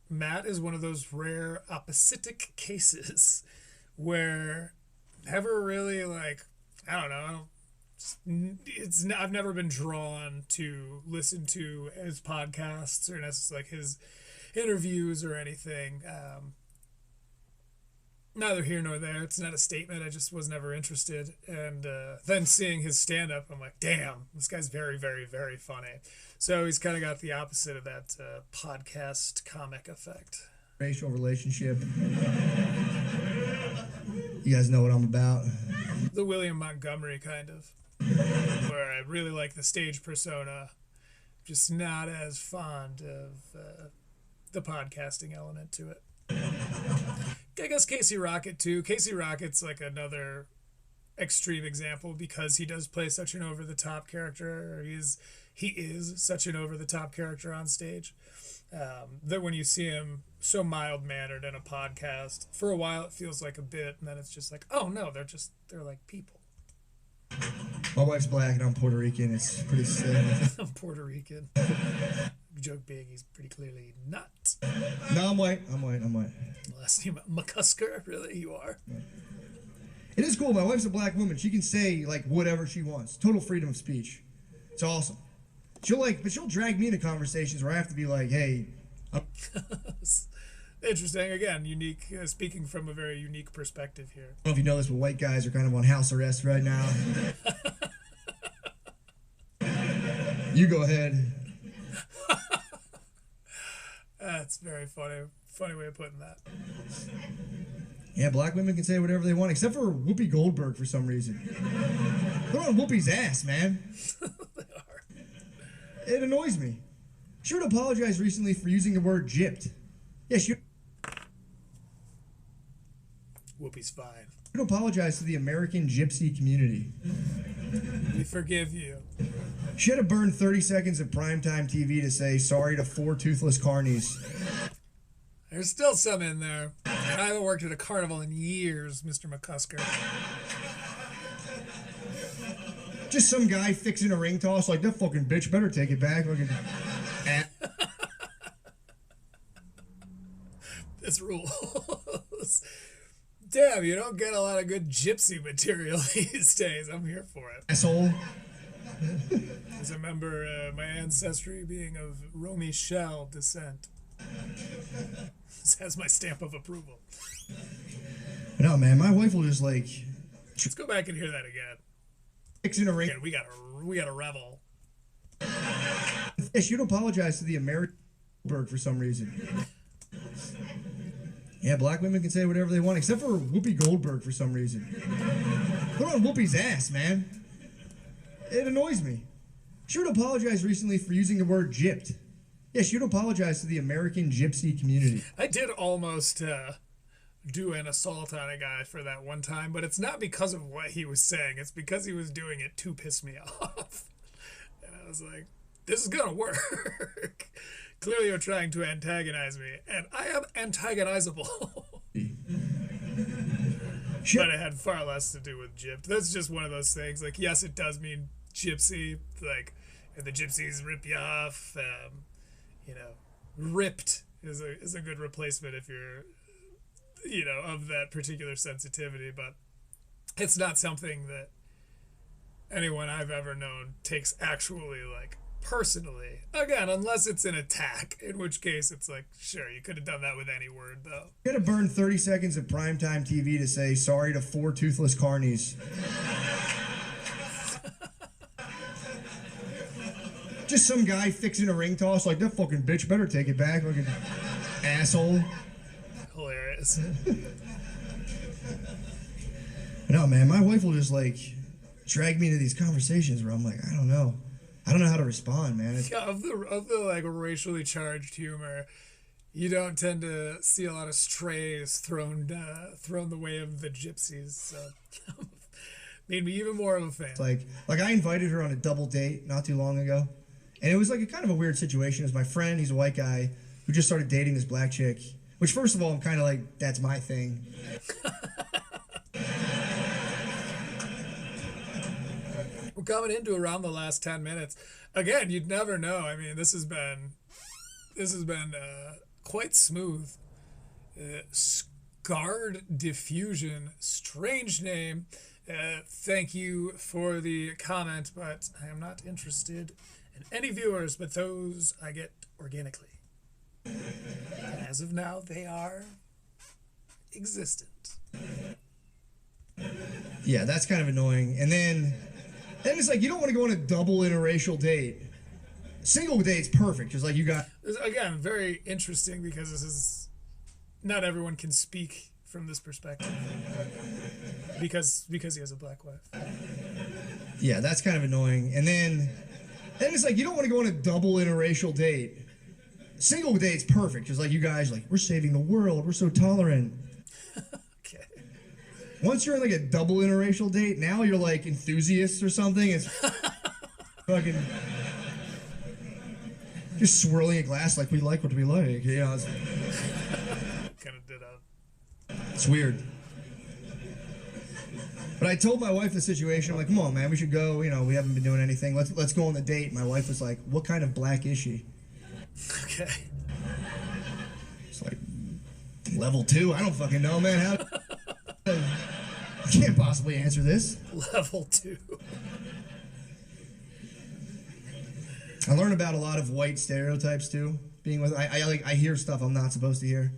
Matt is one of those rare oppositic cases where never really I've never been drawn to listen to his podcasts or necessarily like his interviews or anything. Neither here nor there. It's not a statement. I just was never interested. And then seeing his stand-up, I'm like, damn, this guy's very, very, very funny. So he's kind of got the opposite of that podcast comic effect. Racial relationship. You guys know what I'm about. The William Montgomery kind of. Where I really like the stage persona. Just not as fond of the podcasting element to it. I guess Casey Rocket too. Casey Rocket's like another extreme example because he does play such an over-the-top character. He is such an over-the-top character on stage that when you see him so mild-mannered in a podcast, for a while it feels like a bit, and then it's just like, oh no, they're like people. My wife's black and I'm Puerto Rican. It's pretty sick. I'm Puerto Rican. Joke being he's pretty clearly not. No, I'm white. Last name McCusker, really? You are? It is cool. My wife's a black woman. She can say like whatever she wants. Total freedom of speech. It's awesome. She'll drag me into conversations where I have to be like, hey. Interesting. Again, unique. Speaking from a very unique perspective here. I don't know if you know this, but white guys are kind of on house arrest right now. You go ahead. That's very funny. Funny way of putting that. Yeah, black women can say whatever they want, except for Whoopi Goldberg for some reason. They're on Whoopi's ass, man. They are. It annoys me. She would apologize recently for using the word gypped. Yeah, she Whoopi's fine. would apologize to the American gypsy community. We forgive you. She had to burn 30 seconds of primetime TV to say sorry to 4 toothless carnies. There's still some in there. And I haven't worked at a carnival in years, Mr. McCusker. Just some guy fixing a ring toss like, that fucking bitch better take it back. This rules. Damn, you don't get a lot of good gypsy material these days. I'm here for it. Asshole. Because I remember my ancestry being of Romy Shell descent. This has my stamp of approval. No, man, my wife will just like Let's go back and hear that again. fixing a ring. Again, we got a revel. Yeah, she'd apologize to the American Goldberg for some reason. Yeah, black women can say whatever they want, except for Whoopi Goldberg for some reason. Put on Whoopi's ass, man. It annoys me. She would apologize recently for using the word gypped. Yeah, she would apologize to the American gypsy community. I did almost do an assault on a guy for that one time, but it's not because of what he was saying. It's because he was doing it to piss me off. And I was like, this is gonna work. Clearly you're trying to antagonize me, and I am antagonizable. But it had far less to do with gypped. That's just one of those things. Like, yes, it does mean gypsy. Like, if the gypsies rip you off, you know, ripped is a good replacement if you're, you know, of that particular sensitivity. But it's not something that anyone I've ever known takes actually, like, personally. Again, unless it's an attack, in which case it's like, sure, you could have done that with any word, though. You gotta burn 30 seconds of primetime TV to say sorry to 4 toothless carnies. Just some guy fixing a ring toss like, that fucking bitch better take it back, fucking asshole. Hilarious. No, man, my wife will just like drag me into these conversations where I'm like, I don't know how to respond, man. Yeah, of the like racially charged humor, you don't tend to see a lot of strays thrown the way of the gypsies. So made me even more of a fan. Like I invited her on a double date not too long ago, and it was like a kind of a weird situation. It was my friend, he's a white guy who just started dating this black chick. Which, first of all, I'm kind of like, that's my thing. We're coming into around the last 10 minutes. Again, you'd never know. I mean, this has been quite smooth. Scarred Diffusion, strange name. Thank you for the comment, but I am not interested in any viewers but those I get organically. And as of now, they are existent. Yeah, that's kind of annoying. And then it's like, you don't want to go on a double interracial date. Single date's perfect, because like you got... Again, very interesting, because this is... Not everyone can speak from this perspective. Because he has a black wife. Yeah, that's kind of annoying. And then it's like, you don't want to go on a double interracial date. Single date's perfect, because like you guys, like, we're saving the world, we're so tolerant. Okay. Once you're in like a double interracial date, now you're like enthusiasts or something. It's fucking just swirling a glass like we like what we like. You know, Kind of did it's weird. But I told my wife the situation. I'm like, come on, man, we should go. You know, we haven't been doing anything. Let's go on the date. My wife was like, what kind of black is she? Okay. It's like level 2. I don't fucking know, man. How? You can't possibly answer this. Level 2. I learn about a lot of white stereotypes too. Being with, I hear stuff I'm not supposed to hear.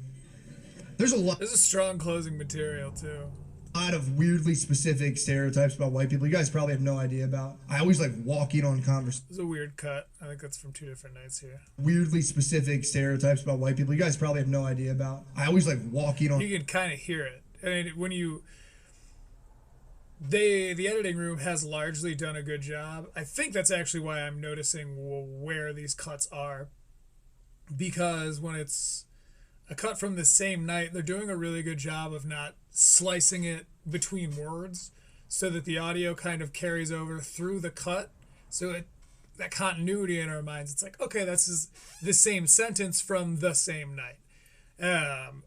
There's a lot. This is strong closing material too. A lot of weirdly specific stereotypes about white people you guys probably have no idea about. I always like walk in on conversations. This is a weird cut. I think that's from 2 different nights here. Weirdly specific stereotypes about white people you guys probably have no idea about. I always like walk in on. You can kind of hear it. I mean, when you... The editing room has largely done a good job. I think that's actually why I'm noticing where these cuts are. Because when it's a cut from the same night, they're doing a really good job of not slicing it between words so that the audio kind of carries over through the cut. So that continuity in our minds, it's like, okay, this is the same sentence from the same night.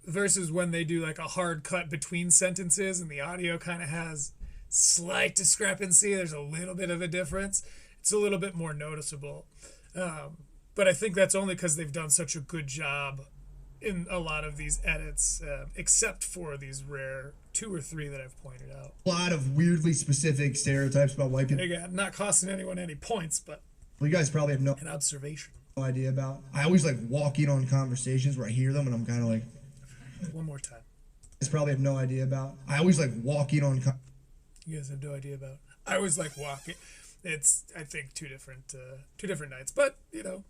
Versus when they do like a hard cut between sentences and the audio kind of has slight discrepancy. There's a little bit of a difference. It's a little bit more noticeable. But I think that's only because they've done such a good job in a lot of these edits, except for these rare 2 or 3 that I've pointed out. A lot of weirdly specific stereotypes about white people. Again, not costing anyone any points, but Well, you guys probably have no an observation. idea about. I always like walk in on conversations where I hear them and I'm kind of like, One more time. you guys probably have no idea about. I always like walk in on You guys have no idea about. I was like walking. It's, I think, two different nights, but you know,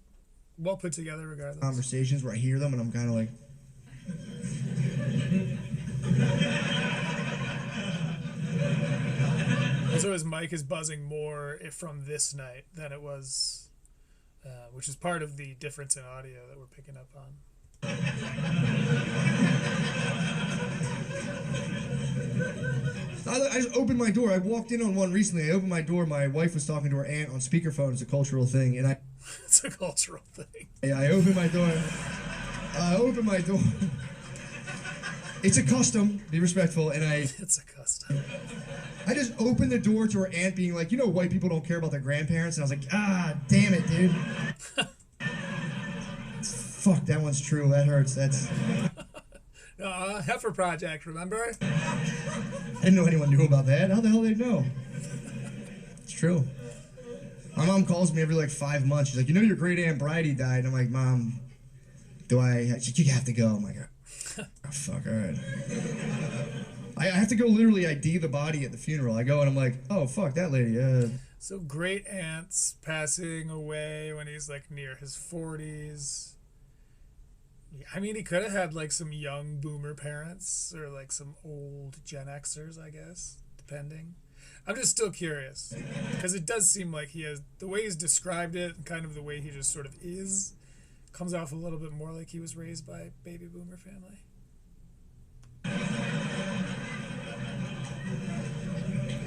well put together regardless. conversations where I hear them and I'm kind of like, Also, his mic is buzzing more from this night than it was, which is part of the difference in audio that we're picking up on. I just opened my door. I walked in on one recently. I opened my door. My wife was talking to her aunt on speakerphone. It's a cultural thing, and It's a cultural thing. I opened my door. I opened my door. It's a custom. Be respectful, and It's a custom. I just opened the door to her aunt, being like, you know, white people don't care about their grandparents, and I was like, ah, damn it, dude. Fuck, that one's true. That hurts. That's. Heifer Project, remember? I didn't know anyone knew about that. How the hell did they know? It's true. My mom calls me every like 5 months. She's like, you know, your great aunt Bridie died. And I'm like, Mom, do I? She's like, you have to go. I'm like, oh, fuck, all right. I have to go literally ID the body at the funeral. I go and I'm like, oh, fuck, that lady. So great aunt's passing away when he's like near his 40s. I mean, he could have had like some young boomer parents or like some old Gen Xers, I guess, depending. I'm just still curious because it does seem like he has, the way he's described it and kind of the way he just sort of is, comes off a little bit more like he was raised by a baby boomer family.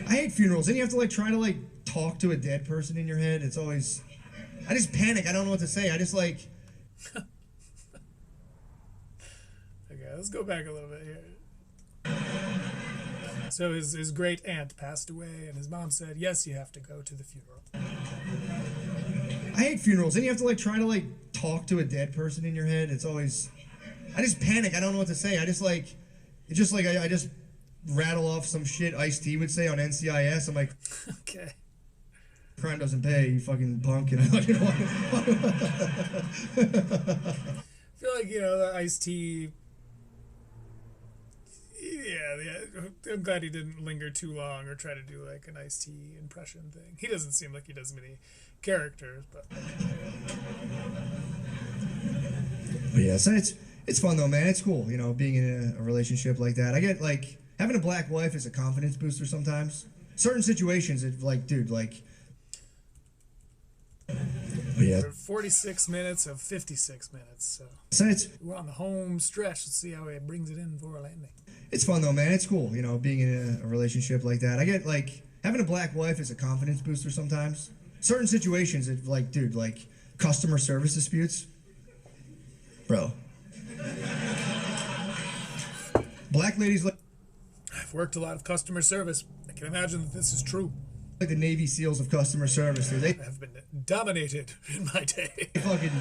I hate funerals. Then you have to like try to like talk to a dead person in your head. It's always, I just panic. I don't know what to say. I just like. Okay, let's go back a little bit here. So his great aunt passed away, and his mom said, "Yes, you have to go to the funeral." I hate funerals. Then you have to like try to like talk to a dead person in your head. It's always, I just panic. I don't know what to say. I just like, it's just like I just rattle off some shit Ice-T would say on NCIS. I'm like, Okay. crime doesn't pay, you fucking punk. And I fucking I feel like, you know, the Ice-T. Yeah, I'm glad he didn't linger too long or try to do like an Ice-T impression thing. He doesn't seem like he does many characters, but yeah, so it's fun though, man. It's cool, you know, being in a relationship like that. I get like having a black wife is a confidence booster sometimes. Certain situations, it's like, dude, like. Yeah. 46 minutes of 56 minutes, So we're on the home stretch. Let's see how he brings it in for a landing. it's fun though, man. It's cool, you know, being in a relationship like that. I get like having a black wife is a confidence booster sometimes. Certain situations, it's like, dude, like customer service disputes, bro. Black ladies like I've worked a lot of customer service. I can imagine that this is true. the Navy SEALs of customer service, dude. They I've been dominated in my day. fucking,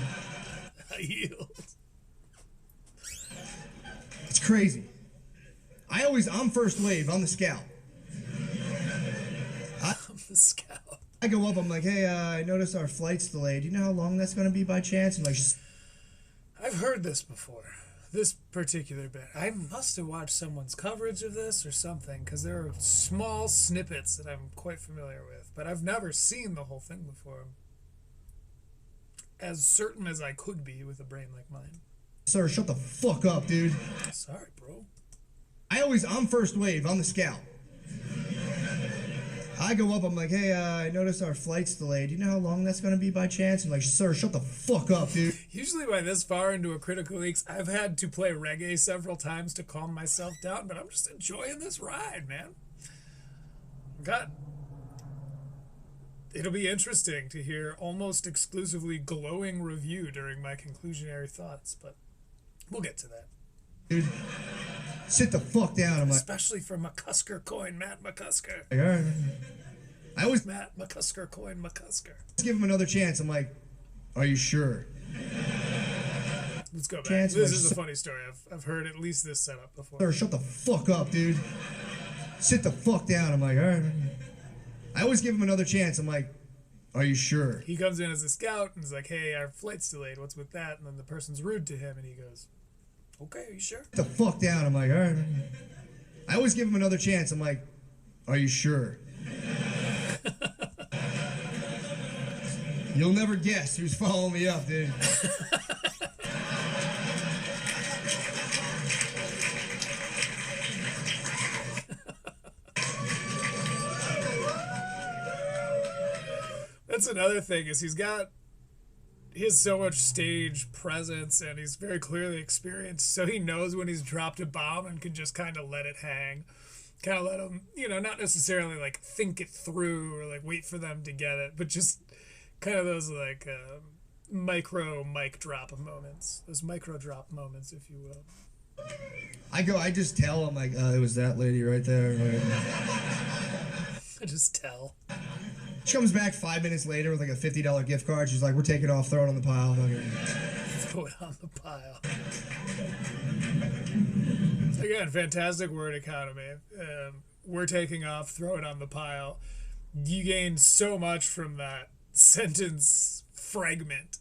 I yield. it's crazy. I'm first wave. I'm the scout. I'm the scout. I go up. I'm like, hey, I noticed our flight's delayed. Do you know how long that's gonna be by chance? I'm like, I've heard this before. This particular bit. I must have watched someone's coverage of this or something, because there are small snippets that I'm quite familiar with, but I've never seen the whole thing before. As certain as I could be with a brain like mine. sir, shut the fuck up, dude. Sorry, bro. I'm first wave. I'm the scout. I go up. I'm like, hey, I noticed our flight's delayed. Do you know how long that's gonna be by chance? I'm like, sir, shut the fuck up, dude. Usually by this far into a Critical Leaks, I've had to play reggae several times to calm myself down, but I'm just enjoying this ride, man. It'll be interesting to hear almost exclusively glowing review during my conclusionary thoughts, but we'll get to that. Dude, sit the fuck down. I'm like, Especially for McCusker coin, Matt McCusker. all right. I always Matt McCusker coin, McCusker. give him another chance. I'm like, are you sure? Let's go back. Chance, This like, is a funny story. I've heard at least this setup before. Or shut the fuck up, dude. Sit the fuck down. I'm like, all right. I always give him another chance. I'm like, are you sure? He comes in as a scout and is like, hey, our flight's delayed. What's with that? And then the person's rude to him and he goes, okay, are you sure? Sit the fuck down. I'm like, all right. I always give him another chance. I'm like, are you sure? You'll never guess who's following me up, dude. That's another thing is he has so much stage presence and he's very clearly experienced, so he knows when he's dropped a bomb and can just kind of let it hang, kind of let him, not necessarily like think it through or like wait for them to get it, but just kind of those like micro mic drop moments, those micro drop moments, if you will. I just tell him like, it was that lady right there. I just tell. She comes back 5 minutes later with like a $50 gift card. She's like, we're taking off, throw it on the pile. Throw it on the pile. Again, fantastic word economy. We're taking off, throw it on the pile. You gain so much from that sentence fragment,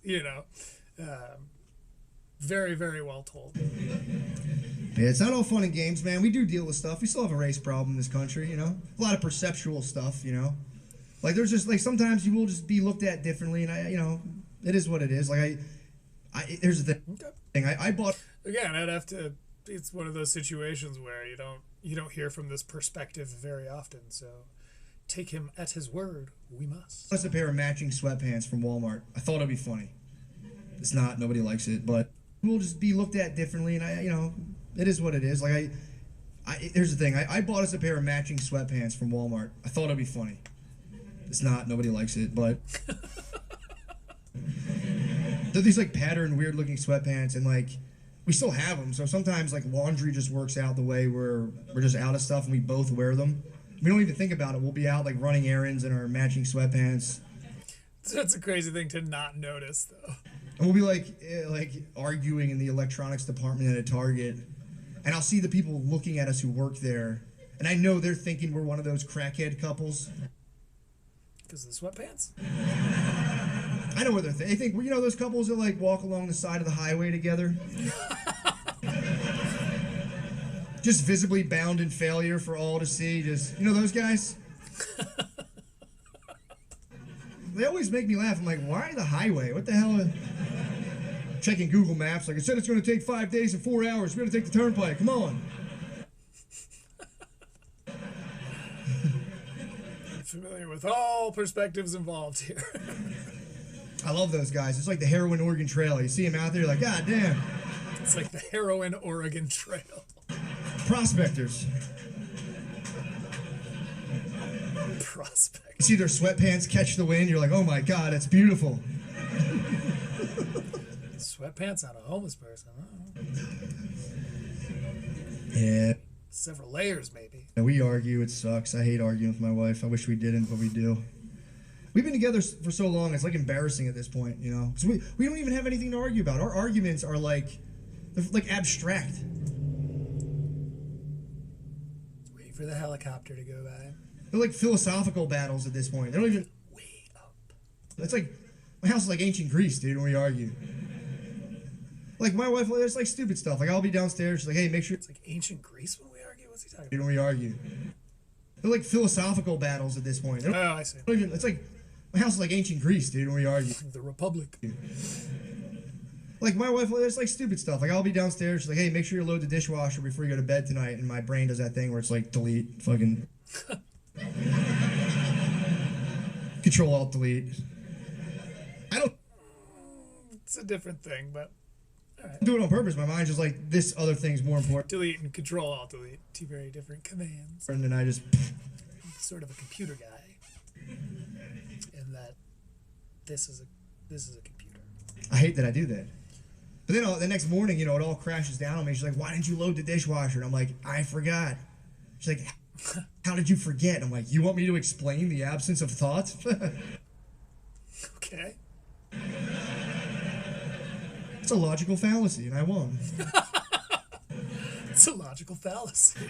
very, very well told. Yeah, it's not all fun and games, man. We do deal with stuff. We still have a race problem in this country, A lot of perceptual stuff, Like, there's just, like, sometimes you will just be looked at differently, and it is what it is. Like, here's the thing. I bought... Again, it's one of those situations where you don't hear from this perspective very often, so take him at his word. We must. Plus a pair of matching sweatpants from Walmart. I thought it'd be funny. It's not. Nobody likes it, but we'll just be looked at differently, and it is what it is. Like, here's the thing. I bought us a pair of matching sweatpants from Walmart. I thought it'd be funny. It's not. Nobody likes it, but they're these like patterned, weird-looking sweatpants, and like we still have them. So sometimes like laundry just works out the way we're just out of stuff, and we both wear them. We don't even think about it. We'll be out like running errands in our matching sweatpants. That's a crazy thing to not notice, though. And we'll be like arguing in the electronics department at a Target, and I'll see the people looking at us who work there, and I know they're thinking we're one of those crackhead couples. Because of the sweatpants? I know where they think, those couples that like walk along the side of the highway together. Just visibly bound in failure for all to see. Just, those guys? They always make me laugh. I'm like, why the highway? What the hell? Checking Google Maps. Like I said, it's going to take 5 days and 4 hours. We're going to take the turnpike. Come on. Familiar with all perspectives involved here. I love those guys. It's like the heroin Oregon Trail. You see them out there, you're like, God damn. It's like the heroin Oregon Trail. Prospectors. Prospect. You see their sweatpants catch the wind, you're like, oh my God, that's beautiful. Sweatpants on a homeless person. Yeah. Several layers, maybe. And we argue. It sucks. I hate arguing with my wife. I wish we didn't, but we do. We've been together for so long, it's like embarrassing at this point, Because we don't even have anything to argue about. Our arguments are they're like abstract. Wait for the helicopter to go by. They're like philosophical battles at this point. They don't even... Way up. It's like... My house is like ancient Greece, dude, when we argue. Like, my wife, it's like stupid stuff. Like, I'll be downstairs, she's like, hey, make sure... It's like ancient Greece when we argue? What's he talking When about? we argue. They're like philosophical battles at this point. Oh, I see. It's like... My house is like ancient Greece, dude, when we argue. The Republic. Like, my wife, it's like stupid stuff. Like, I'll be downstairs, she's like, hey, make sure you load the dishwasher before you go to bed tonight. And my brain does that thing where it's like, delete, fucking... Control, Alt, delete. I don't... It's a different thing, but... All right. do it on purpose. My mind's just like, this other thing's more important. Delete and Control, Alt, delete. Two very different commands. And then I just... Sort of a computer guy. In that this is a computer. I hate that I do that. But then the next morning, it all crashes down on me. She's like, why didn't you load the dishwasher? And I'm like, I forgot. She's like, how did you forget? And I'm like, you want me to explain the absence of thought? Okay. It's a logical fallacy, and I won. It's a logical fallacy.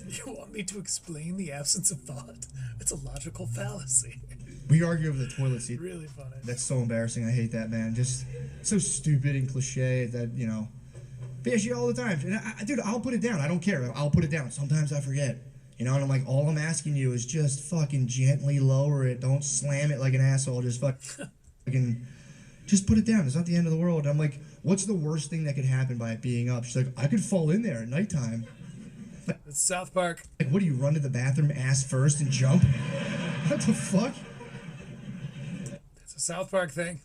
You want me to explain the absence of thought? It's a logical fallacy. We argue over the toilet seat. Really funny. That's so embarrassing. I hate that, man. Just so stupid and cliche that, you know. But yeah, she all the time. And dude, I'll put it down. I don't care. I'll put it down. Sometimes I forget. You know, and I'm like, all I'm asking you is just fucking gently lower it. Don't slam it like an asshole. Just fucking, just put it down. It's not the end of the world. And I'm like, what's the worst thing that could happen by it being up? She's like, I could fall in there at nighttime. It's South Park. Like, what do you run to the bathroom ass first and jump? What the fuck? It's a South Park thing.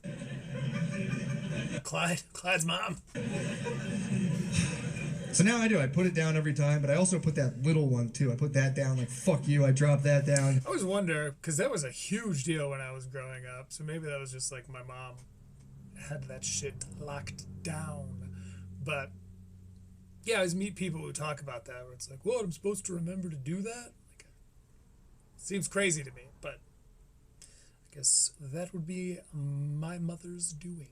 Clyde's mom. So now I do. I put it down every time, but I also put that little one too. I put that down like, fuck you. I dropped that down. I always wonder, because that was a huge deal when I was growing up. So maybe that was just like my mom had that shit locked down. But yeah, I always meet people who talk about that where it's like, what, I'm supposed to remember to do that? Like, seems crazy to me, but I guess that would be my mother's doing.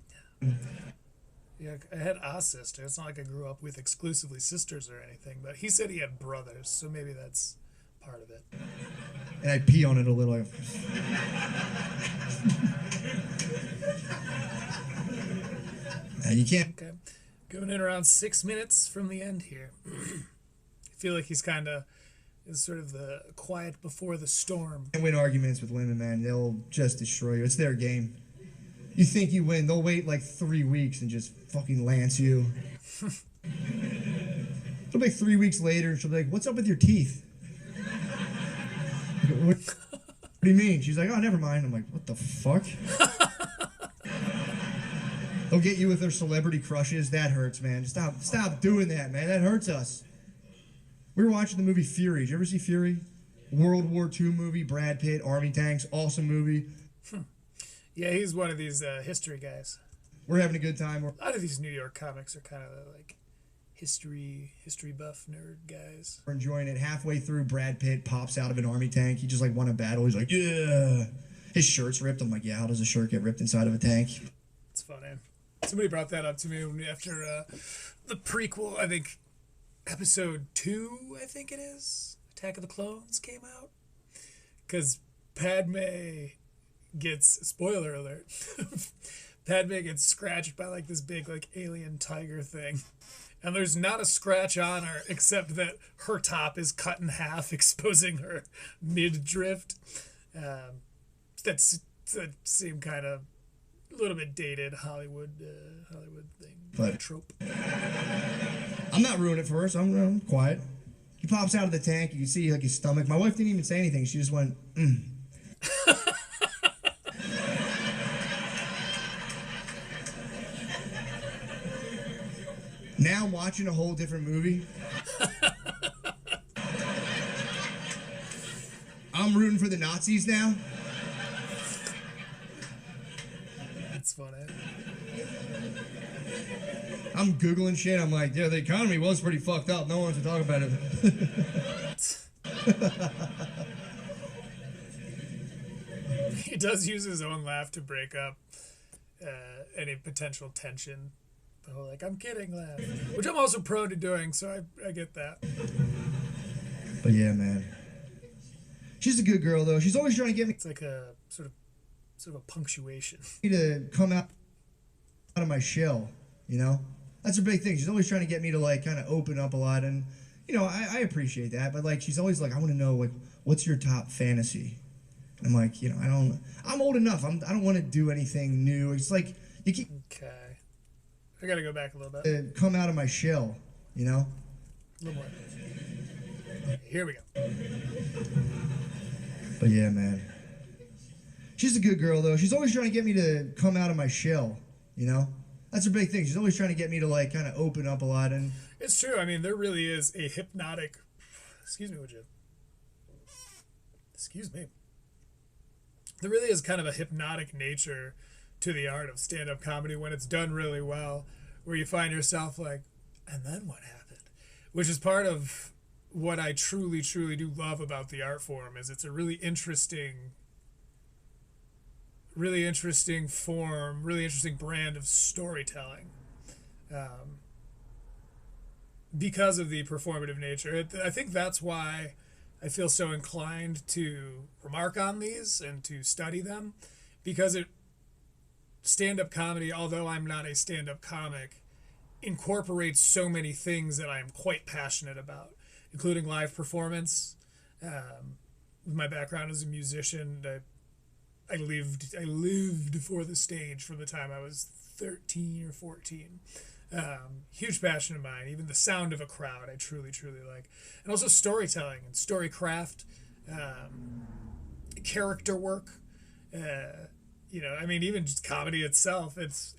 Yeah, I had a sister. It's not like I grew up with exclusively sisters or anything, but he said he had brothers, so maybe that's part of it. And I pee on it a little. And you can't. Okay, going in around 6 minutes from the end here. I feel like he's kind of is sort of the quiet before the storm. Can't win arguments with women, man. They'll just destroy you. It's their game. You think you win, they'll wait like 3 weeks and just fucking lance you. It'll be 3 weeks later and she'll be like, what's up with your teeth? What do you mean? She's like, oh, never mind. I'm like, what the fuck? They'll get you with their celebrity crushes. That hurts, man. Stop doing that, man. That hurts us. We were watching the movie Fury. Did you ever see Fury? World War II movie, Brad Pitt, Army tanks, awesome movie. Yeah, he's one of these history guys. We're having a good time. A lot of these New York comics are kind of like history buff nerd guys. We're enjoying it. Halfway through, Brad Pitt pops out of an army tank. He just like won a battle. He's like, yeah. His shirt's ripped. I'm like, yeah, how does a shirt get ripped inside of a tank? It's funny. Somebody brought that up to me after the prequel, I think, episode 2, I think it is, Attack of the Clones came out. Because Padme gets, spoiler alert, Padme gets scratched by like this big like alien tiger thing, and there's not a scratch on her except that her top is cut in half, exposing her midriff. That seemed kind of a little bit dated Hollywood thing, but trope. I'm not ruining it for us. I'm quiet. He pops out of the tank. You can see like his stomach. My wife didn't even say anything. She just went, Now I'm watching a whole different movie. I'm rooting for the Nazis now. That's funny. I'm Googling shit. I'm like, yeah, the economy was pretty fucked up. No one wants to talk about it. He does use his own laugh to break up any potential tension. The whole like, I'm kidding laugh. Which I'm also prone to doing, so I get that. But yeah, man. She's a good girl, though. She's always trying to get me It's like a sort of a punctuation. to come out of my shell, you know? That's her big thing. She's always trying to get me to, like, kind of open up a lot. And, you know, I appreciate that. But, like, she's always like, I want to know, like, what's your top fantasy? I'm like, you know, I'm old enough. I don't want to do anything new. It's like, you keep... Okay. I gotta go back a little bit. Come out of my shell, you know? A little more. Here we go. But yeah, man. She's a good girl, though. She's always trying to get me to come out of my shell, you know? That's her big thing. She's always trying to get me to, like, kind of open up a lot. And It's true. I mean, there really is a hypnotic... Excuse me, would you? Excuse me. There really is kind of a hypnotic nature to the art of stand-up comedy when it's done really well, where you find yourself like, and then what happened? Which is part of what I truly, truly do love about the art form, is it's a really interesting really interesting form, really interesting brand of storytelling. Because of the performative nature. I think that's why I feel so inclined to remark on these and to study them, because stand-up comedy, although I'm not a stand-up comic, incorporates so many things that I am quite passionate about, including live performance. With my background as a musician, I lived for the stage from the time I was 13 or 14. Huge passion of mine. Even the sound of a crowd, I truly, truly like. And also storytelling and storycraft, character work. Even just comedy itself. It's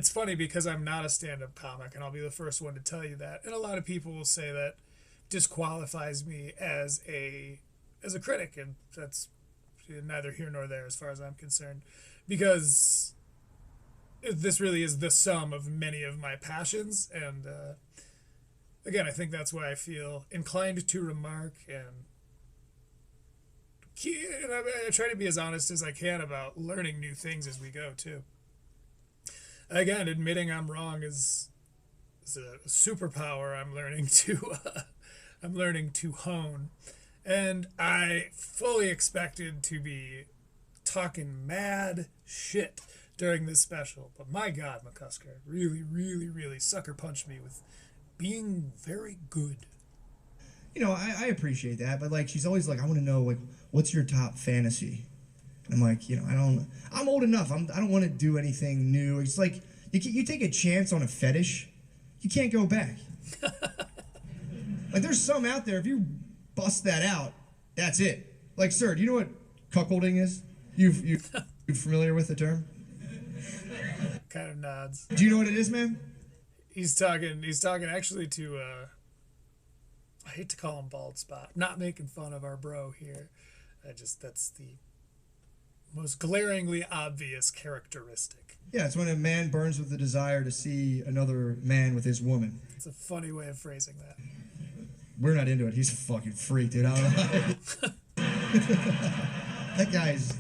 funny because I'm not a stand-up comic, and I'll be the first one to tell you that. And a lot of people will say that disqualifies me as a critic, and that's neither here nor there as far as I'm concerned, because this really is the sum of many of my passions, and again, I think that's why I feel inclined to remark, and I try to be as honest as I can about learning new things as we go too. Again, admitting I'm wrong is a superpower I'm learning to hone, and I fully expected to be talking mad shit during this special, but my God, McCusker really, really, really sucker punched me with being very good. I appreciate that, but like she's always like, I want to know, like, what's your top fantasy? I'm like, I'm old enough. I don't want to do anything new. It's like you take a chance on a fetish, you can't go back. Like there's some out there, if you bust that out, that's it. Like, sir, do you know what cuckolding is? You familiar with the term? Kind of nods. Do you know what it is, man? He's talking actually to I hate to call him Bald Spot. Not making fun of our bro here. That's the most glaringly obvious characteristic. Yeah, it's when a man burns with the desire to see another man with his woman. It's a funny way of phrasing that. We're not into it. He's a fucking freak, dude. I don't know. That guy's...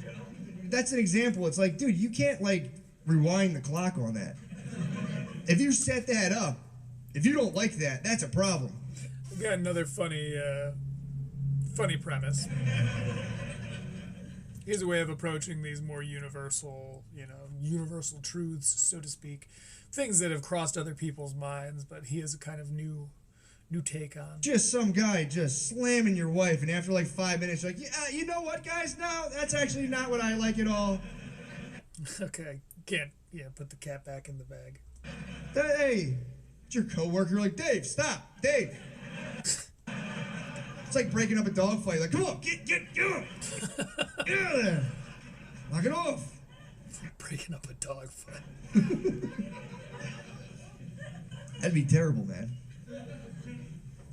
That's an example. It's like, dude, you can't, like, rewind the clock on that. If you set that up, if you don't like that, that's a problem. We've got another funny premise. Here's a way of approaching these more universal truths, so to speak. Things that have crossed other people's minds, but he has a kind of new take on. Just some guy just slamming your wife, and after like 5 minutes, you're like, yeah, you know what, guys? No, that's actually not what I like at all. Okay, can't put the cat back in the bag. Hey, it's your coworker. Like, Dave, stop, Dave. It's like breaking up a dog fight. Like, come on, get him. Get out of there. Knock it off. Breaking up a dog fight. That'd be terrible, man.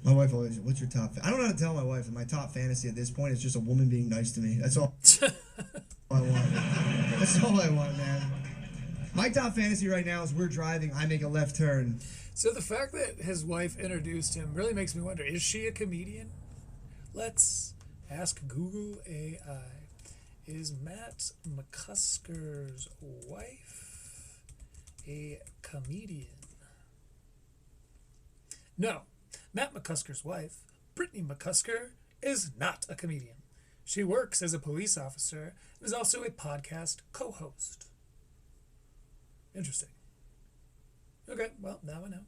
My wife always says, what's your top... I don't know how to tell my wife that my top fantasy at this point is just a woman being nice to me. That's all I want. That's all I want, man. My top fantasy right now is we're driving, I make a left turn. So the fact that his wife introduced him really makes me wonder, is she a comedian? Let's ask Google AI. Is Matt McCusker's wife a comedian? No. Matt McCusker's wife, Brittany McCusker, is not a comedian. She works as a police officer and is also a podcast co-host. Interesting. Okay, well, now I know.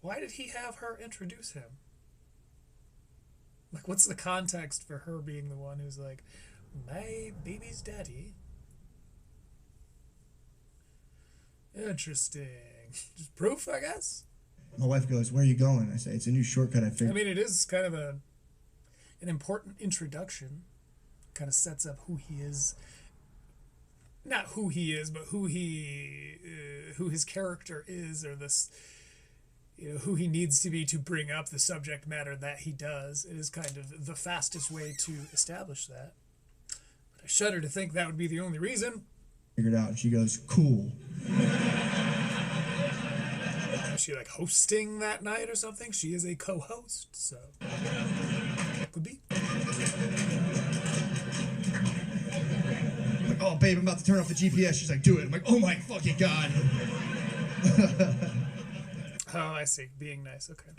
Why did he have her introduce him? Like, what's the context for her being the one who's like, my baby's daddy? Interesting. Just proof, I guess? My wife goes, where are you going? I say, it's a new shortcut I figured. I mean, it is kind of an important introduction. Kind of sets up who he is. Not who he is, but who his character is, or this, who he needs to be to bring up the subject matter that he does. It is kind of the fastest way to establish that. But I shudder to think that would be the only reason. Figured out. And she goes, cool. Is she like hosting that night or something? She is a co-host, so could be. like, oh, babe, I'm about to turn off the GPS. She's like, do it. I'm like, oh my fucking God. Oh, I see. Being nice. Okay.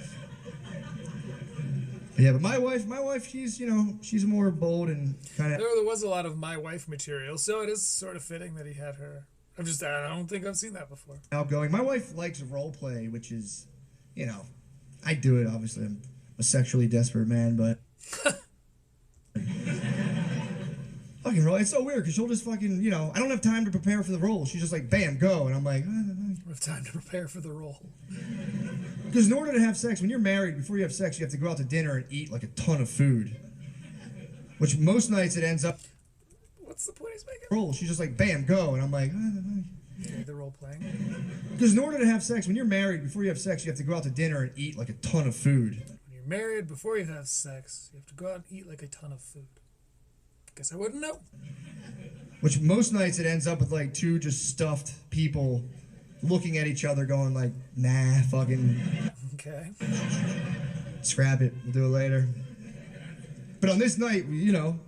Yeah, but my wife, she's, you know, she's more bold and kind of There was a lot of my wife material, so it is sort of fitting that he had her. I don't think I've seen that before. outgoing. My wife likes role play, which is, you know, I do it, obviously. I'm a sexually desperate man, but fucking role. It's so weird because she'll just fucking, you know, I don't have time to prepare for the role. She's just like, bam, go. And I'm like, We have time to prepare for the role. because in order to have sex, when you're married, before you have sex, you have to go out to dinner and eat like a ton of food. Which most nights it ends up What's the point he's making? role. She's just like, bam, go. And I'm like, The role playing. because in order to have sex, when you're married, before you have sex, you have to go out to dinner and eat like a ton of food. When you're married, before you have sex, you have to go out and eat like a ton of food. Guess I wouldn't know. Which most nights it ends up with like two just stuffed people looking at each other going like, nah, fucking Okay. scrap it. We'll do it later. But on this night, you know,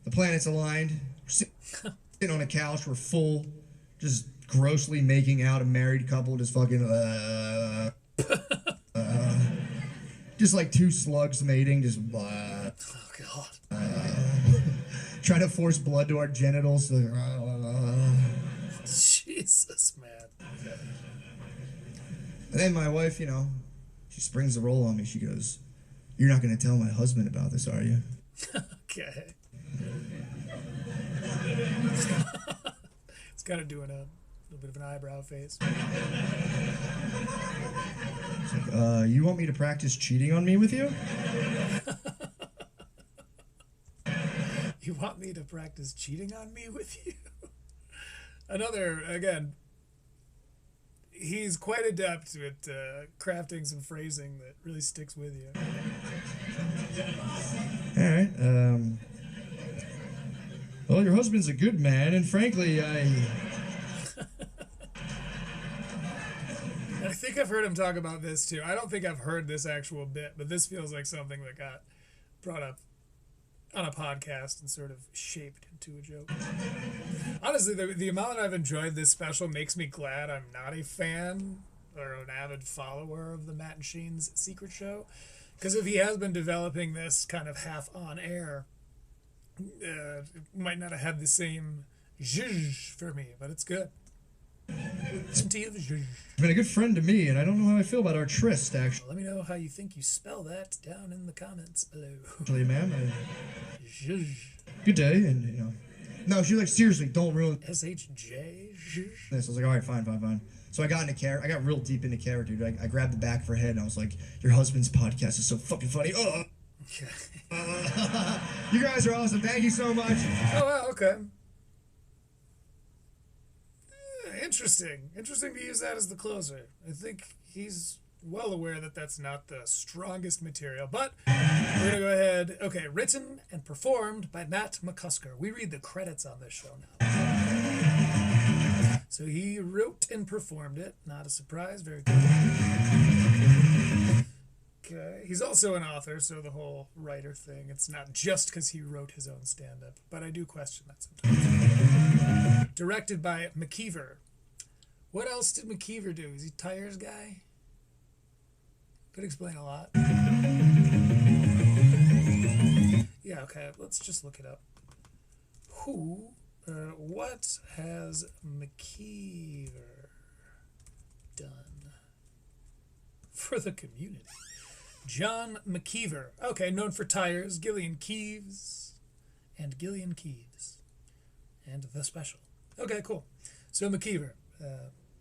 the planets aligned. We're sitting on a couch. We're full, just grossly making out a married couple, just fucking, just like two slugs mating, just Oh, God. trying to force blood to our genitals. Jesus, man. And then my wife, you know, she springs the roll on me. She goes, "You're not going to tell my husband about this, are you?" Okay. It's kind of doing a little bit of an eyebrow face. It's like, you want me to practice cheating on me with you? You want me to practice cheating on me with you? Another, again, he's quite adept at crafting some phrasing that really sticks with you. All right. Well, your husband's a good man, and frankly, I think I've heard him talk about this too. I don't think I've heard this actual bit, but this feels like something that got brought up on a podcast and sort of shaped into a joke. Honestly, the amount I've enjoyed this special makes me glad I'm not a fan or an avid follower of the Matt and Shane's Secret Show. Because if he has been developing this kind of half on air, it might not have had the same zhuzh for me, but it's good. Plenty of zhuzh. you've been a good friend to me, and I don't know how I feel about our tryst, actually, Let me know how you think you spell that down in the comments below. ma'am. Zhuzh. Good day, and, you know. No, she's like, seriously, don't ruin S-H-J? Zhuzh. this. I was like, all right, fine. So I got real deep into character, dude. I grabbed the back of her head, and I was like, your husband's podcast is so fucking funny. Okay. You guys are awesome. Thank you so much. Oh, wow, okay. Interesting. Interesting to use that as the closer. I think he's well aware that that's not the strongest material, but we're going to go ahead. Okay, written and performed by Matt McCusker. We read the credits on this show now. So he wrote and performed it. Not a surprise. Very good. Okay. He's also an author, so the whole writer thing, it's not just because he wrote his own stand-up, but I do question that sometimes. Directed by McKeever. What else did McKeever do? Is he Tires guy? Could explain a lot. Yeah, okay, let's just look it up. What has McKeever done for the community? John McKeever. Okay, known for Tires, Gillian Keeves, and The Special. Okay, cool. So McKeever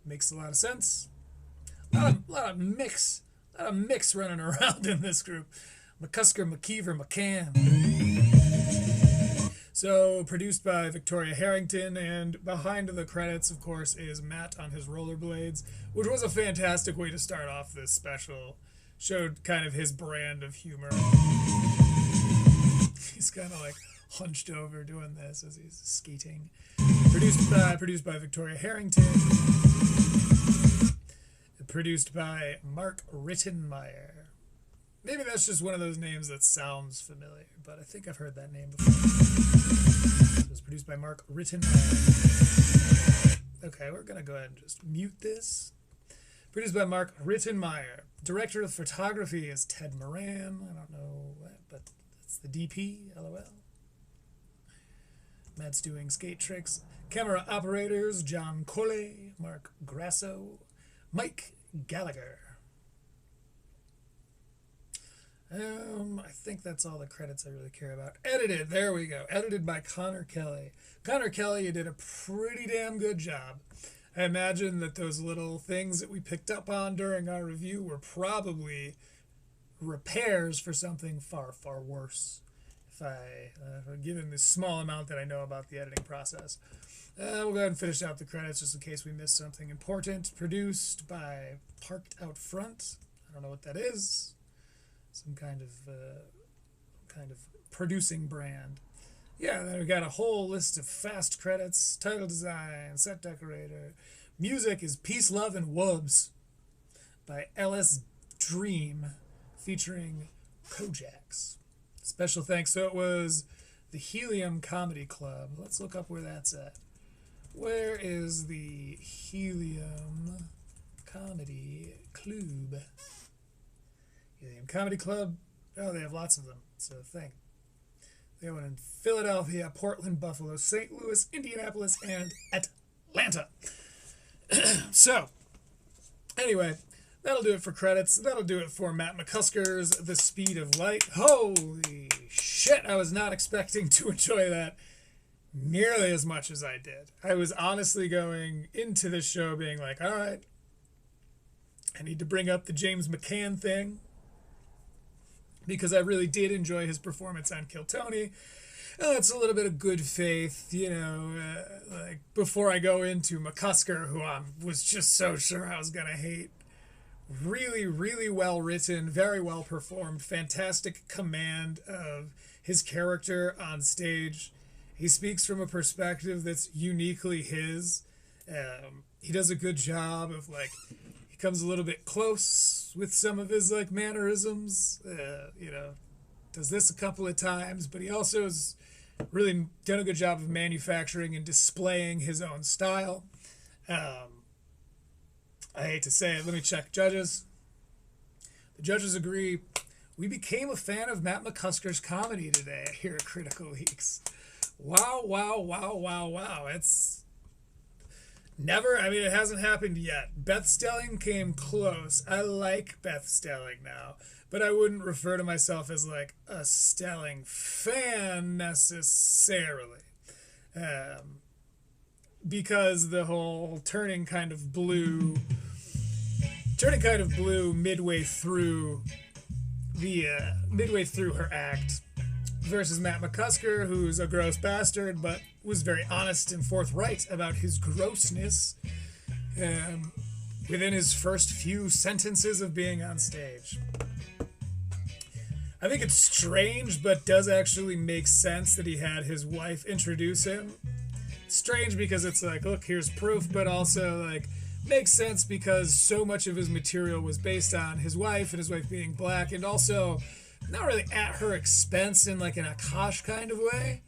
makes a lot of sense. A lot of mix running around in this group. McCusker, McKeever, McCann. So produced by Victoria Harrington, and behind the credits, of course, is Matt on his rollerblades, which was a fantastic way to start off this special. Showed kind of his brand of humor. He's kind of like hunched over doing this as he's skating. Produced by Victoria Harrington. Produced by Mark Rittenmeyer. Maybe that's just one of those names that sounds familiar, but I think I've heard that name before. was produced by Mark Rittenmeyer. Okay, we're going to go ahead and just mute this. Produced by Mark Rittenmeyer. Director of photography is Ted Moran. I don't know what, but it's the DP, LOL. Matt's doing skate tricks. Camera operators, John Coley, Mark Grasso, Mike Gallagher. I think that's all the credits I really care about. Edited, there we go. Edited by Connor Kelly. Connor Kelly, you did a pretty damn good job. I imagine that those little things that we picked up on during our review were probably repairs for something far, far worse. If given the small amount that I know about the editing process. We'll go ahead and finish out the credits just in case we missed something important. Produced by Parked Out Front. I don't know what that is. Some kind of producing brand. Yeah, then we got a whole list of fast credits, title design, set decorator. Music is Peace, Love, and Wubs by LS Dream, featuring Kojaks. Special thanks. So it was the Helium Comedy Club. Let's look up where that's at. Where is the Helium Comedy Club? Helium Comedy Club. Oh, they have lots of them. It's a thing. They have one in Philadelphia, Portland, Buffalo, St. Louis, Indianapolis, and Atlanta. So, anyway, that'll do it for credits. That'll do it for Matt McCusker's The Speed of Light. Holy shit, I was not expecting to enjoy that nearly as much as I did. I was honestly going into this show being like, all right, I need to bring up the James McCann thing, because I really did enjoy his performance on Kill Tony. It's a little bit of good faith, like before I go into McCusker, who I was just so sure I was going to hate. Really, really well written, very well performed, fantastic command of his character on stage. He speaks from a perspective that's uniquely his. He does a good job of comes a little bit close with some of his mannerisms, does this a couple of times, but he also has really done a good job of manufacturing and displaying his own style. I hate to say it, let me check judges. The judges agree. We became a fan of Matt McCusker's comedy today here at Critical Leaks. Wow, wow, wow, wow, wow. It's it hasn't happened yet. Beth Stelling came close. I like Beth Stelling now, but I wouldn't refer to myself as a Stelling fan necessarily. Because the whole turning kind of blue midway through her act, versus Matt McCusker, who's a gross bastard, but was very honest and forthright about his grossness within his first few sentences of being on stage. I think it's strange, but does actually make sense that he had his wife introduce him. Strange because it's look, here's proof, but also makes sense because so much of his material was based on his wife and his wife being black, and also not really at her expense in an Akash kind of way,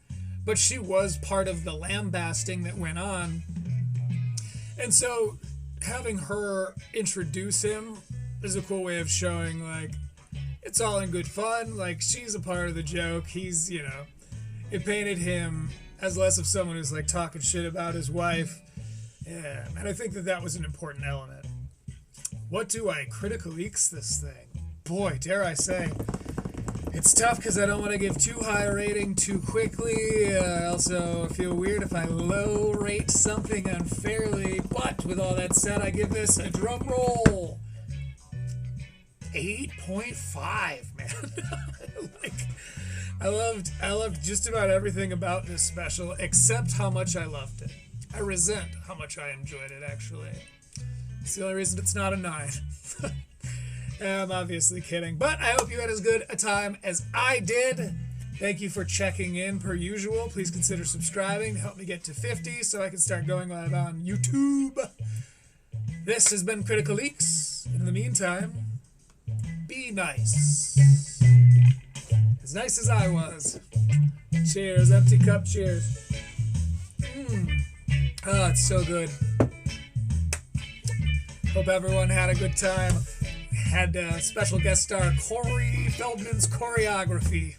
but she was part of the lambasting that went on. And so having her introduce him is a cool way of showing it's all in good fun. She's a part of the joke. He's, it painted him as less of someone who's talking shit about his wife. Yeah, and I think that was an important element. What do I Critical Leaks this thing? Boy, dare I say. It's tough because I don't want to give too high a rating too quickly. I also feel weird if I low rate something unfairly. But with all that said, I give this a drum roll 8.5, man. I loved just about everything about this special, except how much I loved it. I resent how much I enjoyed it, actually. It's the only reason it's not a 9. I'm obviously kidding, but I hope you had as good a time as I did. Thank you for checking in per usual. Please consider subscribing to help me get to 50 so I can start going live on YouTube. This has been Critical Leaks. In the meantime, be nice. As nice as I was. Cheers, empty cup, cheers. Oh, it's so good. Hope everyone had a good time. Had special guest star Corey Feldman's choreography.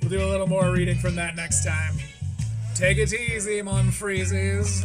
We'll do a little more reading from that next time. Take it easy, Mon Freezes.